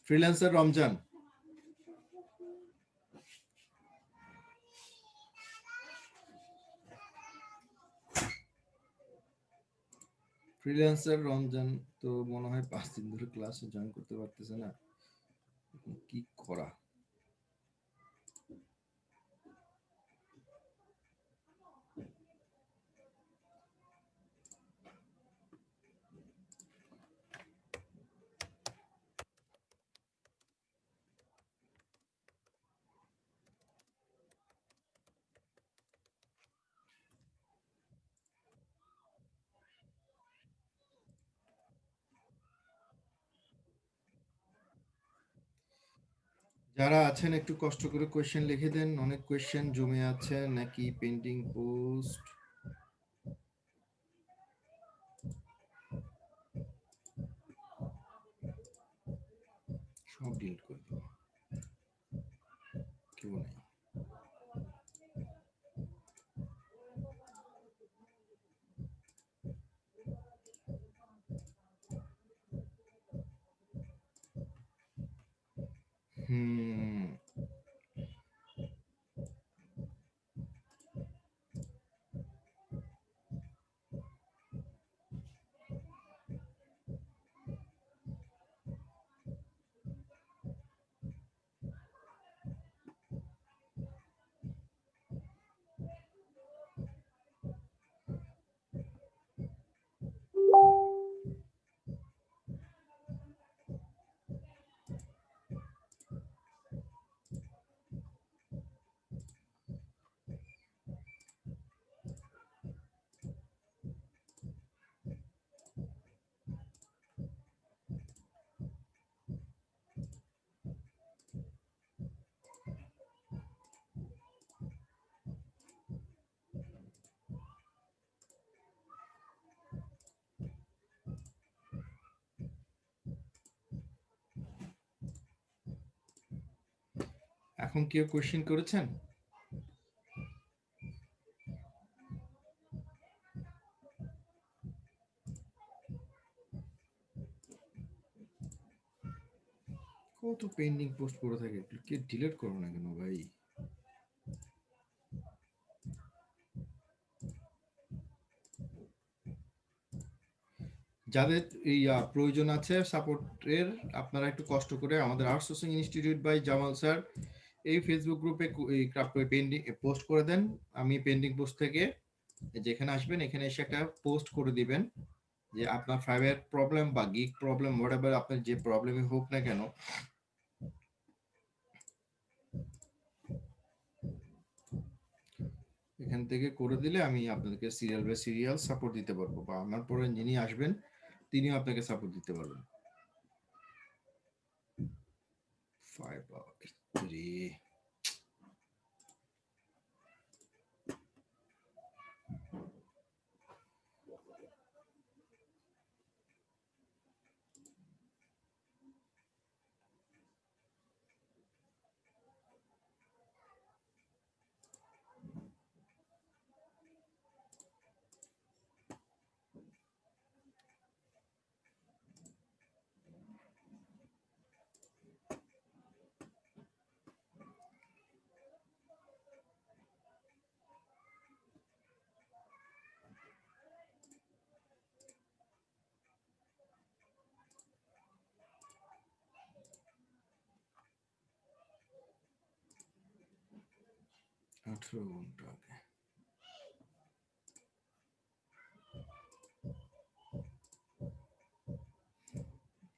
Speaker 1: ফ্রিল্যান্সার রমজান, ফ্রিল্যান্সার রমজান তো মনে হয় 5 দিন ধরে ক্লাসে জয়েন করতে পারতেছে না, কি করা? যারা আছেন একটু কষ্ট করে কোয়েশ্চেন লিখে দেন, অনেক কোয়েশ্চেন জমে আছে নাকি পেন্ডিং পোস্ট। সব ডিলিট করে দেবো, কেউ নেই। এখন কেউ কোয়েশ্চেন করেছেন? কত পেন্ডিং পোস্ট করে থাকে, কে ডিলিট করো না কেন ভাই? যাদের এই প্রয়োজন আছে সাপোর্টের, আপনারা একটু কষ্ট করে আমাদের outsourcing institute by Jamal sir এই ফেসবুক গ্রুপে পেন্ডিং পোস্ট করে দেন। আমি পেন্ডিং পোস্ট থেকে যেখানে আসবেন এখানে এসে একটা পোস্ট করে দিবেন যে আপনার ফাইবার প্রবলেম বা গিগ প্রবলেম হোয়াটএভার আপনার যে প্রবলেমই হোক না কেন, এখান থেকে করে দিলে আমি আপনাদেরকে সিরিয়াল বাই সিরিয়াল সাপোর্ট দিতে পারবো, বা আমার পরে যিনি আসবেন তিনিও আপনাকে সাপোর্ট দিতে পারবেন। ফাইবার আঠারো ঘন্টা আগে।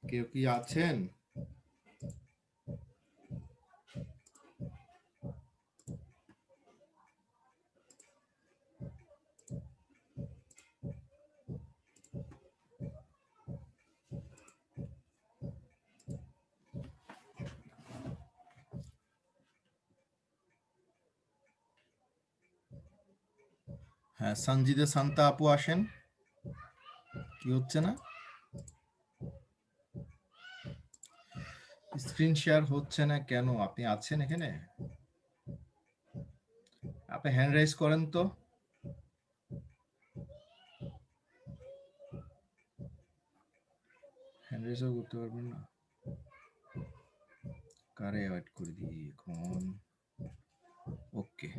Speaker 1: কেউ কি আছেন? হ্যাঁ, সঞ্জিদা শান্তা আপু আসেন। কি হচ্ছে না? স্ক্রিন শেয়ার হচ্ছে না কেন? আপনি আছেন এখানে? আপনি হ্যান্ড রাইজ করেন তো। হ্যান্ড রাইজও করতে পারবেন না? কারে অ্যাড করে দিই এখন? ওকে,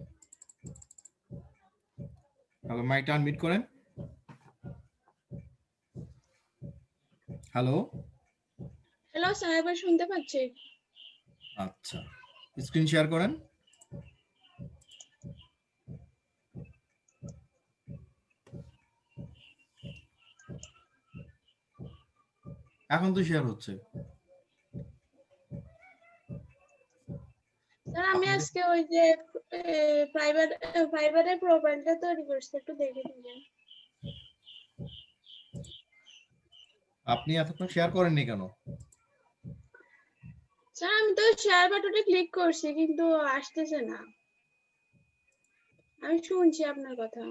Speaker 1: হ্যালো, মাইকটা আনমিউট করেন। হ্যালো
Speaker 13: হ্যালো স্যার, এবার শুনতে পাচ্ছি।
Speaker 1: আচ্ছা, স্ক্রিন শেয়ার করেন। এখন তো শেয়ার হচ্ছে।
Speaker 13: স্যার আমি আজকে ওই যে ফাইবারের প্রোফাইলটা তৈরি করছি, একটু দেখে দিবেন।
Speaker 1: আপনি এতক্ষণ শেয়ার করেননি কেন?
Speaker 13: স্যার আমি তো শেয়ার বাটনে ক্লিক করছি কিন্তু আসতেছে না। আমি শুনছি আপনার কথা।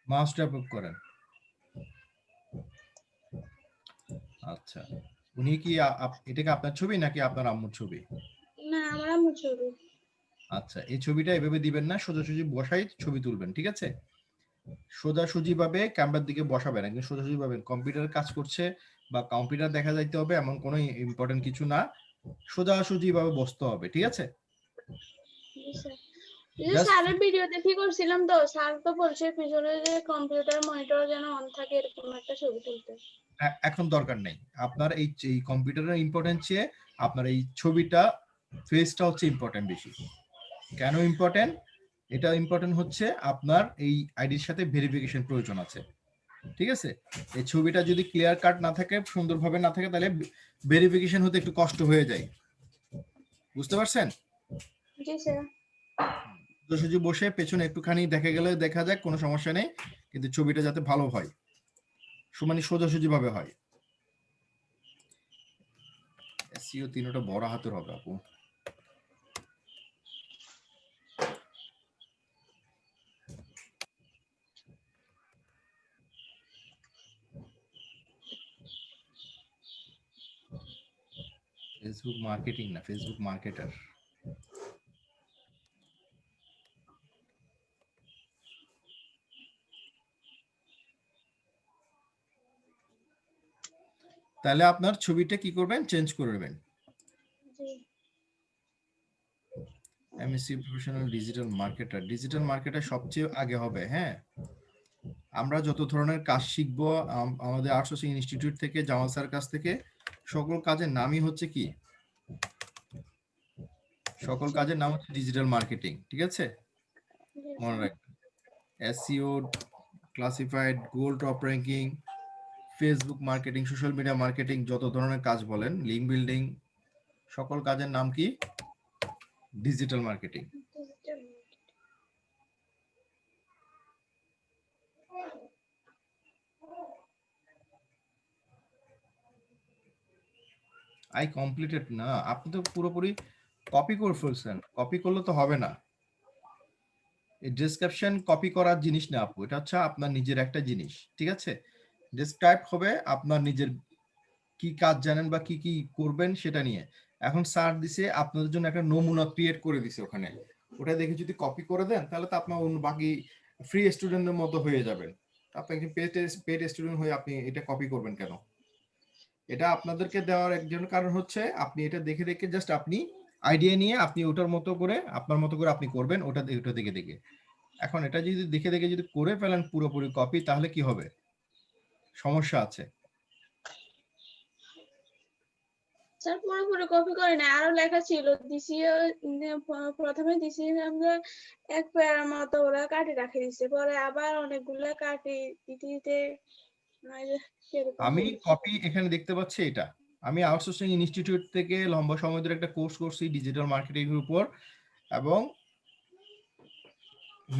Speaker 1: মাউস ট্যাপ করেন। আচ্ছা, উনি কি এটা কি আপনার ছবি নাকি আপনার আম্মুর ছবি?
Speaker 13: না, আমার আম্মুর ছবি।
Speaker 1: আচ্ছা, এই ছবিটা এভাবে দিবেন না, সোজাসুজি বসাই ছবি তুলবেন, ঠিক আছে? সোজাসুজি ভাবে ক্যামেরার দিকে বসাবেন, একদম সোজাসুজি ভাবে। কম্পিউটার কাজ করছে বা কম্পিউটার দেখা যাইতে হবে এমন কোনো ইম্পর্টেন্ট কিছু না, সোজাসুজি ভাবে বসতে হবে, ঠিক আছে?
Speaker 13: জি স্যার। স্যারের ভিডিও দেখে করছিলাম তো, স্যার তো বলছে পিছনে যে কম্পিউটার মনিটর যেন অন থাকে এরকম একটা ছবি তুলতে।
Speaker 1: এখন দরকার নেই আপনার এই কম্পিউটারের ইম্পর্টেন্ট চেয়ে আপনার এই ছবিটা, ফেসটা হচ্ছে ইম্পর্টেন্ট বেশি। কেন ইম্পর্টেন্ট? এটা ইম্পর্টেন্ট হচ্ছে আপনার এই আইডির সাথে ভেরিফিকেশন প্রয়োজন আছে, ঠিক আছে? এই ছবিটা যদি ক্লিয়ার কাট না থাকে, সুন্দরভাবে না থাকে, তাহলে ভেরিফিকেশন হতে একটু কষ্ট হয়ে যায়, বুঝতে পারছেন?
Speaker 13: জি স্যার।
Speaker 1: সোজাসুজি বসে পেছনে একটুখানি দেখা গেলে দেখা যাক, কোনো সমস্যা নেই, কিন্তু ছবিটা যাতে ভালো হয়, সমানি সোজাসুজি ভাবে হয়। এসইও 3টা বড় হাতের হবে আপু। ফেসবুক মার্কেটিং না, ফেসবুক মার্কেটার। তাহলে আপনার ছবিটা কি করবেন? চেঞ্জ করবেন।
Speaker 13: জি।
Speaker 1: MSc professional digital marketer. Digital marketer সবচেয়ে আগে হবে, হ্যাঁ। আমরা যত ধরনের কাজ শিখবো আমাদের আউটসোর্সিং ইনস্টিটিউট থেকে, জামাল স্যার কাছ থেকে, সকল কাজের নামই হচ্ছে কি? সকল কাজের নাম হচ্ছে ডিজিটাল মার্কেটিং, ঠিক আছে? মনে রাখবেন, SEO, classified, Google top ranking, Facebook marketing, social media marketing, যত ধরনের কাজ বলেন, লিঙ্ক বিল্ডিং, সকল কাজের নাম কি? Digital marketing. আই কমপ্লিটেড না, আপনি তো পুরোপুরি কপি করে ফেলছেন। কপি করলে তো হবে না, এই ডেসক্রিপশন কপি করার জিনিস না আপু, এটা হচ্ছে আপনার নিজের একটা জিনিস, ঠিক আছে? ডেসক্রাইব হবে আপনার নিজের কি কাজ জানেন বা কি কি করবেন সেটা নিয়ে। এখন স্যার দিছে আপনাদের জন্য একটা নমুনা ক্রিয়েট করে দিছে ওখানে, ওটা দেখে যদি কপি করে দেন তাহলে তো আপনার অন্য বাকি ফ্রি স্টুডেন্টের মতো হয়ে যাবেন। আপনি একজন পেড স্টুডেন্ট হয়ে আপনি এটা কপি করবেন কেন? এটা আপনাদেরকে দেওয়ার একজন কারণ হচ্ছে আপনি এটা দেখে দেখে জাস্ট আপনি আইডিয়া নিয়ে আপনি ওটার মতো করে আপনার মতো করে আপনি করবেন, ওটা দেখে দেখে। এখন এটা যদি দেখে দেখে যদি করে ফেলেন পুরোপুরি কপি, তাহলে কি হবে? সমস্যা আছে।
Speaker 13: স্যার পুরোপুরি কপি করে না, আরো লেখা ছিল ডিসিও, প্রথমে দিছিলাম যে এক প্যারার মতো ওরা কাটি রাখে দিচ্ছে, পরে আবার অনেকগুলা কাটি দিতে দিতে
Speaker 1: আমি কপি এখানে দেখতে পাচ্ছি এটা। আমি আউটসোর্সিং ইনস্টিটিউট থেকে লম্বা সময় ধরে একটা কোর্স করছি ডিজিটাল মার্কেটিং এর উপর, এবং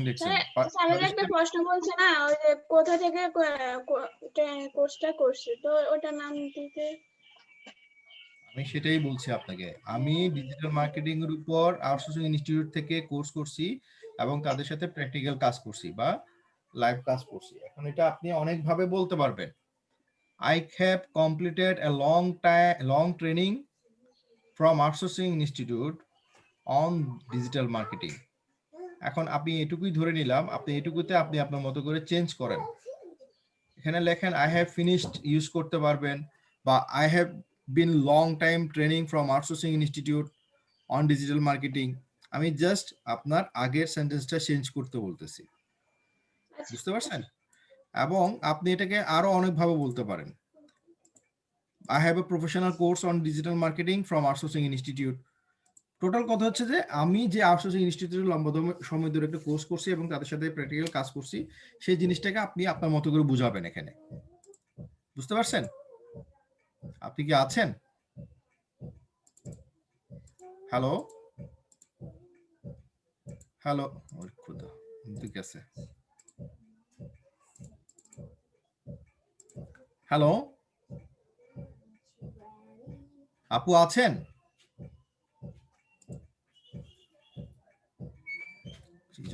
Speaker 1: দেখছেন
Speaker 13: স্যারের একটা প্রশ্ন বলছে না, ওই যে কোথা থেকে কোর্সটা করছে, তো ওটার নাম দিতে।
Speaker 1: আমি সেটাই বলছি আপনাকে, আমি ডিজিটাল মার্কেটিং এর উপর আউটসোর্সিং ইনস্টিটিউট থেকে কোর্স করছি এবং তাদের সাথে প্র্যাকটিক্যাল কাজ করছি বা লাইভ কাজ করছি। এখন এটা আপনি অনেক ভাবে বলতে পারবেন। I have completed a long training from outsourcing institute on digital marketing. এখন আপনি এটুকুই ধরে নিলাম, আপনি এটুকুতে আপনি আপনার মতো করে চেঞ্জ করেন। এখানে লেখেন I have finished ইউজ করতে পারবেন, বা I have been long time training from outsourcing institute on digital marketing। আমি জাস্ট আপনার আগের সেন্টেন্সটা চেঞ্জ করতে বলতেছি, বুঝতে পারছেন? এবং আপনি এটাকে আরো অনেকভাবে বলতে পারেন। I have a professional course on digital marketing from outsourcing institute। Total কথা হচ্ছে যে আমি যে আউটসোর্সিং ইনস্টিটিউটে লম্বা সময় ধরে একটা কোর্স করছি এবং তাদের সাথে প্র্যাকটিক্যাল কাজ করছি, সেই জিনিসটাকে আপনি আপনার মতো করে বুঝাবেন এখানে, বুঝতে পারছেন? আপনি কি আছেন? হ্যালো হ্যালো, ওর খোদা ঠিক আছে। হ্যালো আপু আছেন?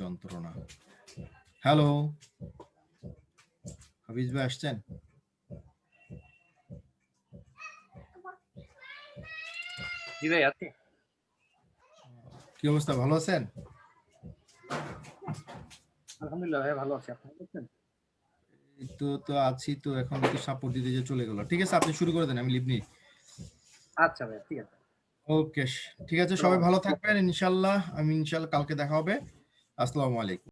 Speaker 1: যন্ত্রণা। হ্যালো, হাফিজ ভাই আসছেন?
Speaker 14: জি ভাই আছি।
Speaker 1: কি অবস্থা, ভালো আছেন?
Speaker 14: আলহামদুলিল্লাহ ভাই ভালো আছি, আপনি কেমন আছেন?
Speaker 1: এই তো আছি তো, এখন তো সাপোর্ট দিতে যে চলে গেল। ঠিক আছে, আপনি শুরু করে দেন, আমি লিভ নিই।
Speaker 14: আচ্ছা ভাই ঠিক আছে।
Speaker 1: ওকে, ঠিক আছে, সবাই ভালো থাকবেন ইনশাল্লাহ। ইনশাল্লাহ কালকে দেখা হবে। আসসালামু আলাইকুম।